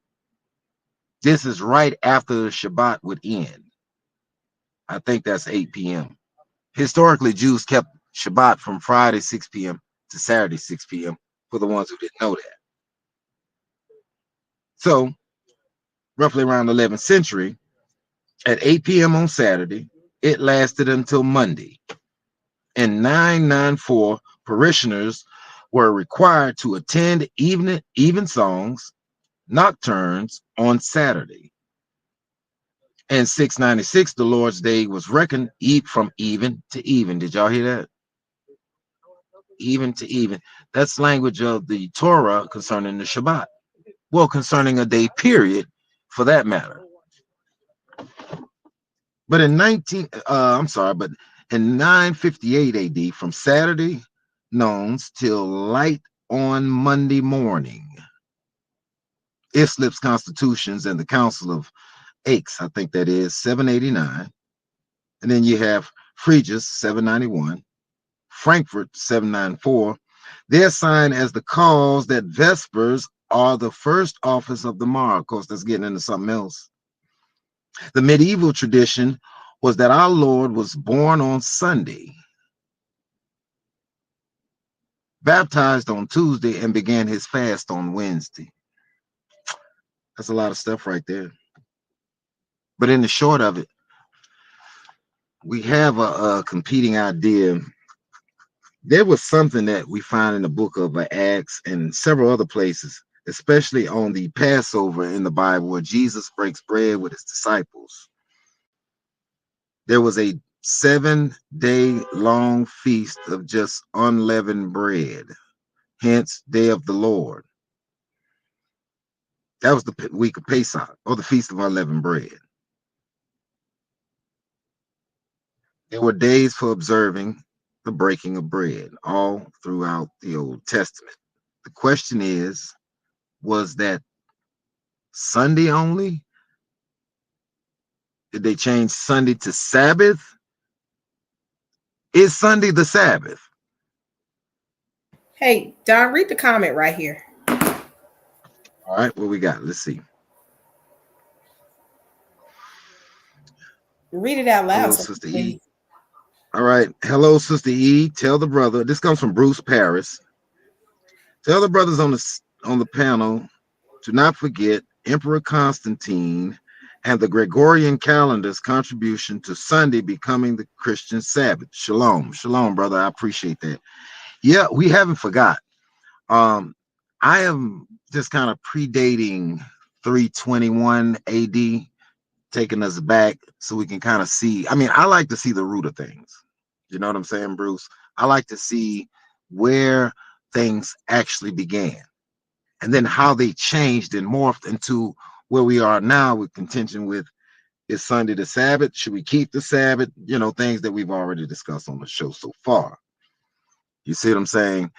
This is right after the Shabbat would end. I think that's 8 p.m. Historically, Jews kept Shabbat from Friday 6 p.m. to Saturday 6 p.m. for the ones who didn't know that. So, roughly around the 11th century, at 8 p.m. on Saturday, it lasted until Monday. In 994, parishioners were required to attend evensongs, nocturnes on Saturday. In 696, the Lord's Day was reckoned from even to even. Did y'all hear that? Even to even. That's language of the Torah concerning the Shabbat. Well, concerning a day period, for that matter. But in 958 AD, from Saturday noons till light on Monday morning, Islip's constitutions and the Council of Aix, I think that is 789, and then you have Phrygius 791, Frankfurt 794. They're signed as the cause that Vespers are the first office of the morrow. Of course, that's getting into something else. The medieval tradition was that our Lord was born on Sunday, baptized on Tuesday, and began his fast on Wednesday. That's a lot of stuff right there. But in the short of it, we have a competing idea. There was something that we find in the book of Acts and several other places, especially on the Passover in the Bible, where Jesus breaks bread with his disciples. There was a 7-day-long feast of just unleavened bread, hence Day of the Lord. That was the week of Pesach, or the Feast of Unleavened Bread. There were days for observing the breaking of bread all throughout the Old Testament. The question is, was that Sunday only? Did they change Sunday to Sabbath? Is Sunday the Sabbath? Hey, Don, read the comment right here. All right, what we got? Let's see. Read it out loud. Hello, Sister E. All right. Hello, Sister E. Tell the brother. This comes from Bruce Paris. Tell the brothers on the panel to not forget Emperor Constantine and the Gregorian calendar's contribution to Sunday becoming the Christian Sabbath. Shalom. Shalom, brother. I appreciate that. Yeah, we haven't forgot. I am just kind of predating 321 AD, taking us back so we can kind of see. I mean, I like to see the root of things. You know what I'm saying, Bruce? I like to see where things actually began and then how they changed and morphed into where we are now with contention with, is Sunday the Sabbath? Should we keep the Sabbath? You know, things that we've already discussed on the show so far. You see what I'm saying?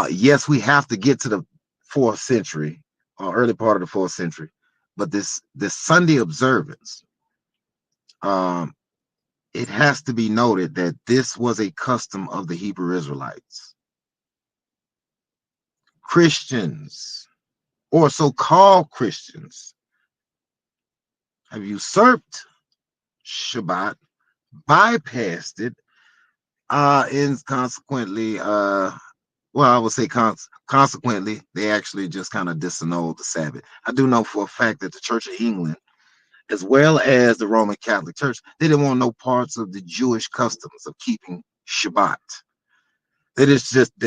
Yes, we have to get to the 4th century or early part of the 4th century, but this Sunday observance, it has to be noted that this was a custom of the Hebrew Israelites. Christians, or so-called Christians, have usurped Shabbat, bypassed it, and consequently, I would say consequently, they actually just kind of disannulled the Sabbath. I do know for a fact that the Church of England, as well as the Roman Catholic Church, they didn't want no parts of the Jewish customs of keeping Shabbat. They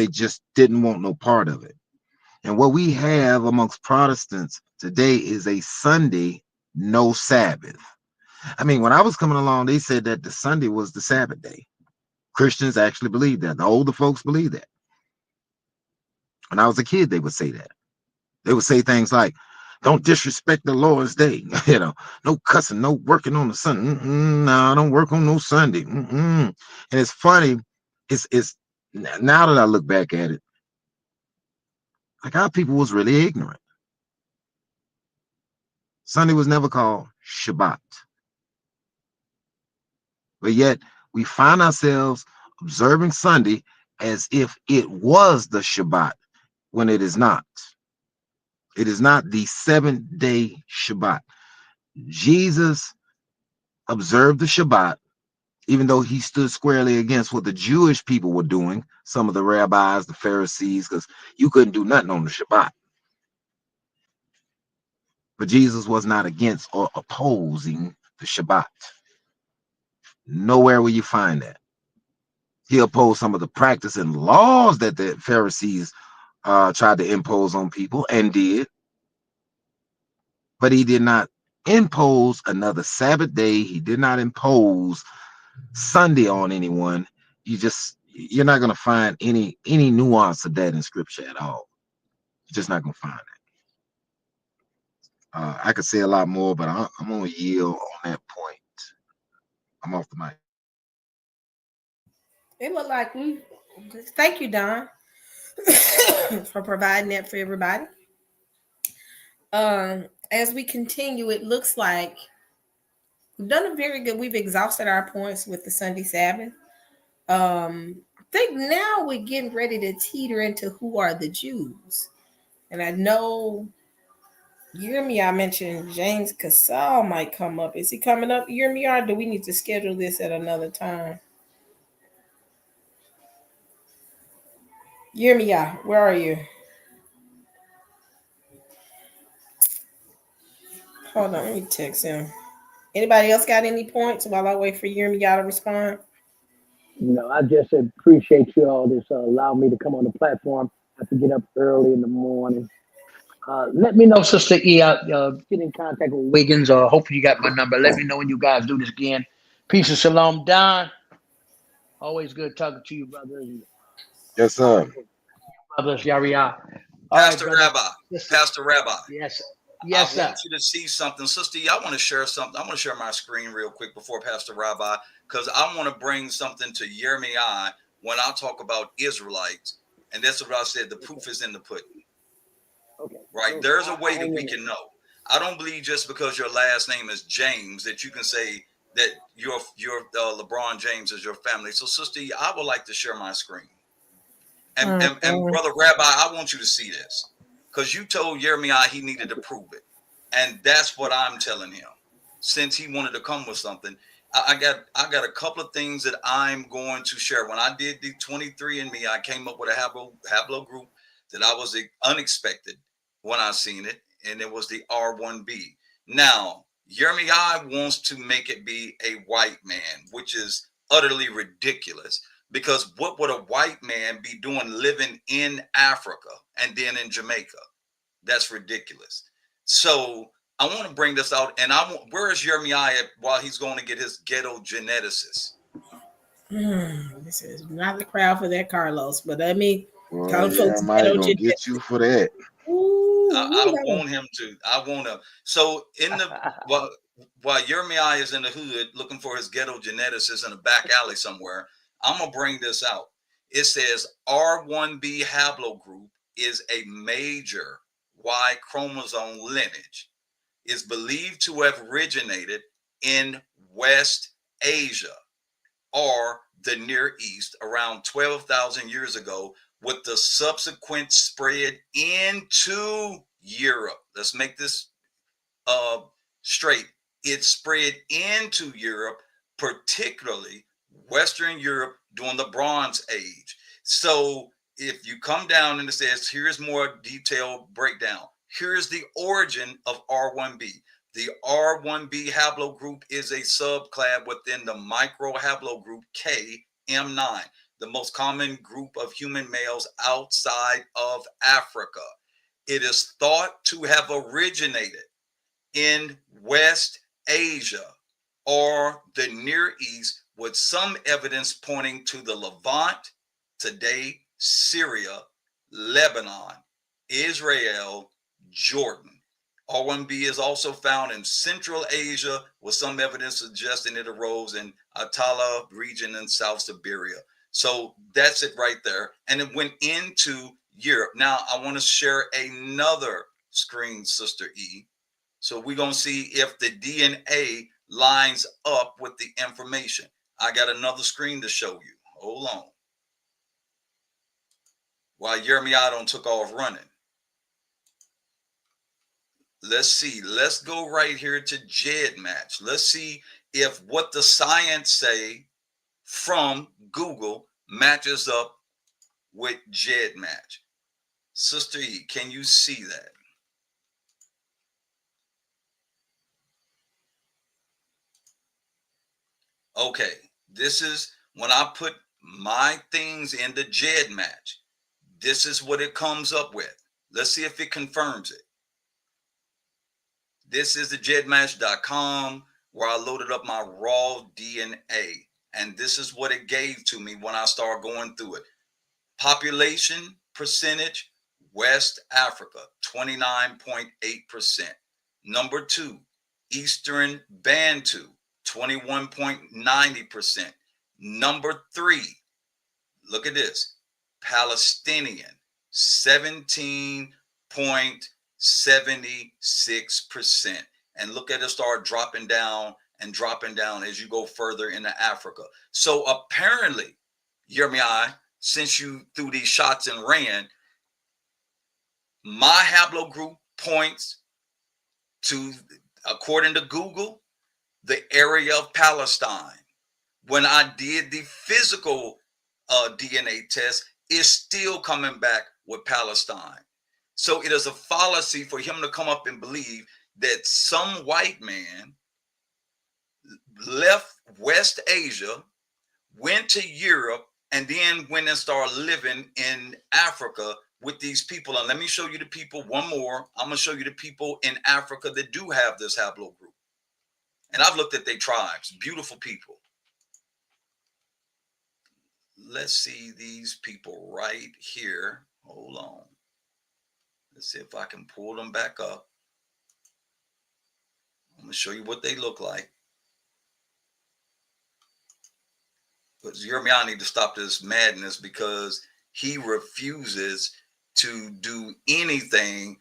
just didn't want no part of it. And what we have amongst Protestants today is a Sunday, no Sabbath. I mean, when I was coming along, they said that the Sunday was the Sabbath day. Christians actually believe that. The older folks believe that. When I was a kid, they would say that. They would say things like, don't disrespect the Lord's day. No cussing, no working on the Sunday. No, I don't work on no Sunday. And it's funny. It's now that I look back at it, like our people was really ignorant. Sunday was never called Shabbat. But yet we find ourselves observing Sunday as if it was the Shabbat when it is not. It is not the 7-day Shabbat. Jesus observed the Shabbat. even though he stood squarely against what the Jewish people were doing, some of the rabbis, the Pharisees, because you couldn't do nothing on the Shabbat. But Jesus was not against or opposing the Shabbat. Nowhere will you find that. He opposed some of the practice and laws that the Pharisees tried to impose on people and did, but he did not impose another Sabbath day. He did not impose Sunday on anyone. You're not going to find any nuance of that in scripture at all. You're just not going to find it. I could say a lot more, but I'm going to yield on that point. I'm off the mic. It looked like we. Thank you, Don, for providing that for everybody. As we continue, it looks like we've done a very good. We've exhausted our points with the Sunday Sabbath. I think now we're getting ready to teeter into who are the Jews, and I know Yirmiyah mentioned James Casal might come up. Is he coming up, Yirmiyah, or do we need to schedule this at another time? Yirmiyah, where are you? Hold on, let me text him. Anybody else got any points while I wait for Yirmiyah to respond? I just appreciate you all this allow me to come on the platform. I have to get up early in the morning. Let me know, Sister E. Get in contact with Wiggins, or hopefully you got my number. Let me know when you guys do this again. Peace and shalom, Don. Always good talking to you, brothers. Yes, sir. Brothers, Yariah. All right, Pastor brother. Rabbi, Pastor Rabbi, Yes, I yes, sir. want you to see something. Sister, I want to share something. I want to share my screen real quick before Pastor Rabbi, because I want to bring something to Yirmiyah when I talk about Israelites. And that's what I said. The proof is in the pudding. Okay. Right? There's a way that we can know. I don't believe just because your last name is James that you can say that your LeBron James is your family. So, Sister, I would like to share my screen. And Brother Rabbi, I want you to see this, because you told Jeremiah he needed to prove it. And that's what I'm telling him. Since he wanted to come with something, I got a couple of things that I'm going to share. When I did the 23andMe, I came up with a haplo group that I was unexpected when I seen it, and it was the R1B. Now, Jeremiah wants to make it be a white man, which is utterly ridiculous. Because what would a white man be doing living in Africa and then in Jamaica? That's ridiculous. So I want to bring this out. And where is Jeremiah while he's going to get his ghetto geneticist? This is not the crowd for that, Carlos. But let me Well, call folks Jeremiah gonna get you for that. I want him to. I want to. So while Jeremiah is in the hood looking for his ghetto geneticist in a back alley somewhere, I'm gonna bring this out. It says R1B haplogroup is a major Y chromosome lineage. Is believed to have originated in West Asia or the Near East around 12,000 years ago, with the subsequent spread into Europe. Let's make this straight. It spread into Europe, particularly Western Europe during the Bronze Age. So if you come down and it says, here's more detailed breakdown. Here's the origin of R1B. The R1B haplogroup is a subclad within the microhaplogroup KM9, the most common group of human males outside of Africa. It is thought to have originated in West Asia or the Near East, with some evidence pointing to the Levant, today Syria, Lebanon, Israel, Jordan. R1B is also found in Central Asia, with some evidence suggesting it arose in Atala region in South Siberia. So that's it right there. And it went into Europe. Now I want to share another screen, Sister E. So we're going to see if the DNA lines up with the information. I got another screen to show you. Hold on. While Jeremiah took off running. Let's see. Let's go right here to GEDmatch. Let's see if what the science say from Google matches up with Jed Match. Sister E, can you see that? Okay, this is when I put my things in the Jed Match. This is what it comes up with. Let's see if it confirms it. This is the jedmatch.com where I loaded up my raw DNA. And this is what it gave to me when I started going through it. Population percentage, West Africa, 29.8%. Number 2, Eastern Bantu, 21.90%. Number 3, look at this, Palestinian, 17.76%. And look at it start dropping down and dropping down as you go further into Africa. So apparently, Yermiai, since you threw these shots and ran, my haplogroup points to, according to Google, the area of Palestine. When I did the physical DNA test, it's still coming back with Palestine. So it is a fallacy for him to come up and believe that some white man left West Asia, went to Europe, and then went and started living in Africa with these people. And let me show you the people one more. I'm going to show you the people in Africa that do have this haplogroup. And I've looked at their tribes, beautiful people. Let's see these people right here. Hold on. Let's see if I can pull them back up. I'm going to show you what they look like. But Jeremiah, I need to stop this madness because he refuses to do anything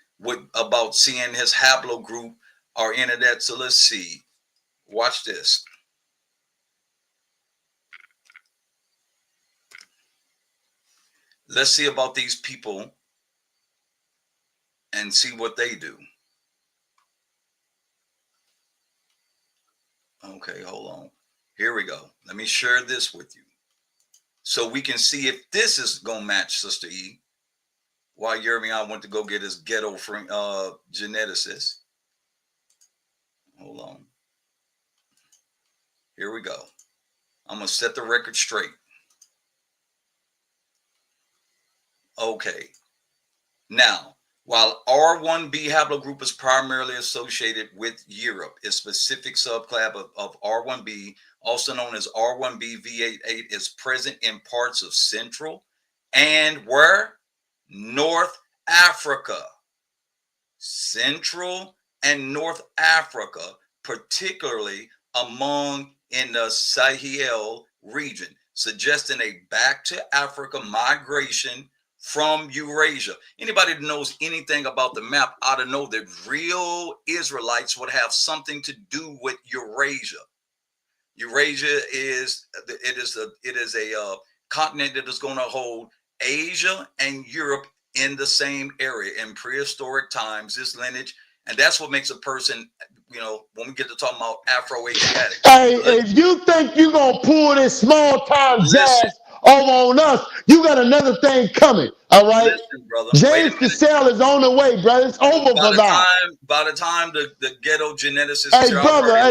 about seeing his haplogroup or any of that. So let's see. Watch this. Let's see about these people and see what they do. Okay, hold on. Here we go. Let me share this with you so we can see if this is going to match, Sister E, while Jeremiah went to go get his ghetto geneticist. Hold on. Here we go. I'm going to set the record straight. Okay. Now, while R1b haplogroup is primarily associated with Europe, a specific subclad of R1b, also known as R1b V88, is present in parts of Central and where? North Africa. Central and North Africa, particularly in the Sahel region, suggesting a back to Africa migration from Eurasia. Anybody that knows anything about the map ought to know that real Israelites would have something to do with Eurasia. Eurasia is a continent that is going to hold Asia and Europe in the same area in prehistoric times. This lineage, and that's what makes a person, when we get to talking about Afro-Asiatic. Hey, if you think you're going to pull this small time jazz over on us, you got another thing coming, all right? Listen, brother. James Cassell is on the way, brother. It's over for that. By the time the ghetto geneticist Hey,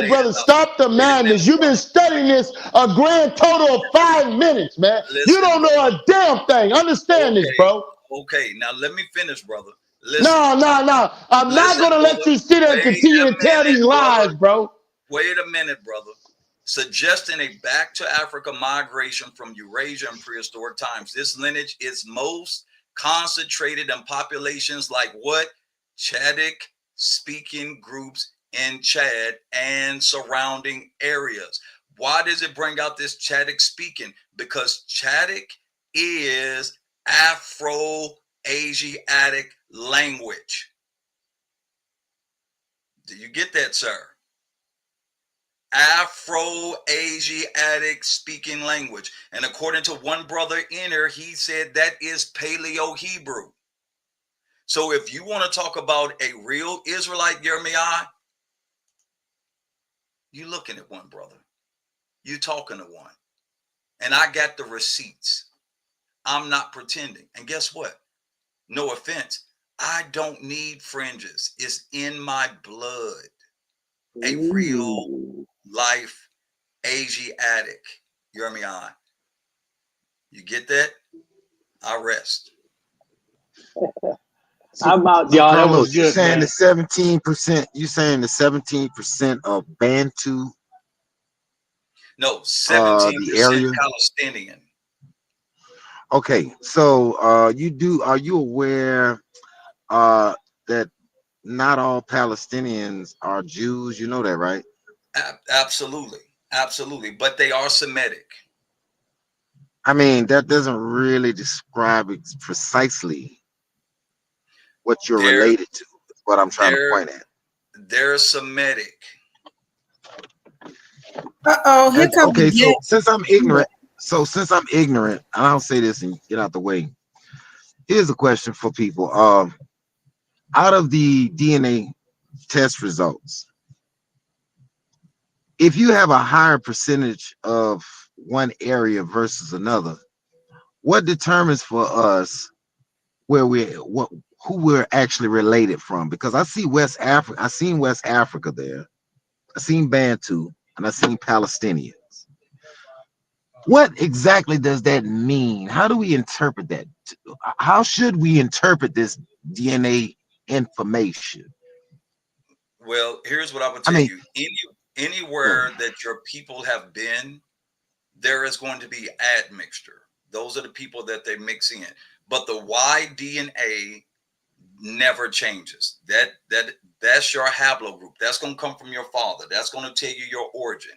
brother, stop the madness. You've been studying this a grand total of 5 minutes, man. Listen, you don't know a damn thing. Understand this, bro. Okay, now let me finish, brother. Listen. No. I'm not going to let you sit there and continue to tell these lies, bro. Wait a minute, brother. Suggesting a back to Africa migration from Eurasia in prehistoric times. This lineage is most concentrated in populations like what? Chadic speaking groups in Chad and surrounding areas. Why does it bring out this Chadic speaking? Because Chadic is Afro-Asiatic language. Do you get that, sir? Afro-Asiatic speaking language. And according to one brother in here, he said that is Paleo-Hebrew. So if you want to talk about a real Israelite, Jeremiah, you looking at one, brother. You talking to one. And I got the receipts. I'm not pretending. And guess what? No offense. I don't need fringes. It's in my blood. A real Ooh. life Asiatic. You hear me on? You get that? I rest. So, How about so y'all? That was Carlos, you good, saying the man. 17%? You saying the 17% of Bantu, No, 17% the area? Palestinian. Okay, so are you aware that not all Palestinians are Jews? You know that, right? Absolutely. Absolutely. But they are Semitic. I mean, that doesn't really describe precisely what you're They're related to. Is what I'm trying to they're point at. they're Semitic. Oh, here comes the Okay, so jet. since I'm ignorant, and I'll say this and get out the way. Here's a question for people. Out of the DNA test results, if you have a higher percentage of one area versus another, what determines for us where who we're actually related from? Because I see West Africa, I seen West Africa there, I seen Bantu, and I seen Palestinians. What exactly does that mean? How do we interpret that? How should we interpret this DNA information? Well, here's what I would I tell mean, you. yeah. Anywhere that your people have been, there is going to be admixture. Those are the people that they mix in. But the Y DNA never changes. That's your haplogroup. That's going to come from your father. That's going to tell you your origin.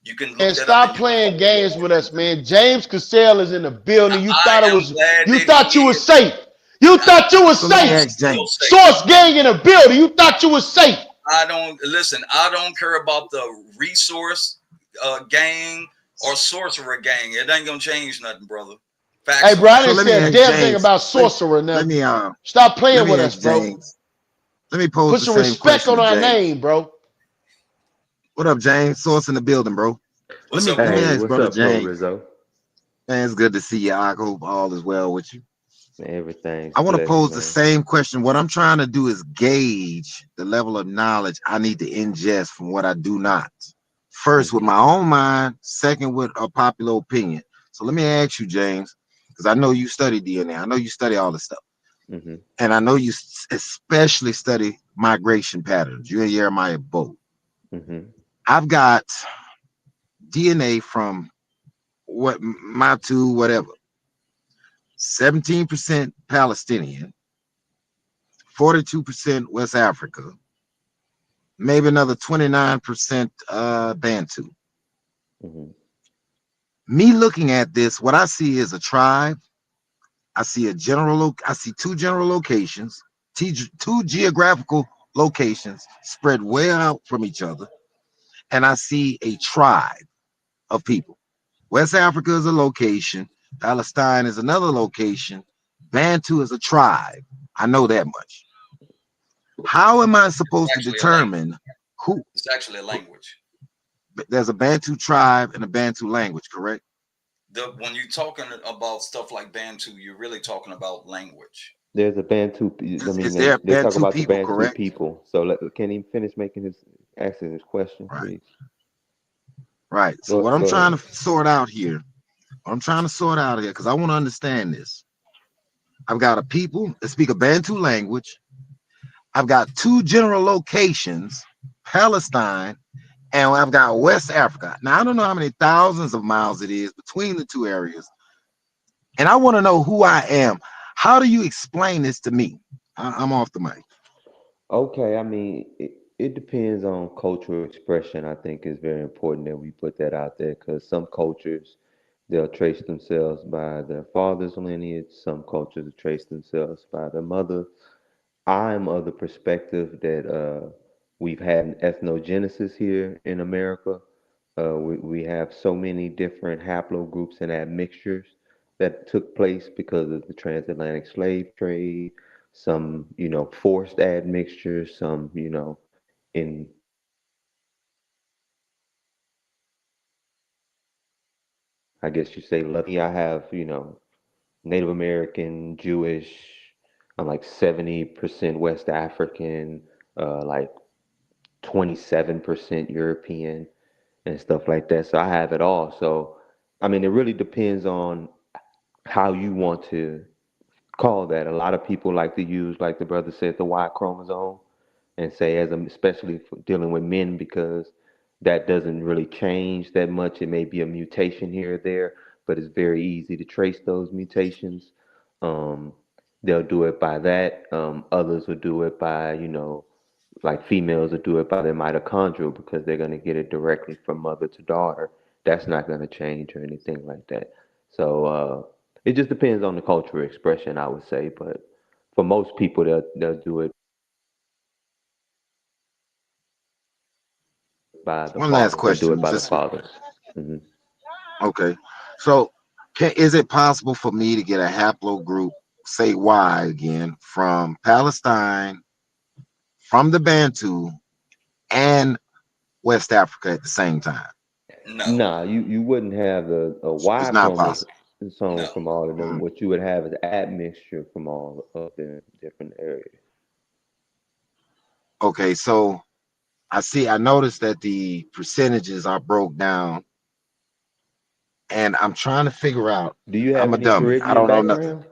You can look And that up and stop you can playing find games with us, man. James Cassell is in the building. I am glad You that thought he you was is. safe. You thought you was So let me safe. ask Still James. safe. Source gang in the building. You thought you was safe. I don't listen. I don't care about the resource gang or sorcerer gang. It ain't gonna change nothing, brother. Hey, Facts bro, on I that. So didn't let me say a ask damn thing James. about Let, sorcerer let now. me Stop let playing me with us, ask bro. James. Let me pose Put the some same respect question on to our James. name, bro. What up, James? Source in the building, bro. Let What's me up, let me bro? Hey, ask what's brother up, bro, James. Rizzo? Man, it's good to see you. I hope all is well with you. Man, everything's I want to blessed, pose the man. same question. What I'm trying to do is gauge the level of knowledge I need to ingest from what I do not. First, with Mm-hmm. my own mind. Second, with a popular opinion. So let me ask you, James, because I know you study DNA. I know you study all this stuff. Mm-hmm. And I know you especially study migration patterns. You and Jeremiah both. Mm-hmm. I've got DNA from what my two, whatever, 17% Palestinian, 42% West Africa, maybe another 29% Bantu. Mm-hmm. Me looking at this, what I see is a tribe. I see I see two general locations, two geographical locations spread way out from each other, and I see a tribe of people. West Africa is a location, Palestine is another location, Bantu is a tribe. I know that much. How am I It's supposed to actually a language. determine who? It's actually a language. There's a Bantu tribe and a Bantu language, correct? When you're talking about stuff like Bantu, you're really talking about language. There's a Bantu. I mean, Is they, there they talk Bantu about the people, Bantu correct? people. So can he finish making asking his question, Right, please? right. So Go what I'm go trying ahead. to sort out here, because I want to understand this. I've got a people that speak a Bantu language. I've got two general locations, Palestine, and I've got West Africa. Now I don't know how many thousands of miles it is between the two areas, and I want to know who I am. How do you explain this to me? I'm off the mic. Okay, I mean, it depends on cultural expression. I think it's very important that we put that out there because some cultures they'll trace themselves by their father's lineage. Some cultures trace themselves by their mother. I'm of the perspective that we've had ethnogenesis here in America. We have so many different haplogroups and admixtures that took place because of the transatlantic slave trade. Some, forced admixtures. Some, in I guess you say lucky. I have, Native American, Jewish. I'm like 70% West African, like 27% European and stuff like that. So I have it all. So, I mean, it really depends on how you want to call that. A lot of people like to use, like the brother said, the Y chromosome and say, especially for dealing with men, because that doesn't really change that much. It may be a mutation here or there, but it's very easy to trace those mutations. Um, they'll do it by that. Others will do it by, like females will do it by their mitochondrial because they're going to get it directly from mother to daughter. That's not going to change or anything like that. So it just depends on the cultural expression, I would say. But for most people, they'll do it by the One last fathers. They'll do it question. by the Just fathers. Hmm. okay. So, is it possible for me to get a haplogroup, say Y again, from Palestine, from the Bantu, and West Africa at the same time? No, Nah, you wouldn't have a It's Y not possible. chromosome no. from all of them. Mhm. What you would have is admixture from all of the different areas. Okay, so I noticed that the percentages are broke down, and I'm trying to figure out. Do you I'm have a any dummy. I Caribbean don't know nothing. background?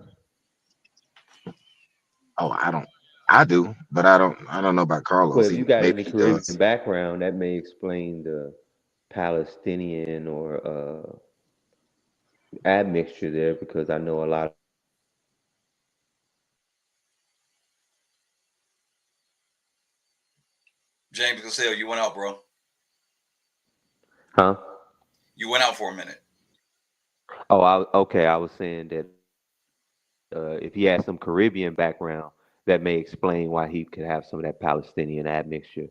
Oh, I don't. I do, but I don't. I don't know about Well, Carlos. if you He got maybe any he Caribbean does. background, that may explain the Palestinian or admixture there, because I know a lot. James Cassell, you went out, bro. Huh? You went out for a minute. Oh, okay. I was saying that if he has some Caribbean background, that may explain why he could have some of that Palestinian admixture.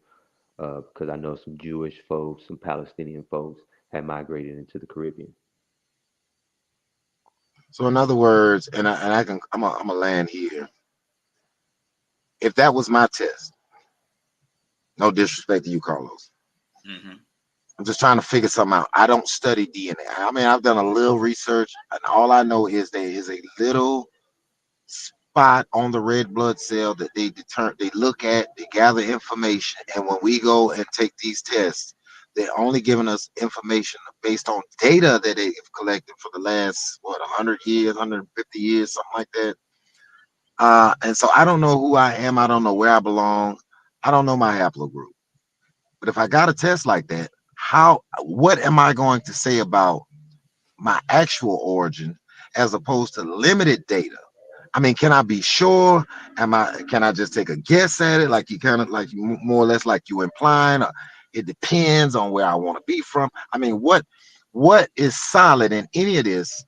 Because I know some Jewish folks, some Palestinian folks had migrated into the Caribbean. So in other words, and I can I'm a land here. If that was my test, no disrespect to you, Carlos. Hmm. I'm just trying to figure something out. I don't study DNA. I mean, I've done a little research, and all I know is there is a little spot on the red blood cell that they look at, they gather information, and when we go and take these tests, they're only giving us information based on data that they've collected for the last 100 years, 150 years, something like that. And so I don't know who I am. I don't know where I belong. I don't know my haplogroup. But if I got a test like that, what am I going to say about my actual origin as opposed to limited data? I mean, can I be sure? Can I just take a guess at it? Like you kind of like more or less like you implying, it depends on where I want to be from. I mean, what is solid in any of this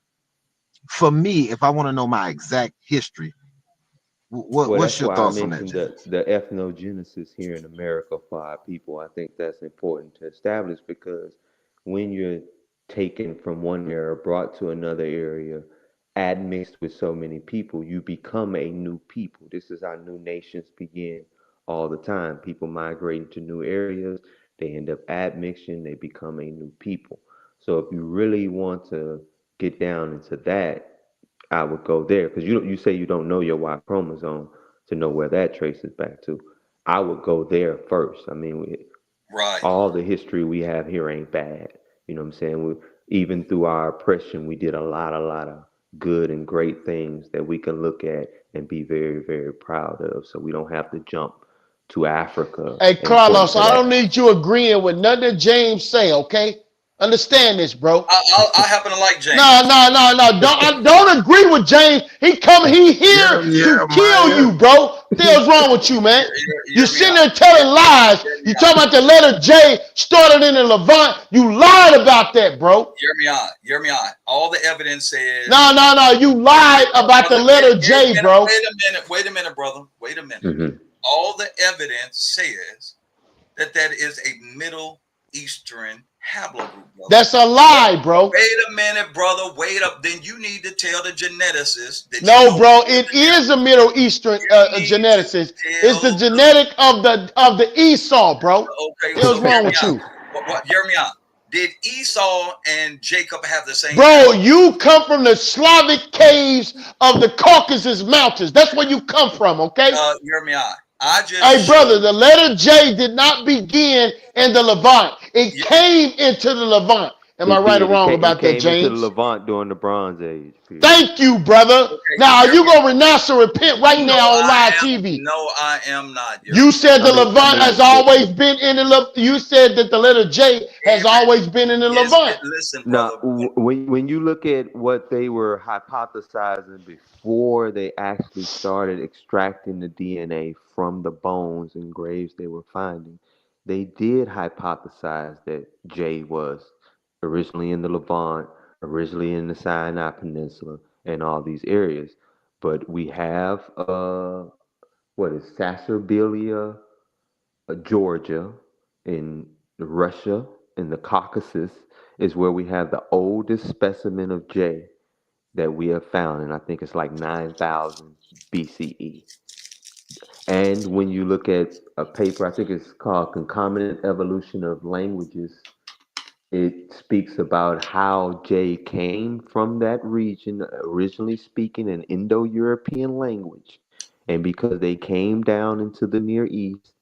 for me if I want to know my exact history? Well, What's that's your why I thoughts on that, mentioned James? the ethnogenesis here in America for our people. I think that's important to establish, because when you're taken from one area, brought to another area, admixed with so many people, you become a new people. This is how new nations begin all the time. People migrating to new areas, they end up admixing, they become a new people. So if you really want to get down into that, I would go there, because you say you don't know your Y chromosome to know where that traces back to. I would go there first. I mean, Right. all the history we have here ain't bad. You know what I'm saying? Even through our oppression, we did a lot of good and great things that we can look at and be very, very proud of. So we don't have to jump to Africa Hey, and point Carlos, to I don't that. need you agreeing with nothing that James say, okay? Understand this, bro. I happen to like No, James. no, no, no. Don't agree with James. He here to kill Jeremiah. you, bro. What the hell's wrong with you, man? You Hear me sitting out. there telling lies. Hear me You out. talking about the letter J started in the Levant. You lied about that, bro. Hear me out. Hear me out. All the evidence says. No, no, no. You lied about the Brother, letter J, bro. wait a minute, brother. Wait a minute. Hmm. All the evidence says that is a Middle Eastern haplogroup, brother. That's a lie, bro. Wait a minute, brother. Wait up. Then you need to tell the geneticist that you No, know bro. more It than them. is a Middle Eastern You need geneticist. to It's the tell genetic of the Esau, bro. okay, The hell's so hear wrong me with out. you? Hear me out. Did Esau and Jacob have the same? Bro, you come from the Slavic caves of the Caucasus Mountains. That's where you come from, okay? Hear me out. I just Hey, brother, showed. the letter J did not begin in the Levant. It Yeah, came into the Levant. Am I It right or did. wrong It about that, came into the James? Levant during the Bronze Age period. Thank you, brother. okay. Now, are Hear you me going out. to renounce and repent right No, now on I live am. TV? No, I am not. Hear You me out. said the Levant has always The, been in the you said that the letter J has Every always been in the Levant. listen, now, brother. when you look at what they were hypothesizing before they actually started extracting the DNA from the bones and graves they were finding, they did hypothesize that J was originally in the Levant, originally in the Sinai Peninsula, and all these areas. But we have what is Caesarea, Georgia, in Russia, in the Caucasus, is where we have the oldest specimen of J that we have found, and I think it's like 9,000 BCE. And when you look at a paper, I think it's called Concomitant Evolution of Languages, it speaks about how J came from that region, originally speaking an Indo European language. And because they came down into the Near East,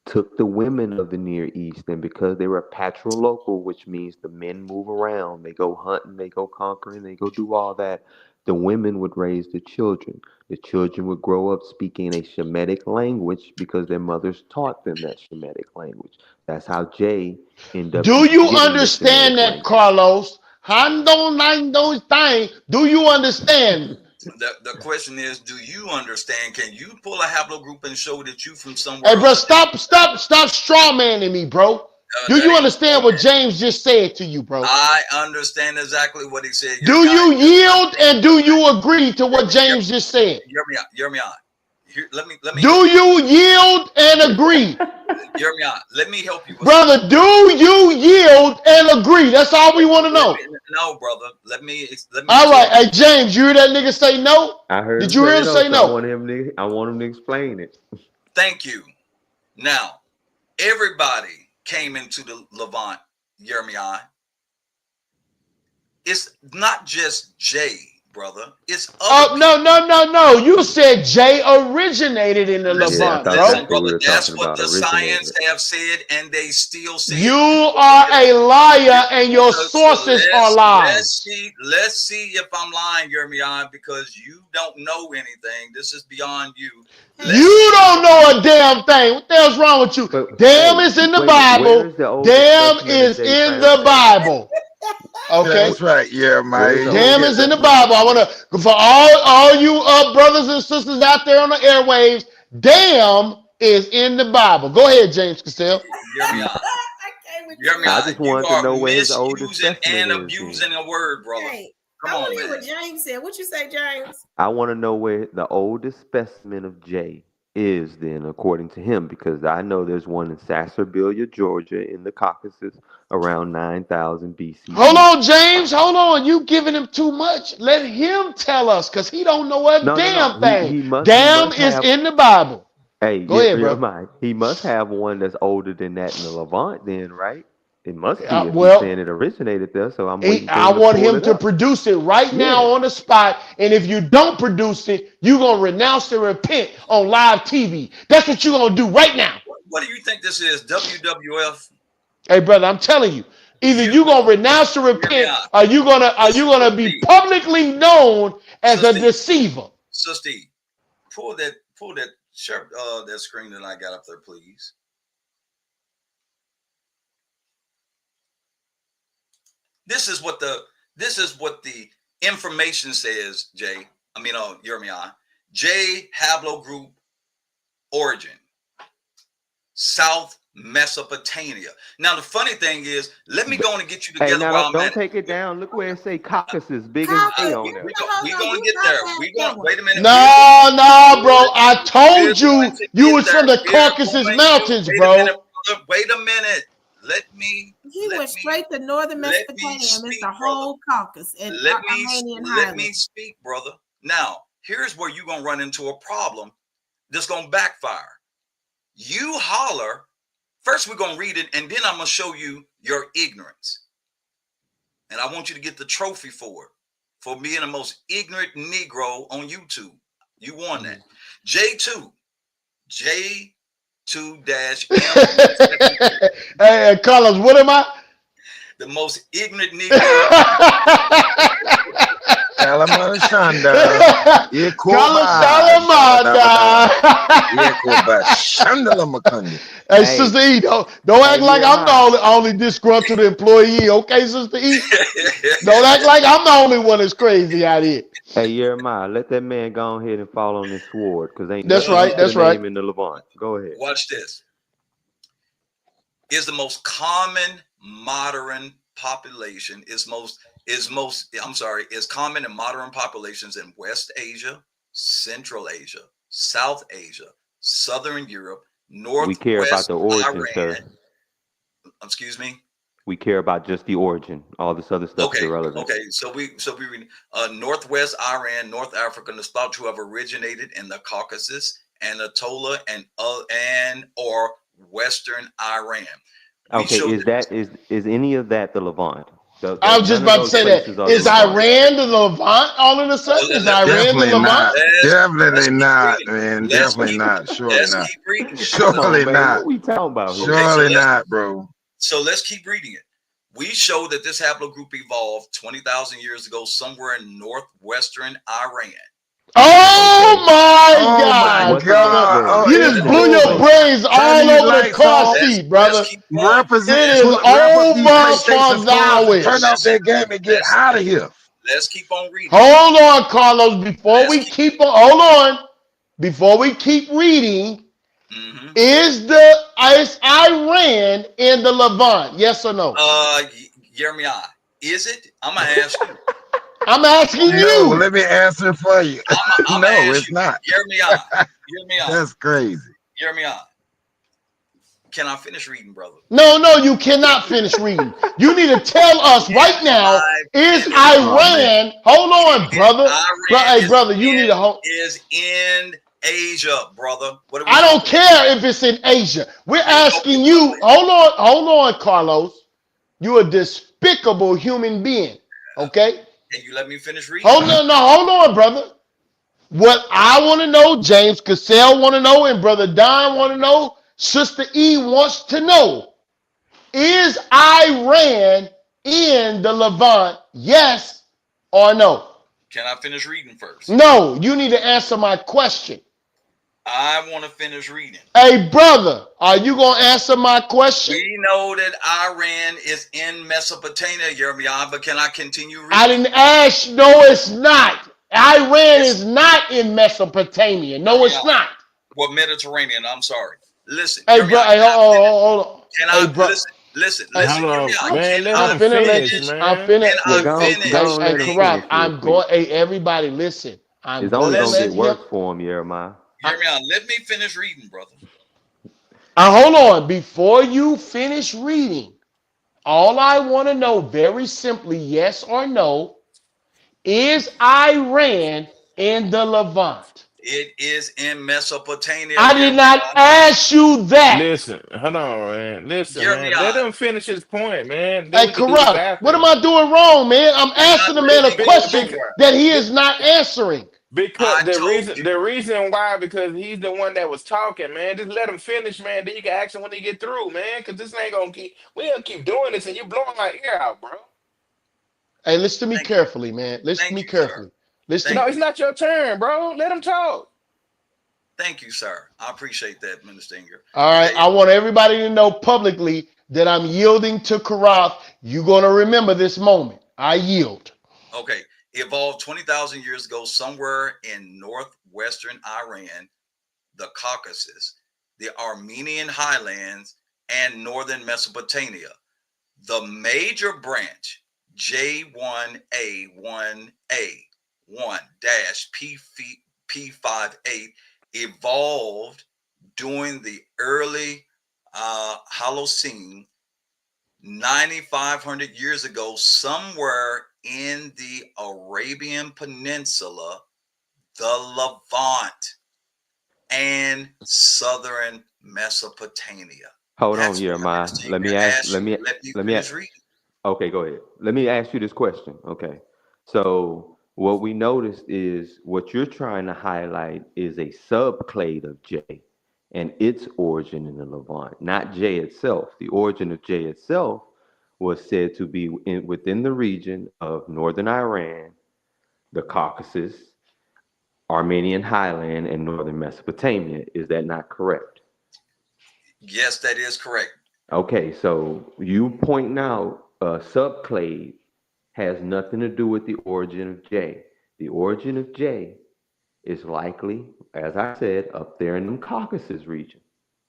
took the women of the Near East, and because they were patrilocal, which means the men move around, they go hunting, they go conquering, they go do all that, the women would raise the children. The children would grow up speaking a Shemitic language because their mothers taught them that Shemitic language. That's how J end up Do you getting the understand Shemitic that, language. Carlos? Handon nine those thing. Do you understand? The question is, do you understand? Can you pull a haplogroup and show that you from Hey, somewhere bro, else? stop straw manning me, bro. Do That you ain't understand what James just said to you, bro? I understand exactly what he said. Hear Do me out. you yield and do you agree to what Hear, James just said? hear me out. Hear me out. Let me Do help you. you yield and agree? Hear me out. Let me help you with something. Brother, do you yield and agree? That's all we want to know. No, brother. Let me All right. tell you. Hey, James, you hear that nigga say no? I heard Did him you hear say him no, say so no? I want him to explain it. Thank you. Now, everybody came into the Levant. Hear me out. It's not just Jay, brother. It's other Oh, people. no. You said Jay originated in the Listen, Yeah, I Levant, thought bro. listen, that's what brother. we were That's talking what about, the science originated. have said, and they still say You it. are a liar and your So sources are let's lies. see. Let's see if I'm lying, Jeremiah, because you don't know anything. This is beyond you. Let's You see. don't know a damn thing. What the hell's wrong with you? But Damn hey, is in the wait a minute, where Bible. is the oldest Damn specimen of is J in found the at? Bible. Okay? That's right. Yeah, Where's man. the You Damn oldest get is in the specimen? Bible. I want to, for all you brothers and sisters out there on the airwaves, damn is in the Bible. Go ahead, James Cassell. Jeremiah. I can't with you, I Jeremiah, just you wanted to are know where his oldest misusing specimen and is then. abusing a word, brother. Hey, Come I want on, to hear man. what James said. What you say, James? I want to know where the oldest specimen of J is then, according to him, because I know there's one in Caesarea, Georgia, in the Caucasus, around 9,000 Hold BCE. on, James. Hold on. You giving him too much. Let him tell us because he don't know a No. damn He thing. he Damn must is have. in the Bible. Hey, Go ahead, bro. Jeremiah, he must have one that's older than that in the Levant, then, right? It must be if he's saying Well, it originated there. So I'm waiting for I him to want pull him it to up. produce it right now Yeah. on the spot. And if you don't produce it, you're going to renounce and repent on live TV. That's what you're going to do right now. What do you think this is? WWF? Hey, brother, I'm telling you. Either You you're going to renounce and hear me repent, out. or you're gonna be Sister, publicly known as a Sister, deceiver. Sister, pull that shirt, that screen that I got up there, please. This is what the information says, Jay. Jeremiah. J haplogroup origin, South Mesopotamia. Now the funny thing is, let me But, go on and get you hey, together now while I'm don't at it. take it down. Look where it say Caucasus, big as Caucus. J You on there. We hold on. gonna You get there. bypassed We that going one. wait a minute. No, bro. I We're told going you to you get was there. from the We're Caucasus going to Mountains, wait a minute, bro. brother. Wait a minute. Let me He let went me straight to northern let me Mesopotamia, missed speak, the brother. whole Caucasus and Let me Armenian let highlands. me speak, brother. Now, here's where you're gonna run into a problem that's gonna backfire. You holler first. We're gonna read it, and then I'm gonna show you your ignorance. and I want you to get the trophy for being the most ignorant Negro on YouTube. You won that. J2 J2-M. Hey, Carlos, what am I? The most ignorant Negro. Kalamashanda. Carlos Yekoba. Salamanda. Yekoba. Shandala Makandi. Hey, Hey, Sister E, don't act hey, like I'm the Jeremiah. only disgruntled employee, okay, Sister E? Don't act like I'm the only one that's crazy out here. Hey, Jeremiah, let that man go ahead and fall on his sword, because ain't That's nothing you right. could That's have right. named in the Levant. Go ahead. Watch this. Is the most common modern population is common in modern populations in West Asia, Central Asia, South Asia, Southern Europe, We care about Northwest the origin, sir. Iran. Excuse me. We care about just the origin. All this other stuff is Okay, irrelevant. okay. So we read Northwest Iran, North Africa, and is thought to have originated in the Caucasus, Anatolia, and or Western Iran. We Okay, showed that is any of that the Levant? I was just None of about to those say that. places are the Is Levant. Iran the Levant all of a sudden? Is Iran the Definitely Levant? not. Definitely let's keep not, reading. man. Let's Definitely keep not. Surely let's not. keep reading it. Come on, Surely man. not. What we talking about here? Okay, Surely not, bro. so let's keep reading it. We show that this haplogroup evolved 20,000 years ago somewhere in northwestern Iran. Oh Okay. my Oh my God, What's the brother. God. wait? Oh, You What's just the blew next your oh, place? brains turn all these over the lights car off. seat, Let's brother. keep going. It Represent, is wrap up these over PlayStation for stores and thou. turn off Let's that game and get out of here. let's keep on reading. Hold on, Carlos. Before Let's we keep. keep on, hold on. Before we keep reading, Mm-hmm. is Iran in the Levant? Yes or no? Jeremiah, is it? I'm gonna ask you. I'm asking No, you. let me answer for you. I'm gonna No, ask it's you. not. Jeremiah. That's crazy. Jeremiah. Can I finish reading, brother? No, you cannot finish reading. You need to tell us right Can now, I is finish Oh reading? man. Iran, hold on, brother. Iran Hey, brother, you need to hold. is in Asia, brother. What are we I talking don't care if it's in Asia. We're about? Okay, asking brother. you, hold on, Carlos. You're a despicable human being. Okay? Can you let me finish reading? Hold on, no, hold on, brother. What I want to know, James Cassell want to know, and Brother Don want to know, Sister E wants to know, is Iran in the Levant? Yes or no? Can I finish reading first? No, you need to answer my question. I want to finish reading. Hey, brother, are you going to answer my question? We know that Iran is in Mesopotamia, Jeremiah, but can I continue reading? I didn't ask. No, it's not. Iran is not in Mesopotamia. No, it's not. Well, Mediterranean. I'm sorry. Listen, Hey, bro. Jeremiah, Hey, hold on. can Hey, I bro. listen, Hey, listen, Hold on, Jeremiah, man. can Let I'm I him finna let finish, you. finish? I'm man. finna. Can Yeah, I Hey, finish? go on, let him Karaf. finish real I'm quick. going. Hey, everybody, listen. I'm It's going only to gonna let get him. worse for him, Jeremiah. Jeremiah, let me finish reading, brother. Hold on. Before you finish reading, all I want to know, very simply, yes or no, is Iran in the Levant? It is in Mesopotamia, I did not Jeremiah. ask you that. Listen, hold on, man. Listen, man. Let Jeremiah, him finish his point, man. Then Hey, we can do this Karaf, what after. am I doing wrong, man? I'm you're not asking the man a letting me go question nowhere. that he is not answering. Because I told you. the reason why, because he's the one that was talking, man. Just let him finish, man. Then you can ask him when he get through, man. Because this ain't gonna keep. We gonna keep doing this, and you blowing my ear out, bro. Hey, listen to me Thank you. carefully, man. Listen to Thank me you, sir. carefully. Listen Thank to No, me. it's you. not your turn, bro. Let him talk. Thank you, sir. I appreciate that, Minister Inger. All right, They, I want everybody to know publicly that I'm yielding to Karaf. You're going to remember this moment. I yield. okay. Evolved 20,000 years ago somewhere in northwestern Iran, the Caucasus, the Armenian highlands, and northern Mesopotamia. The major branch, J1A1A 1-P58, evolved during the early Holocene 9,500 years ago, somewhere in the Arabian Peninsula, the Levant, and southern Mesopotamia. Hold on, That's why Jeremiah. Mr. Let Inger me ask. asked you to let me Let me finish reading. Okay, go ahead. Let me ask you this question. Okay. So what we noticed is what you're trying to highlight is a subclade of J and its origin in the Levant, not J itself. The origin of J itself was said to be within the region of northern Iran, the Caucasus, Armenian highland, and northern Mesopotamia. Is that not correct? Yes, that is correct. Okay, so you pointing out a subclade has nothing to do with the origin of J. The origin of J is likely, as I said, up there in the Caucasus region.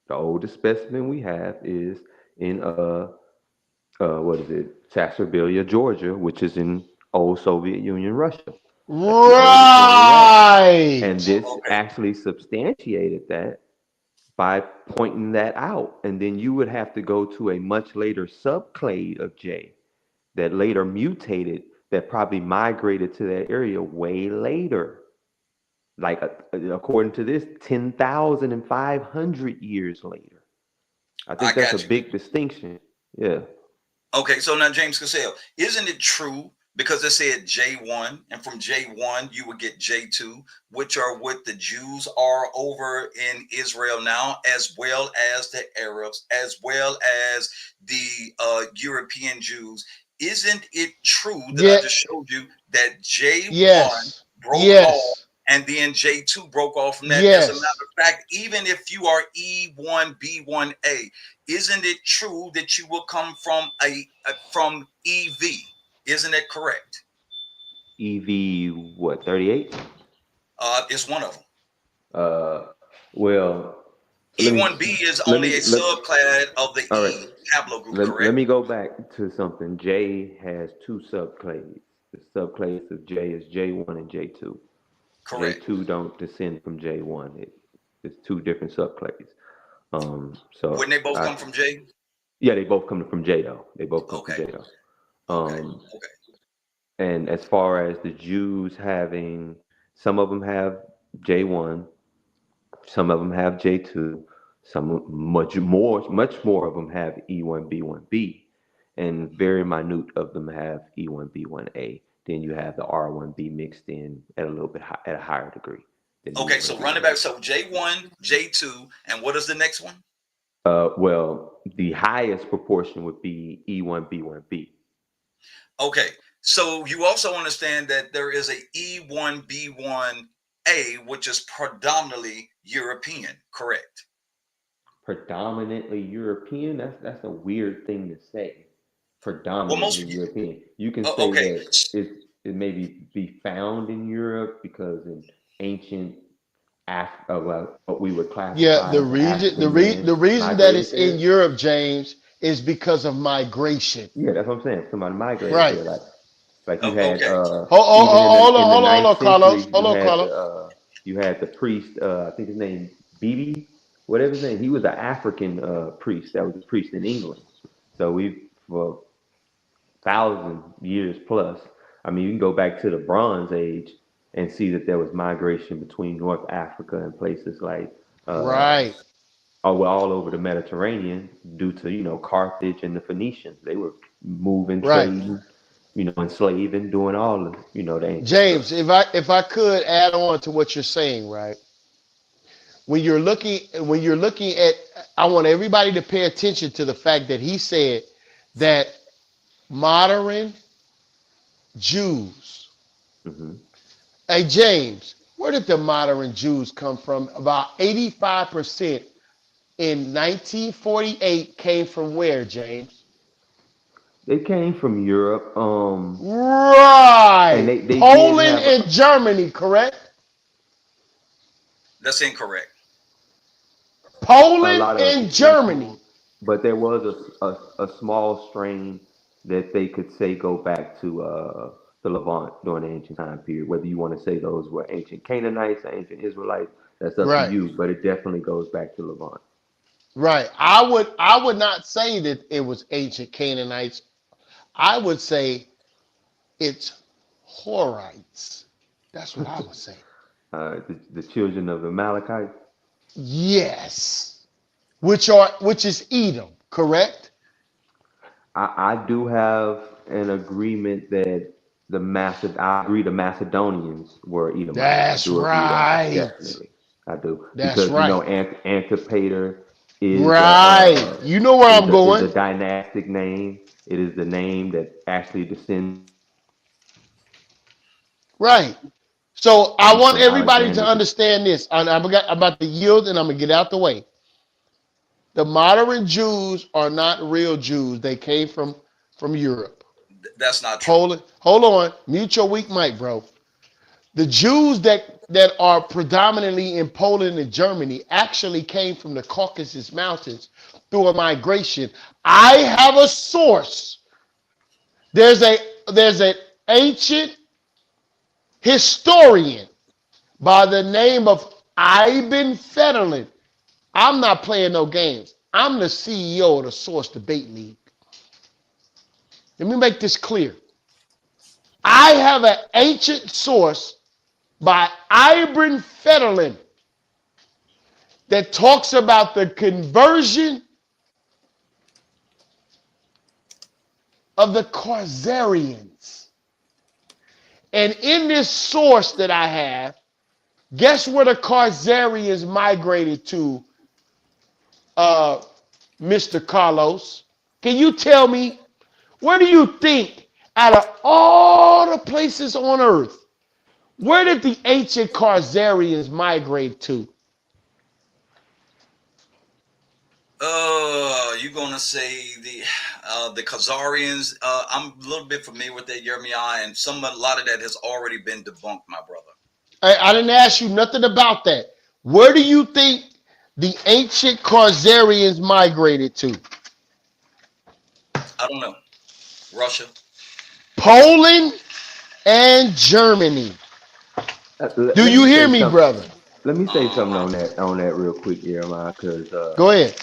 The oldest specimen we have is in what is it, Sassarbelia, Georgia, which is in old Soviet Union Russia. That's the oldest one we have. Right. And this Okay. actually substantiated that by pointing that out. And then you would have to go to a much later subclade of J that later mutated, that probably migrated to that area way later. Like according to this, 10,500 years later. I I think that's a got you. big distinction. Yeah. Okay, so now James Cassell, isn't it true because it said J1, and from J1 you would get J2, which are what the Jews are over in Israel now, as well as the Arabs, as well as the European Jews. Isn't it true that I Yeah. just showed you that J1 Yes. broke off Yes. and then J2 broke off from that? As a matter Yes. of fact, even if you are E1B1A, isn't it true that you will come from from EV? Isn't it correct? EV, what, 38? It's one of them. Uh, well, let me, E1B is let only a me, let, subclad of the all right. E haplogroup, Let correct? me go back to something. J has two subclades. The subclades of J is J1 and J2. Correct. J2 don't descend from J1. It's two different subclades. Wouldn't they both come from J? Yeah, they both come from J though. They both come from Okay. J though. Okay. Um, Okay. and as far as the Jews having, some of them have J1, some of them have J2, some much more of them have E1, B1B, and very minute of them have E1, B1A. Then you have the R1B mixed in at a little bit at a higher degree than Okay. E1, So run it B1A. back. So J1, J2, and what is the next one? Well, the highest proportion would be E1, B1B. Okay. So you also understand that there is a E1B1A, which is predominantly European, correct? Predominantly European. That's a weird thing to say. Well, Predominantly most European. You can say okay. that it maybe be found in Europe because in ancient well, what we would Yeah, classify as African the men reason that migrated it's in there. Europe, James, is because of migration. Yeah, that's what I'm saying. Somebody migrated Right. there, like you had Okay. even in the Hold ninth on, Carlos. century, Hold on, Carlos. you had the priest. I think his name Bibi, whatever his name. He was an African priest that was a priest in England. So we for 1,000 years plus. I mean, you can go back to the Bronze Age and see that there was migration between North Africa and places like Right. all over the Mediterranean due to Carthage and the Phoenicians. They were moving, Right. trading, enslaving, doing all the the ancient stuff. James, if I could add on to what you're saying, right? When you're looking at, I want everybody to pay attention to the fact that he said that modern Jews. Hmm. Hey James, where did the modern Jews come from? About 85% in 1948 came from where, James? They came from Europe, and Right. they did Poland have and Germany, correct? That's incorrect. a Poland lot of and Germany. but there was a small strain that they could say go back to the Levant during the ancient time period. Whether you want to say those were ancient Canaanites or ancient Israelites, that's up to Right. you. But it definitely goes back to Levant. Right. I would not say that it was ancient Canaanites. I would say it's Horites. That's what I would say. The children of the Amalekites. Yes. Which is Edom, correct? I do have an agreement that I agree the Macedonians were Edomites. I That's do agree that, right. definitely. I do. That's Because, you right. know, Antipater is Right. You know where I'm is going. a dynastic name. It is the name that actually descends Right. So I want from everybody to Alexander. understand this. I'm about to yield and I'm going to get out the way. The modern Jews are not real Jews. They came from Europe. That's not true. Poland. Hold on. Mute your weak mic, bro. The Jews that are predominantly in Poland and Germany actually came from the Caucasus Mountains through a migration. I have a source. There's an ancient historian by the name of Ibn Fetterlin. I'm not playing no games. I'm the CEO of the Source Debate League. Let me make this clear. I have an ancient source by Ibn Fetterlin that talks about the conversion of the Khazarians. And in this source that I have, guess where the Khazarians migrated to, Mr. Carlos? Can you tell me, where do you think, out of all the places on earth, where did the ancient Khazarians migrate to? You're gonna say the Khazarians. I'm a little bit familiar with that, Jeremiah, and a lot of that has already been debunked, my brother. I didn't ask you nothing about that. Where do you think the ancient Khazarians migrated to? I don't know. Russia. Poland and Germany. Do Let you me hear say me, something. brother? Let me say something Uh-huh. on that real quick, Jeremiah, because Go ahead.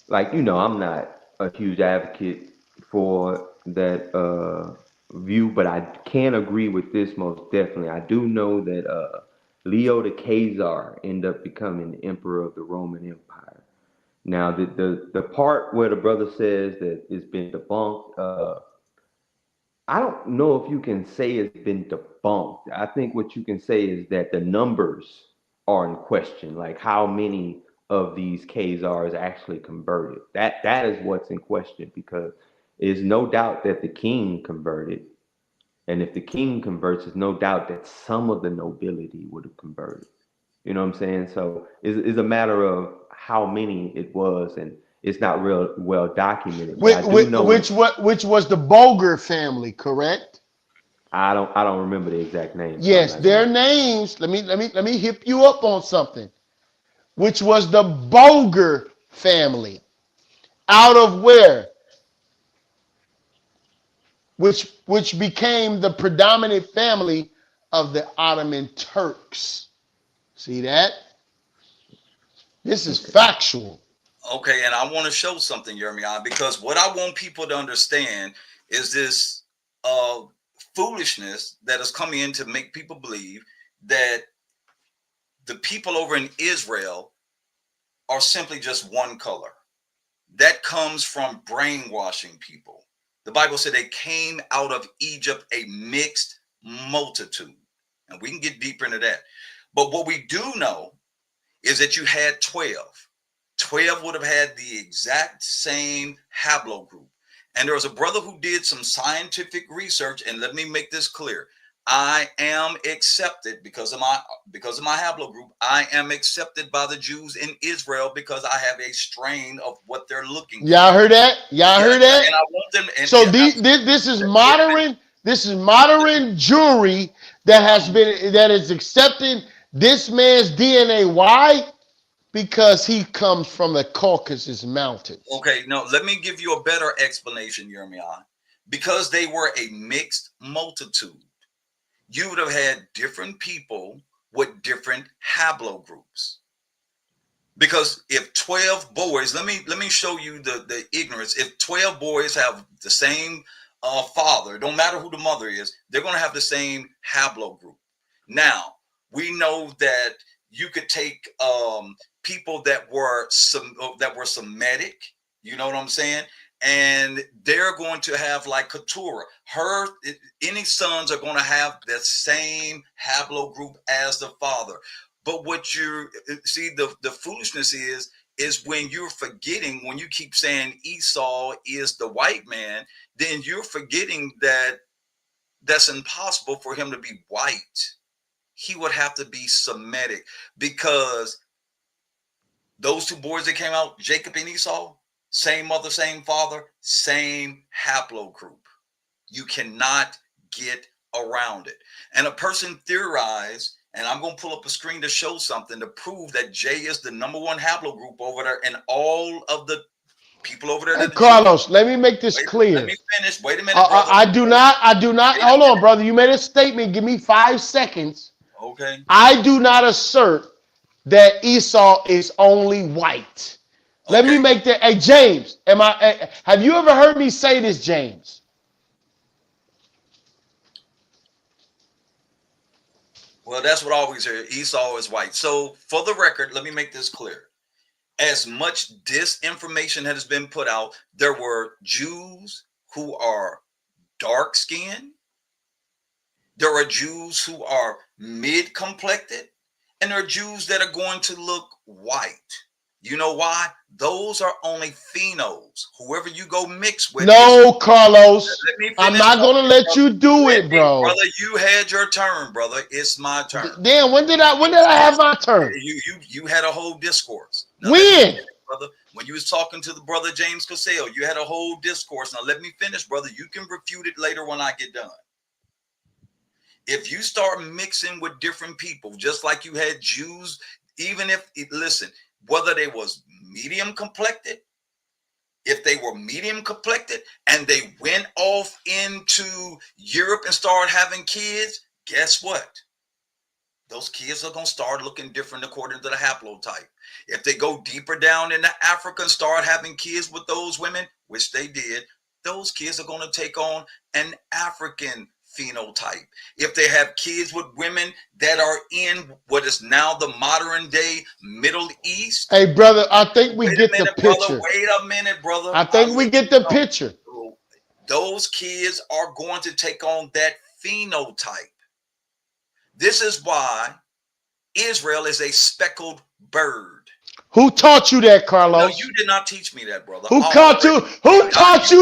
like you know, I'm not a huge advocate for that view, but I can agree with this most definitely. I do know that Leo the Khazar ended up becoming the emperor of the Roman Empire. Now, the part where the brother says that it's been debunked, I don't know if you can say it's been debunked. I think what you can say is that the numbers are in question, like how many of these Khazars actually converted. That is what's in question because there's no doubt that the king converted. And if the king converts, there's no doubt that some of the nobility would have converted. You know what I'm saying? So it's a matter of how many it was, and it's not real well documented. But Which, I do know which was the Bulgar family, correct? I don't remember the exact name, so I'm Yes, not gonna. their names. Let me hip you up on something. Which was the Bulgar family. Out of where? Which became the predominant family of the Ottoman Turks. See that? This is Okay. factual. Okay, and I want to show something, Jeremiah, because what I want people to understand is this uh, foolishness that is coming in to make people believe that the people over in Israel are simply just one color. That comes from brainwashing people. The Bible said they came out of Egypt a mixed multitude. And we can get deeper into that. But what we do know is that you had 12. 12 would have had the exact same haplogroup. And there was a brother who did some scientific research, and let me make this clear. I am accepted because of my haplogroup. I am accepted by the Jews in Israel because I have a strain of what they're looking Y'all for. heard that? Y'all Yeah, heard that? and I want them. And So yeah, this is wait a minute. modern. This is modern jury that is accepting this man's DNA. Why? Because he comes from the Caucasus Mountains. Okay, no, let me give you a better explanation, Jeremiah. Because they were a mixed multitude, you would have had different people with different haplogroups. Because if 12 boys, let me show you the ignorance. If 12 boys have the same father, don't matter who the mother is, they're going to have the same haplogroup. Now, we know that you could take people that were Semitic, you know what I'm saying, and they're going to have like Keturah. Any sons are going to have the same haplogroup as the father. But what you see, the foolishness is when you're forgetting, when you keep saying Esau is the white man, then you're forgetting that that's impossible for him to be white. He would have to be Semitic, because those two boys that came out, Jacob and Esau, same mother, same father, same haplogroup. You cannot get around it. And a person theorized, and I'm going to pull up a screen to show something to prove that J is the number one haplogroup over there, and all of the people over there Hey, that are Jews. Carlos, let me make this clear. Let me finish. Wait a minute, brother. I do not. Hold on, brother. You made a statement. Give me 5 seconds. Okay. I do not assert that Esau is only white. Let me make that. Hey, James, have you ever heard me say this, James? Well, that's what I always hear. Esau is white. So for the record, let me make this clear. As much disinformation has been put out, there were Jews who are dark skinned. There are Jews who are mid complected, and there are Jews that are going to look white. You know why? Those are only phenos. Whoever you go mix with. No, Carlos. Let me finish. I'm not going to let you do it, bro. Brother, you had your turn, brother. It's my turn. Damn, when did I have my turn? You had a whole discourse. Now, when? Brother, when you was talking to the brother James Cosell, you had a whole discourse. Now let me finish, brother. You can refute it later when I get done. If you start mixing with different people, just like you had Jews, even if, listen, whether they was medium complected, if they were medium complected and they went off into Europe and started having kids, guess what? Those kids are going to start looking different according to the haplotype. If they go deeper down into Africa and start having kids with those women, which they did, those kids are going to take on an African phenotype. If they have kids with women that are in what is now the modern day Middle East. Hey, brother, I think we get the picture. Brother, wait a minute, brother. I think we get the picture. Those kids are going to take on that phenotype. This is why Israel is a speckled bird. Who taught you that, Carlos? No, you did not teach me that, brother. Who taught you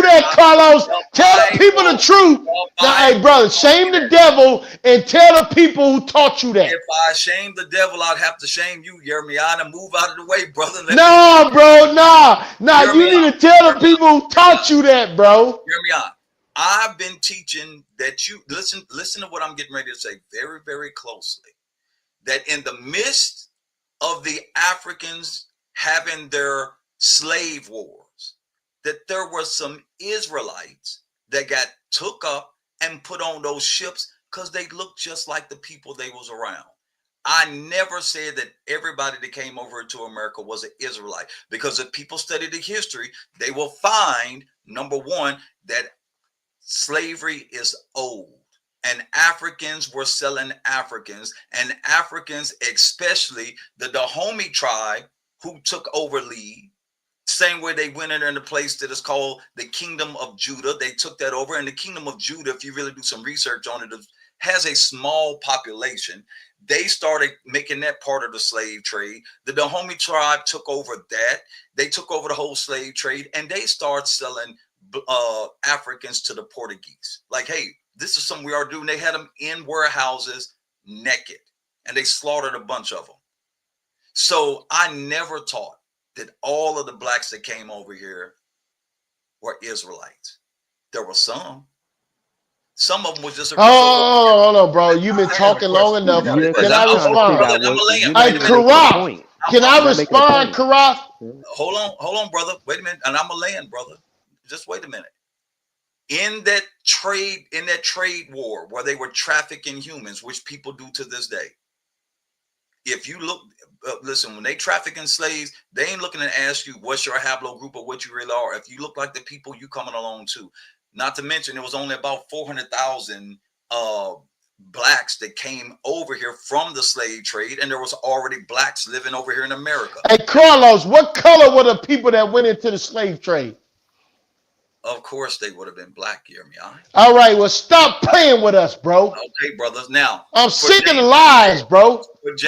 that, Carlos? Tell the people the truth. Now, hey, brother, shame the devil and tell the people who taught you that. If I shame the devil, I'd have to shame you, Jeremiah, and move out of the way, brother. No, bro, nah. You need to tell the people who taught you that, bro. Jeremiah, I've been teaching that you listen to what I'm getting ready to say very, very closely. That in the midst of the Africans having their slave wars, that there were some Israelites that got took up and put on those ships because they looked just like the people they was around. I never said that everybody that came over to America was an Israelite, because if people study the history, they will find, number one, that slavery is old. And Africans were selling Africans, and Africans, especially the Dahomey tribe who took over lead, same way they went in a place that is called the Kingdom of Judah. They took that over, and the Kingdom of Judah, if you really do some research on it, has a small population. They started making that part of the slave trade. The Dahomey tribe took over that. They took over the whole slave trade, and they started selling Africans to the Portuguese. Like, hey, this is something we are doing. They had them in warehouses naked, and they slaughtered a bunch of them. So I never taught that all of the blacks that came over here were Israelites. There were some. Some of them was just a result. Hold on, bro. You've been talking long enough. Yeah, Can I respond? Hey, Karaf, can I respond, Karaf? Hold on, brother. Wait a minute, and I'm a land, brother. Just wait a minute. In that trade war where they were trafficking humans, which people do to this day. If you look, listen, when they trafficking slaves, they ain't looking to ask you what's your haplogroup or what you really are. If you look like the people, you coming along too. Not to mention, it was only about 400,000 blacks that came over here from the slave trade, and there was already blacks living over here in America. Hey, Carlos, what color were the people that went into the slave trade? Of course, they would have been black, Jeremiah. All right, well, stop playing with us, bro. Okay, brothers. Now, I'm for sick of the James, lies, bro. for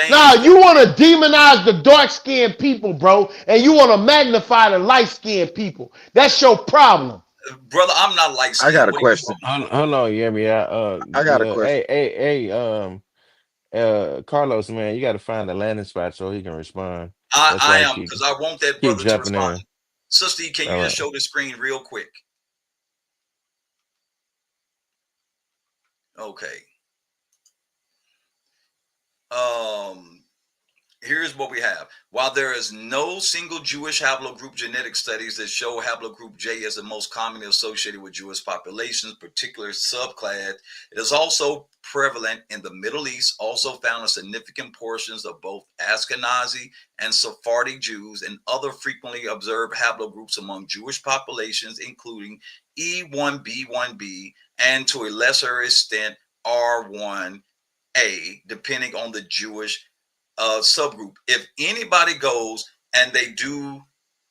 Now James, you want to demonize the dark-skinned people, bro, and you want to magnify the light-skinned people. That's your problem. brother, I'm not light I got skinned. a What are you question. talking Hold, about? hold on, yeah. I got a question. Carlos, man, you got to find a landing spot so he can respond. I, That's I why he am because I want that keep brother to jumping respond. in. Sister, E, can you All just right. show the screen real quick? Okay. Um, Here's what we have. While there is no single Jewish haplogroup genetic studies that show haplogroup J is the most commonly associated with Jewish populations, particular subclass, it is also prevalent in the Middle East, also found in significant portions of both Ashkenazi and Sephardic Jews and other frequently observed haplogroups among Jewish populations, including E1B1B and to a lesser extent R1A, depending on the Jewish subgroup. If anybody goes and they do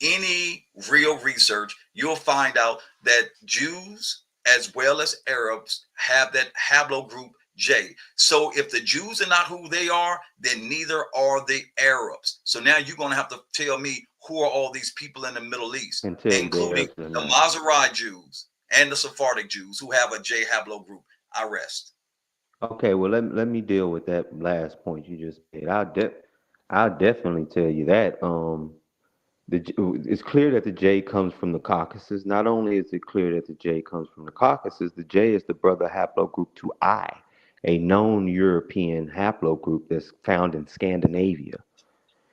any real research, you'll find out that Jews as well as Arabs have that haplogroup J. So if the Jews are not who they are, then neither are the Arabs. So now you're going to have to tell me who are all these people in the Middle East, And tell you the including Arabs are the not. Maserati Jews and the Sephardic Jews who have a J haplogroup. I rest. Okay, well let me deal with that last point you just made. I'll definitely tell you that. It's clear that the J comes from the Caucasus. Not only is it clear that the J comes from the Caucasus, the J is the brother haplogroup to I, a known European haplogroup that's found in Scandinavia.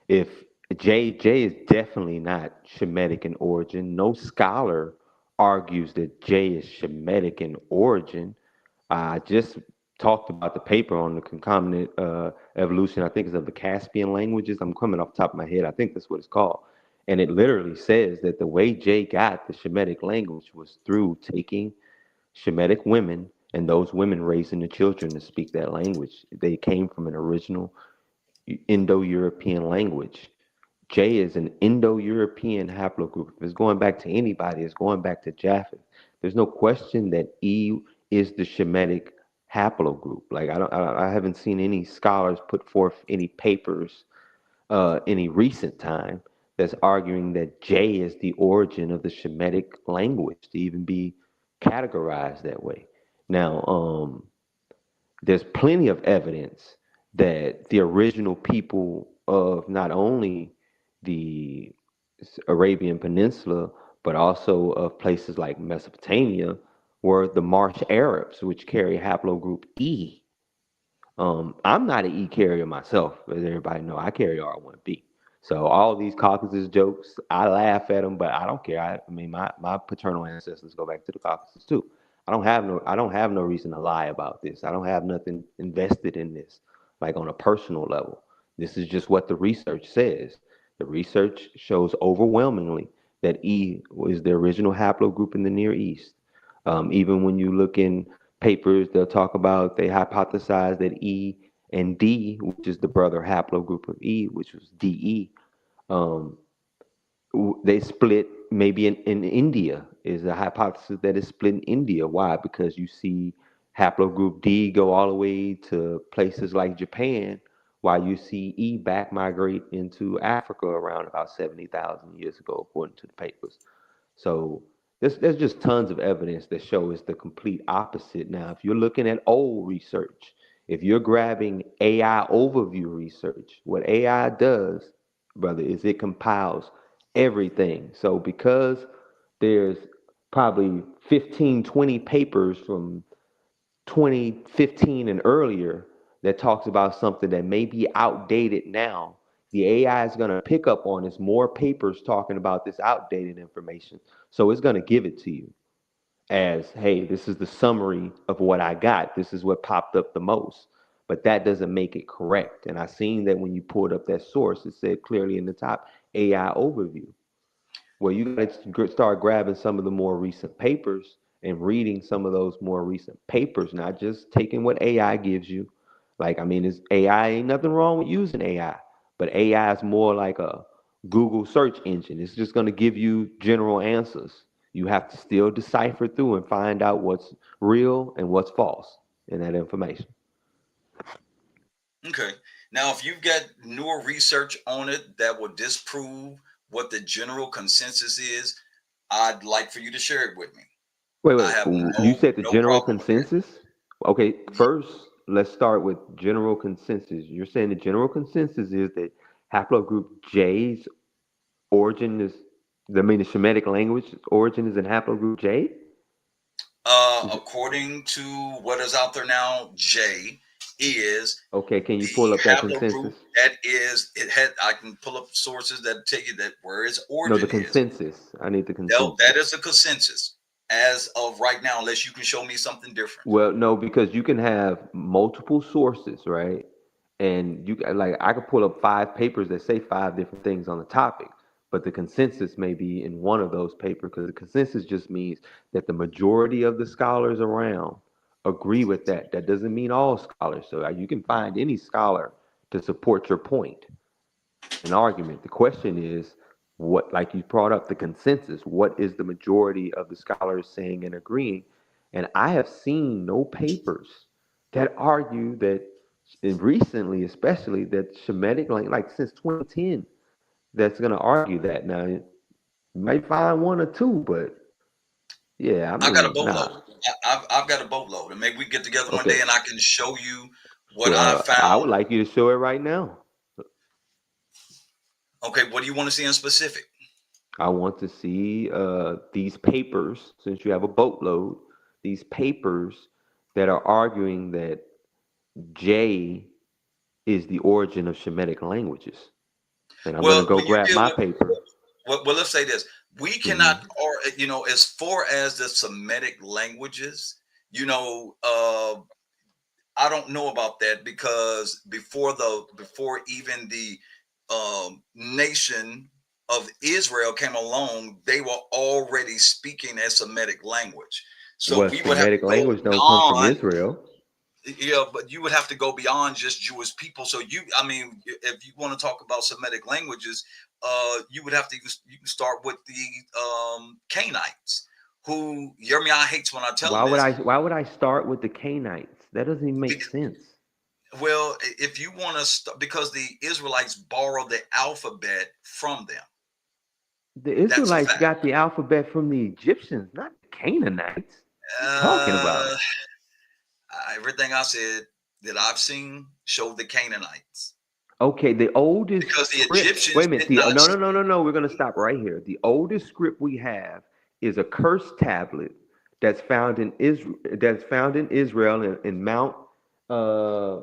If J is definitely not Shemitic in origin. No scholar argues that J is Shemitic in origin. I just talked about the paper on the concomitant evolution. I think it's of the Caspian languages. I'm coming off the top of my head. I think that's what it's called. And it literally says that the way J got the Shemitic language was through taking Shemitic women and those women raising the children to speak that language. They came from an original Indo-European language. J is an Indo-European haplogroup. If it's going back to anybody, it's going back to Japheth. There's no question that E is the Shemitic haplogroup. Like I haven't seen any scholars put forth any papers, any recent time that's arguing that J is the origin of the Shemitic language to even be categorized that way. Now, there's plenty of evidence that the original people of not only the Arabian Peninsula, but also of places like Mesopotamia, were the Marsh Arabs, which carry haplogroup E. I'm not an E carrier myself, as everybody know. I carry R1B. So all these Caucasus jokes, I laugh at them, but I don't care. I mean, my paternal ancestors go back to the Caucasus too. I don't have no reason to lie about this. I don't have nothing invested in this, like on a personal level. This is just what the research says. The research shows overwhelmingly that E is the original haplogroup in the Near East. Even when you look in papers, they'll talk about they hypothesize that E and D, which is the brother haplogroup of E, which was DE, um, they split maybe in India is a hypothesis that is split in India. Why? Because you see haplogroup D go all the way to places like Japan, while you see E back migrate into Africa around about 70,000 years ago, according to the papers. So there's just tons of evidence that show it's the complete opposite. Now, if you're looking at old research, if you're grabbing AI overview research, what AI does, brother, is it compiles everything. So because there's probably 15, 20 papers from 2015 and earlier that talks about something that may be outdated now, the AI is going to pick up on is more papers talking about this outdated information. So it's going to give it to you as, hey, this is the summary of what I got. This is what popped up the most. But that doesn't make it correct. And I seen that when you pulled up that source, it said clearly in the top AI overview. Well, you got to start grabbing some of the more recent papers and reading some of those more recent papers, not just taking what AI gives you. Like, I mean, it's AI, ain't nothing wrong with using AI, but AI is more like a Google search engine. It's just going to give you general answers. You have to still decipher through and find out what's real and what's false in that information. Okay. Now, if you've got newer research on it that will disprove what the general consensus is, I'd like for you to share it with me. Wait, I wait. have You said the no general problem with that. consensus? Okay, first, let's start with general consensus. You're saying the general consensus is that haplogroup J's origin is, I mean, the Shemitic language origin is in haplogroup J? Is it, According to what is out there now, J is okay, can you pull the up that haplogroup consensus? that is, it had, I can pull up sources that tell you that where its No, the origin is. consensus. I need the No, consensus. that is a consensus as of right now, unless you can show me something different. Well, no, because you can have multiple sources, right? And like I could pull up 5 papers that say 5 different things on the topic, but the consensus may be in one of those papers because the consensus just means that the majority of the scholars around agree with that. That doesn't mean all scholars. So you can find any scholar to support your point, an argument. The question is, what, like you brought up the consensus, what is the majority of the scholars saying and agreeing? And I have seen no papers that argue that, and recently especially, that Shemitic, like since 2010, that's going to argue that. Now, you might find one or two, but yeah, I I got a mean, boatload. nah. I've got a boatload, and maybe we get together one day Okay. and I can show you what I Well, I would found. like you to show it right now. Okay, what do you want to see in specific? I want to see these papers, since you have a boatload, these papers that are arguing that J is the origin of Shemitic languages. And I'm going to Well, go when you grab deal my with, paper. well, let's say this: we cannot, Hmm. or as far as the Semitic languages, I don't know about that because before even the nation of Israel came along, they were already speaking a Semitic language. So Well, we would have to Shemitic go language don't come from beyond. Israel. Yeah, but you would have to go beyond just Jewish people. So I mean, if you want to talk about Semitic languages, you would have to you can start with the Canaanites, who Jeremiah hates when I tell him this. Why would I start with the Canaanites? That doesn't even make sense. Well, if you want to start, because the Israelites borrowed the alphabet from them. The That's a Israelites fact. got the alphabet from the Egyptians, not the Canaanites. What are you talking about? Uh, Everything I said that I've seen showed the Canaanites Okay, the oldest because the script. Wait Egyptians a minute. did not. No, no, no, no, no. We're gonna stop right here. The oldest script we have is a cursed tablet that's found in Israel. That's found in Israel in Mount. Uh,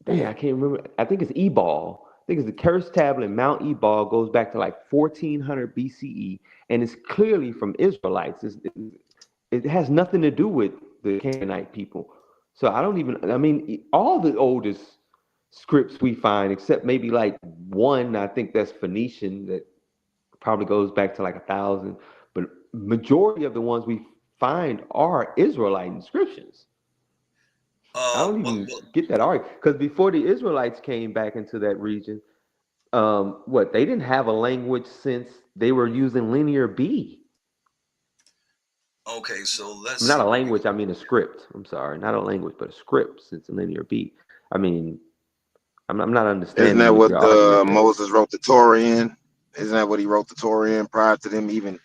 I can't remember. I think it's Ebal. I think it's the cursed tablet. Mount Ebal goes back to like 1400 BCE, and it's clearly from Israelites. It has nothing to do with the Canaanite people. So I don't even. I mean, all the oldest scripts we find, except maybe like one, I think that's Phoenician, that probably goes back to like 1,000. But majority of the ones we find are Israelite inscriptions. I don't Well, even get that argument because before the Israelites came back into that region, what they didn't have a language since they were using Linear B. okay, so let's Not see a what we. language, I mean a script. I'm sorry, not a language, but a script since Linear B. I mean, I'm not Isn't understanding that what what your argument there. Moses wrote the Torah in? Isn't that what he wrote the Torah in prior to them even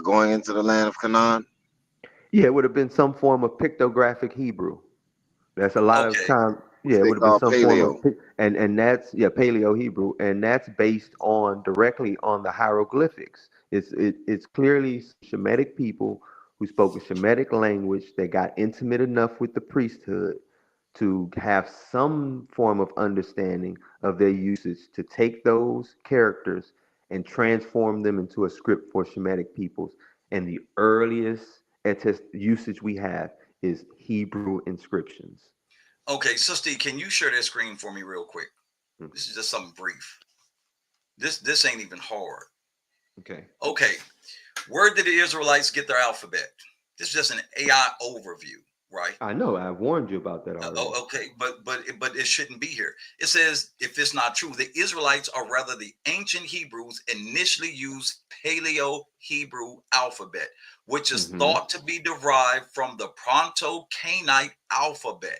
going into the land of Canaan? Yeah, it would have been some form of pictographic Hebrew. That's a lot of Okay, time. Which Yeah, it they would have been call some form of Paleo. and that's yeah Paleo Hebrew, and that's based on directly on the hieroglyphics. It's clearly Shemitic people who spoke a Shemitic language that got intimate enough with the priesthood to have some form of understanding of their usage to take those characters and transform them into a script for Shemitic peoples. And the earliest usage we have is Hebrew inscriptions. okay, Sister, can you share that screen for me real quick? Mm. This is just something brief. This ain't even hard. Okay. Okay, where did the Israelites get their alphabet? This is just an AI overview, right? I know. I warned you about that already. Okay, but it shouldn't be here. It says if it's not true, the Israelites, or rather the ancient Hebrews, initially used Paleo Hebrew alphabet, which is Mm-hmm. thought to be derived from the Proto-Canaanite alphabet,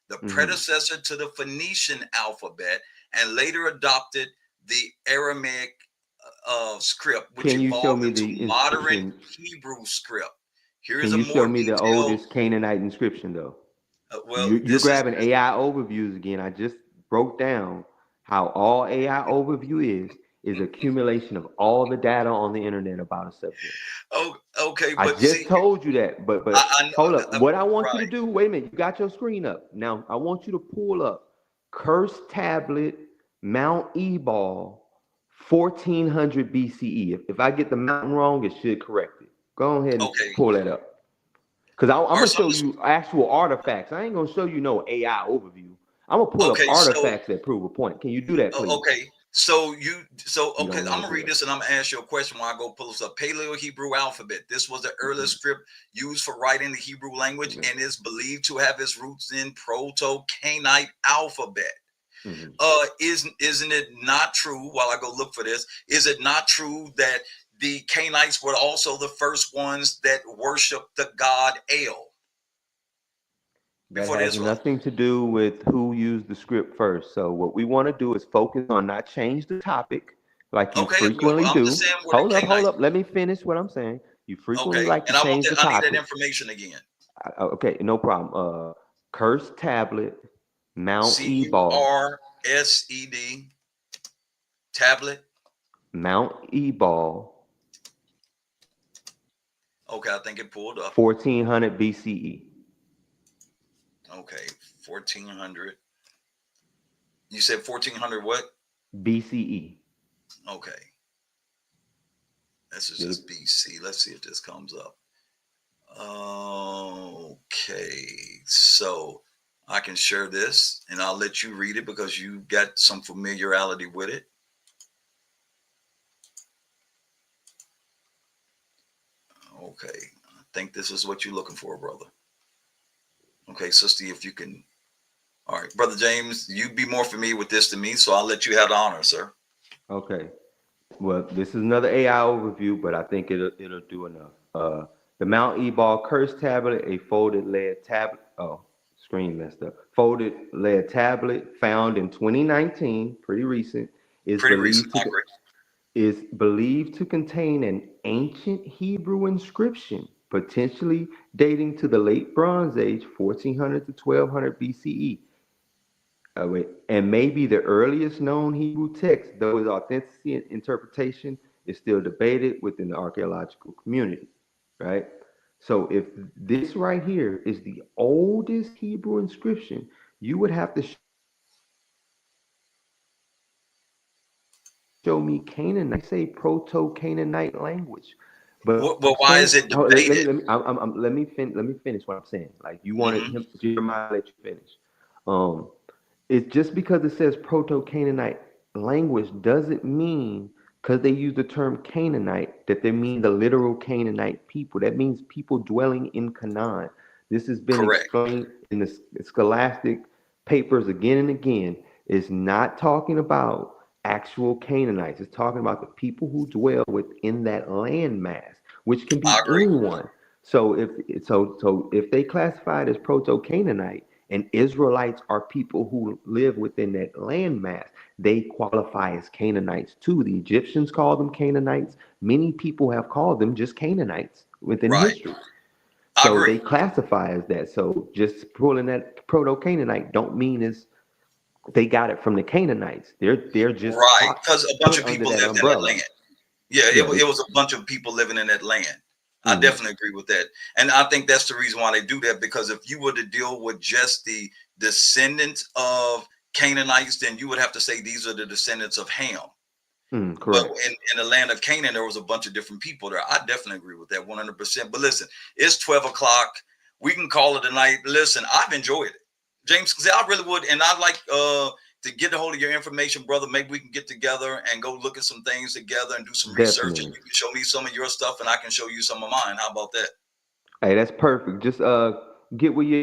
the Mm-hmm. predecessor to the Phoenician alphabet, and later adopted the Aramaic script, which Can you show evolved me into the modern inscription? Hebrew script. Here is Can a you show more me the detailed. oldest Canaanite inscription, though? Well, You're this is grabbing AI overviews again. I just broke down how all AI overview is accumulation of all the data on the internet about a subject. oh, okay, I but see, just told you that, but I know, hold up. What I want you to right. do, wait a minute, you got your screen up. Now I want you to pull up Cursed Tablet, Mount Ebal, 1400 BCE. If I get the mountain wrong, it should correct it. Go ahead and Okay, pull that up. Because I'm or gonna show something. you actual artifacts. I ain't gonna show you no AI overview. I'm gonna pull up Okay, so artifacts that prove a point. Can you do that, please? okay, so You okay, don't I'm want to gonna do read it. this and I'm gonna ask you a question while I go pull this up. Paleo Hebrew alphabet. This was the earliest script used for writing the Hebrew language Mhm. and is believed to have its roots in Proto-Canaanite alphabet. Mhm. Isn't it not true? While I go look for this, is it not true that the Canaanites were also the first ones that worshiped the god El That before the has Israelites? nothing to do with who used the script first. So what we want to do is focus on not change the topic like you Okay, well, frequently I'm just do. saying where the Hold Canaanites. up. Let me finish what I'm saying. You frequently Okay, like to and I want change that. the I need that topic. information again. Okay, no problem. Cursed Tablet, Mount Ebal, Cursed tablet. Mount Ebal, Okay, I think it pulled up. 1400 BCE. Okay, 1400. You said 1400 what? BCE. Okay, this is Did it? just BC. Let's see if this comes up. Okay, so I can share this and I'll let you read it because you got some familiarity with it. Okay, I think this is what you're looking for, brother. Okay, sister, if you can. All right, brother James, you be more familiar with this than me, so I'll let you have the honor, sir. Okay. Well, this is another AI overview, but I think it'll do enough. The Mount Ebal Curse Tablet, a folded lead tablet. Oh, screen messed up. Folded lead tablet found in 2019, pretty recent, is Pretty recent, believed I to agree. is believed to contain an ancient Hebrew inscription, potentially dating to the late Bronze Age, 1400 to 1200 BCE. Wait, and maybe the earliest known Hebrew text, though its authenticity and interpretation is still debated within the archaeological community, right? So if this right here is the oldest Hebrew inscription, you would have to show me Canaanite, say Proto-Canaanite language. But Well, why is it debated? let me finish what I'm saying. Like you wanted Hmm. him, Jeremiah, let you finish. Um, it's just because it says Proto-Canaanite language doesn't mean because they use the term Canaanite that they mean the literal Canaanite people. That means people dwelling in Canaan. This has been Correct. explained in the scholastic papers again and again. It's not talking about actual Canaanites. It's talking about the people who dwell within that landmass, which can I be agree. anyone. So if they classify it as Proto-Canaanite, and Israelites are people who live within that landmass, they qualify as Canaanites too. The Egyptians called them Canaanites. Many people have called them just Canaanites within Right. history. I So agree. they classify as that. So just pulling that Proto-Canaanite don't mean it's they got it from the Canaanites. They're just Right. Because a bunch put of under people that lived in that umbrella. land. Yeah, Yeah. it was a bunch of people living in that land. I Mhm. definitely agree with that. And I think that's the reason why they do that, because if you were to deal with just the descendants of Canaanites, then you would have to say these are the descendants of Ham. But Correct. in the land of Canaan, there was a bunch of different people there. I definitely agree with that 100%. But listen, it's 12 o'clock. We can call it a night. Listen, I've enjoyed it. James, I really would. And I'd like to get a hold of your information, brother. Maybe we can get together and go look at some things together and do some research. And Definitely. you can show me some of your stuff and I can show you some of mine. How about that? Hey, that's perfect. Just get with I'm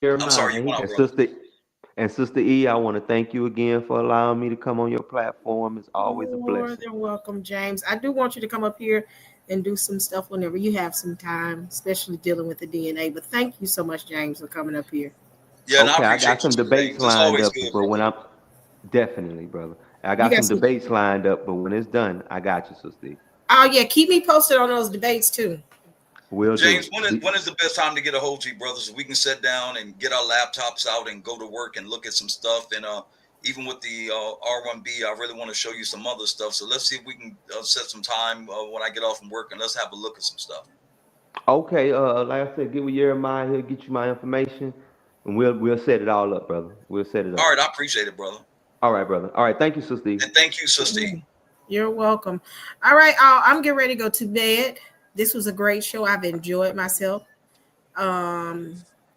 Jeremiah sorry, you went out, brother. and Sister E. I want to thank you again for allowing me to come on your platform. It's always a More blessing. than welcome, James. I do want you to come up here and do some stuff whenever you have some time, especially dealing with the DNA. But thank you so much, James, for coming up here. Yeah, and I Okay, I appreciate got you some too, debates James. It's lined always up, good, but when brother. I'm definitely, brother, I You got got some some. debates lined up, but when it's done, I got you, Sister E. Oh yeah, keep me posted on those debates too. Will James, do. when is the best time to get a hold of you, brother, so we can sit down and get our laptops out and go to work and look at some stuff? And even with the R1B, I really want to show you some other stuff. So let's see if we can set some time when I get off from work and let's have a look at some stuff. Okay, like I said, get with Jeremiah. He'll get you my information, and we'll set it all up, brother. We'll set it All up. right, I appreciate it, brother. All right, brother. All right, thank you, Sister E. And thank you, Sister E. You're welcome. All right, I'm getting ready to go to bed. This was a great show. I've enjoyed myself. Um,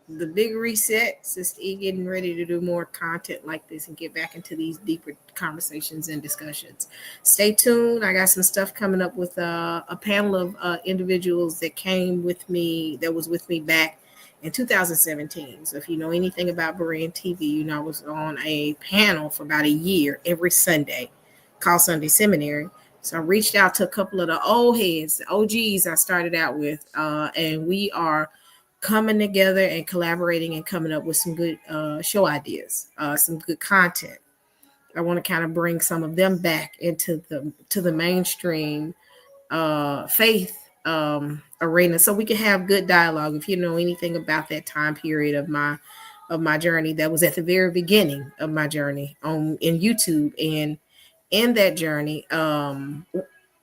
the big reset, Sister E getting ready to do more content like this and get back into these deeper conversations and discussions. Stay tuned. I got some stuff coming up with a panel of individuals that came with me, that was with me back in 2017. So if you know anything about Berean TV, you know I was on a panel for about a year every Sunday called Sunday Seminary. So I reached out to a couple of the old heads, the OGs I started out with, and we are coming together and collaborating and coming up with some good show ideas, some good content. I want to kind of bring some of them back into the mainstream faith arena, so we can have good dialogue. If you know anything about that time period of my journey, that was at the very beginning of my journey on in YouTube, and in that journey,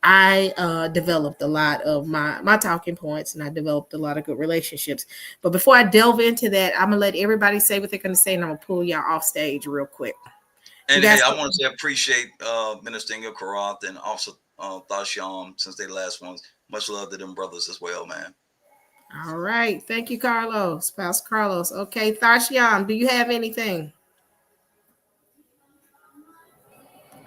I developed a lot of my talking points, and I developed a lot of good relationships. But before I delve into that, I'm gonna let everybody say what they're gonna say, and I'm gonna pull y'all off stage real quick. You And guys, hey, I want to say I appreciate Minister Inga Karath and also Thashyam, since they last ones. Much love to them brothers as well, man. all right. Thank you, Carlos, Pastor Carlos. Okay, Thashiam, do you have anything?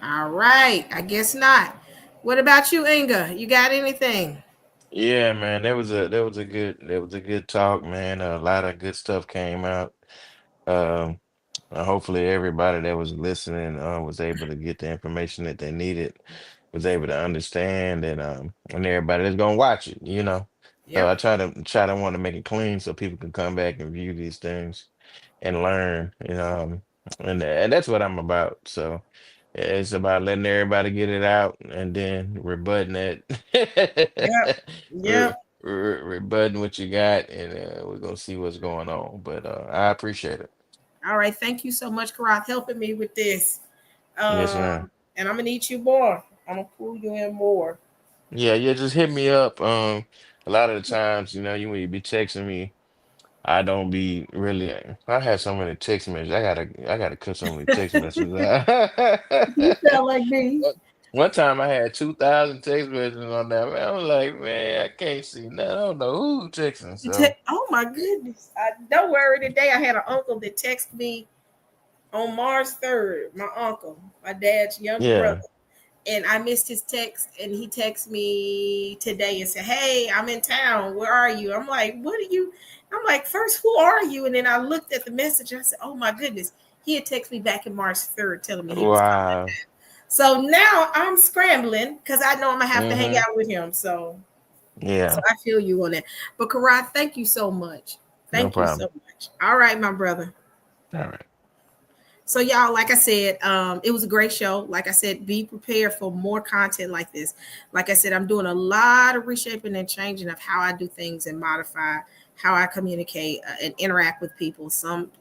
All right, I guess not. What about you, Inga? You got anything? Yeah, man, that was a good talk, man. A lot of good stuff came out. Um, hopefully everybody that was listening was able to get the information that they needed, was able to understand, and everybody that's gonna watch it, you know. So I Yep. try to want to make it clean so people can come back and view these things and learn, you know, and that's what I'm about. So it's about letting everybody get it out and then rebutting Yep. it, Yep. rebutting what you got, and we're gonna see what's going on. But I appreciate it. All right. Thank you so much, Karath, helping me with this. Yes, ma'am. And I'm gonna need you more. I'm gonna pull you in more. Yeah, yeah, just hit me up. A lot of the times, you when you be texting me, I don't be really. I had so many text messages. I gotta cut so many text messages out. You sound like me. One time I had 2,000 text messages on that. Man, I was like, man, I can't see nothing. I don't know who texting. So Oh my goodness! Don't worry. Today I had an uncle that texted me on March 3rd. My uncle, my dad's younger brother, yeah. and I missed his text, and he texted me today and said, "Hey, I'm in town. Where are you?" I'm like, "What are you?" I'm like, "First, who are you?" And then I looked at the message. And I said, "Oh my goodness." He had texted me back in March 3rd telling me he was coming. Wow. So now I'm scrambling because I know I'm gonna have to hang Mm-hmm. out with him. So Yeah. I feel you on that. But Karat, thank you so much. No Thank you so problem. much. All right, my brother. All right. So y'all, like I said, it was a great show. Like I said, be prepared for more content like this. Like I said, I'm doing a lot of reshaping and changing of how I do things and modify how I communicate and interact with people. Some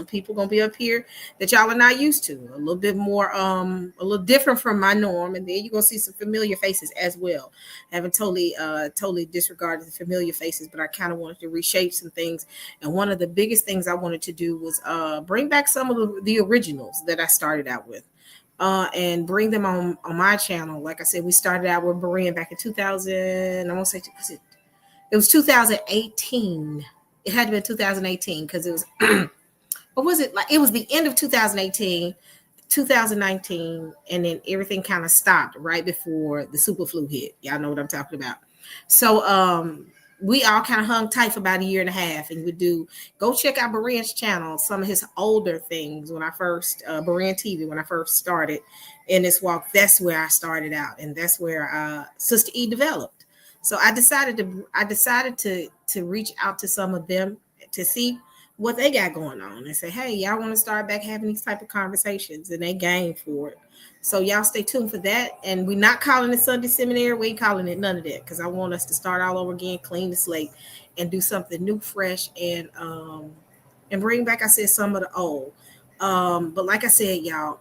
people gonna be up here that y'all are not used to. A little bit more, a little different from my norm, and then you're gonna see some familiar faces as well. I haven't totally disregarded the familiar faces, but I kind of wanted to reshape some things, and one of the biggest things I wanted to do was bring back some of the originals that I started out with. And bring them on my channel. Like I said, we started out with Berean back in 2000. I won't say it was 2018. It had to be 2018 because it was or was it like it was the end of 2018, 2019, and then everything kind of stopped right before the super flu hit. Y'all know what I'm talking about. So we all kind of hung tight for about a year and a half, and we do go check out Beren's channel, some of his older things. When I first Beren TV, when I first started in this walk, that's where I started out, and that's where Sister E developed. So I decided to reach out to some of them to see what they got going on and say, hey, y'all want to start back having these type of conversations, and they game for it. So y'all stay tuned for that. And we're not calling it Sunday Seminary. We ain't calling it none of that, because I want us to start all over again, clean the slate, and do something new, fresh, and bring back, I said, some of the old. But like I said, y'all,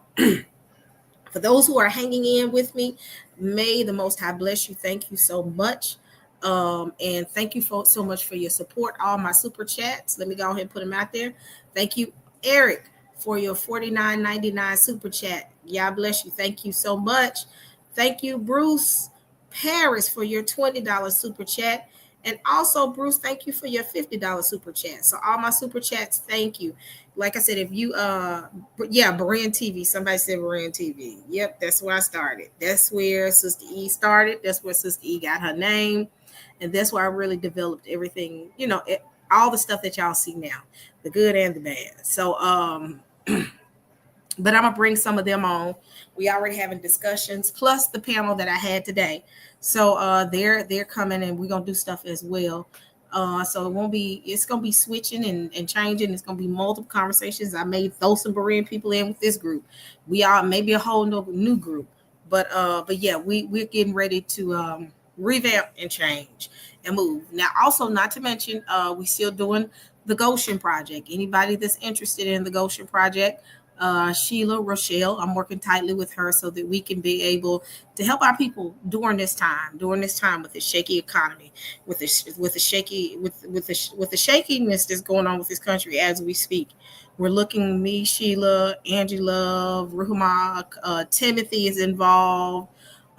for those who are hanging in with me, may the Most High bless you. Thank you so much. And thank you so much for your support. All my super chats. Let me go ahead and put them out there. Thank you, Eric, for your $49.99 super chat. God bless you. Thank you so much. Thank you, Bruce Paris, for your $20 super chat. And also, Bruce, thank you for your $50 super chat. So all my super chats, thank you. Like I said, if you Beren TV. Somebody said Beren TV. Yep, that's where I started. That's where Sister E started. That's where Sister E got her name. And that's where I really developed everything, all the stuff that y'all see now, the good and the bad. So but I'm gonna bring some of them on. We already having discussions, plus the panel that I had today. So they're coming, and we're gonna do stuff as well. So it's gonna be switching and changing. It's gonna be multiple conversations. I may throw some Berean people in with this group. We are maybe a whole new group. But yeah, we're getting ready to revamp and change and move. Now, also not to mention, we still doing the Goshen Project. Anybody that's interested in the Goshen Project, Sheila, Rochelle, I'm working tightly with her so that we can be able to help our people during this time with the shaky economy, with the shakiness that's going on with this country as we speak. We're looking, me, Sheila, Angie Love, Ruhuma, Timothy is involved.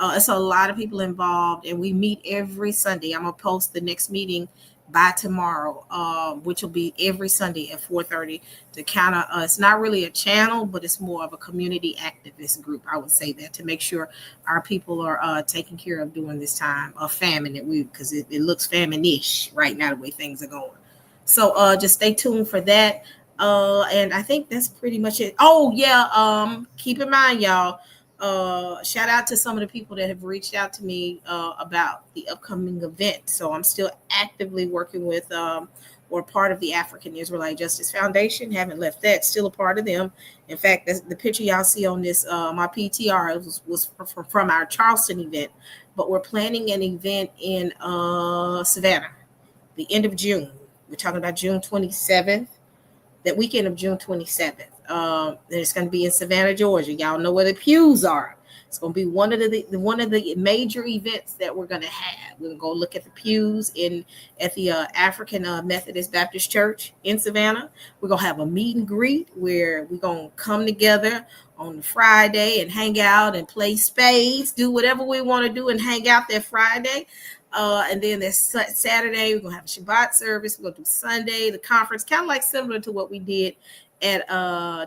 It's a lot of people involved, and we meet every Sunday. I'm gonna post the next meeting by tomorrow, which will be every Sunday at 4:30. To kind of, it's not really a channel, but it's more of a community activist group. I would say that, to make sure our people are taken care of during this time of famine because it looks famine-ish right now the way things are going. So just stay tuned for that. And I think that's pretty much it. Oh yeah, keep in mind, y'all. Shout out to some of the people that have reached out to me about the upcoming event. So I'm still actively working with or part of the African Israelite Justice Foundation. Haven't left that. Still a part of them. In fact, the picture y'all see on this my PTR was from our Charleston event. But we're planning an event in Savannah, the end of June. We're talking about June 27th, that weekend of June 27th. It's going to be in Savannah, Georgia. Y'all know where the pews are. It's going to be one of the major events that we're going to have. We're going to go look at the pews at the African Methodist Baptist Church in Savannah. We're going to have a meet and greet where we're going to come together on Friday and hang out and play spades, do whatever we want to do and hang out that Friday. And then there's Saturday, we're going to have a Shabbat service. We're going to do Sunday, the conference, kind of like similar to what we did at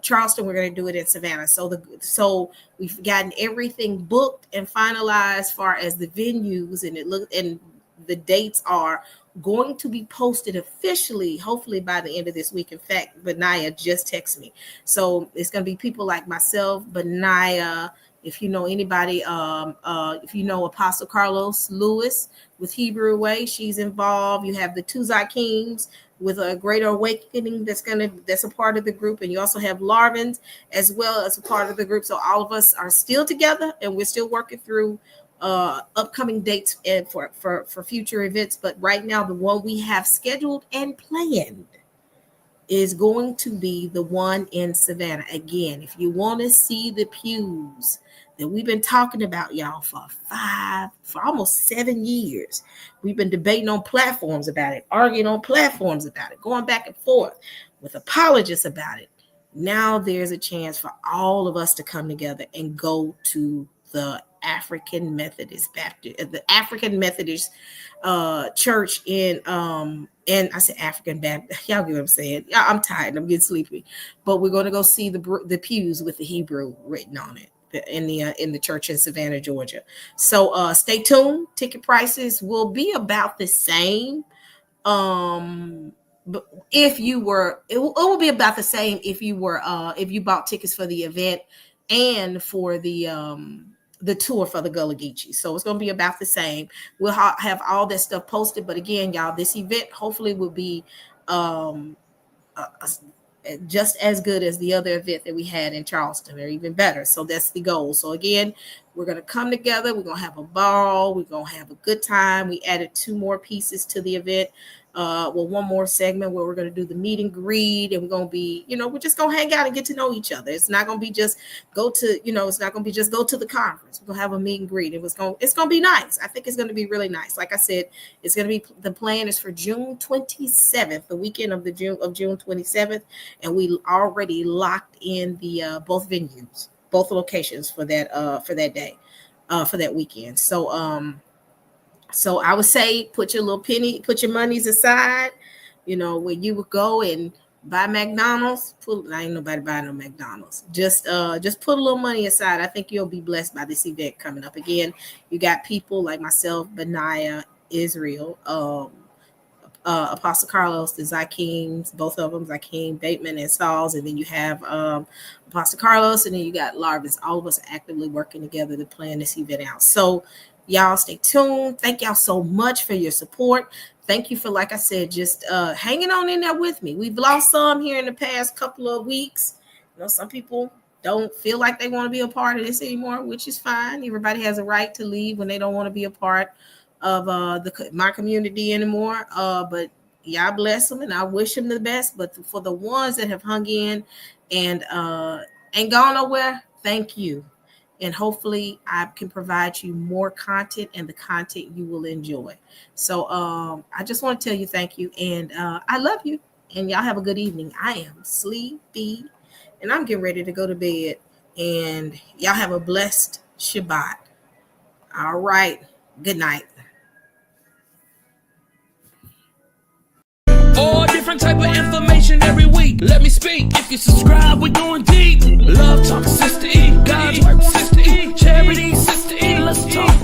Charleston. We're going to do it in Savannah. So we've gotten everything booked and finalized as far as the venues, and the dates are going to be posted officially, hopefully by the end of this week. In fact, Benaiah just texted me. So it's going to be people like myself, Benaiah. If you know anybody, if you know Apostle Carlos Lewis with Hebrew Way, she's involved. You have the Tuzai Kings with a Greater Awakening that's a part of the group, and you also have Larvins as well as a part of the group. So all of us are still together, and we're still working through upcoming dates and for future events. But right now, the one we have scheduled and planned is going to be the one in Savannah. Again, if you want to see the pews that we've been talking about, y'all, for almost 7 years, we've been debating on platforms about it, arguing on platforms about it, going back and forth with apologists about it. Now there's a chance for all of us to come together and go to the African Methodist church and I said African Baptist. Y'all get what I'm saying? I'm tired. I'm getting sleepy. But we're going to go see the pews with the Hebrew written on it. in the church in Savannah, Georgia. So stay tuned. Ticket prices will be about the same. But if you were, it will be about the same if you were if you bought tickets for the event and for the tour for the Gullah Geechee. So it's going to be about the same. We'll have all that stuff posted. But again, y'all, this event hopefully will be just as good as the other event that we had in Charleston, or even better. So that's the goal. So again, we're going to come together. We're going to have a ball. We're going to have a good time. We added 2 more pieces to the event. One more segment where we're going to do the meet and greet, and we're going to be, we're just going to hang out and get to know each other. It's not going to be just go to, it's not going to be just go to the conference. We're going to have a meet and greet. It's going to be nice. I think it's going to be really nice. Like I said, it's going to be, the plan is for June 27th, the weekend of June 27th. And we already locked in the, both venues, both locations for that day, for that weekend. So I would say put your monies aside, when you would go and buy McDonald's. I ain't nobody buying no McDonald's. Just put a little money aside. I think you'll be blessed by this event coming up. Again, you got people like myself, Benaiah, Israel, Apostle Carlos, the Zakings, both of them, Zakim, Bateman, and Sauls. And then you have Apostle Carlos, and then you got Larvis. All of us are actively working together to plan this event out. So y'all stay tuned. Thank y'all so much for your support. Thank you for, like I said, just hanging on in there with me. We've lost some here in the past couple of weeks. Some people don't feel like they want to be a part of this anymore, which is fine. Everybody has a right to leave when they don't want to be a part of my community anymore. But y'all bless them, and I wish them the best. But for the ones that have hung in and ain't gone nowhere, thank you. And hopefully I can provide you more content, and the content you will enjoy. So I just want to tell you thank you, and I love you, and y'all have a good evening. I am sleepy, and I'm getting ready to go to bed, and y'all have a blessed Shabbat. All right. Good night. All different type of information every week. Let me speak. If you subscribe, we're going deep. Love talk, Sister E. God's work, Sister E. Charity, Sister E. Let's talk.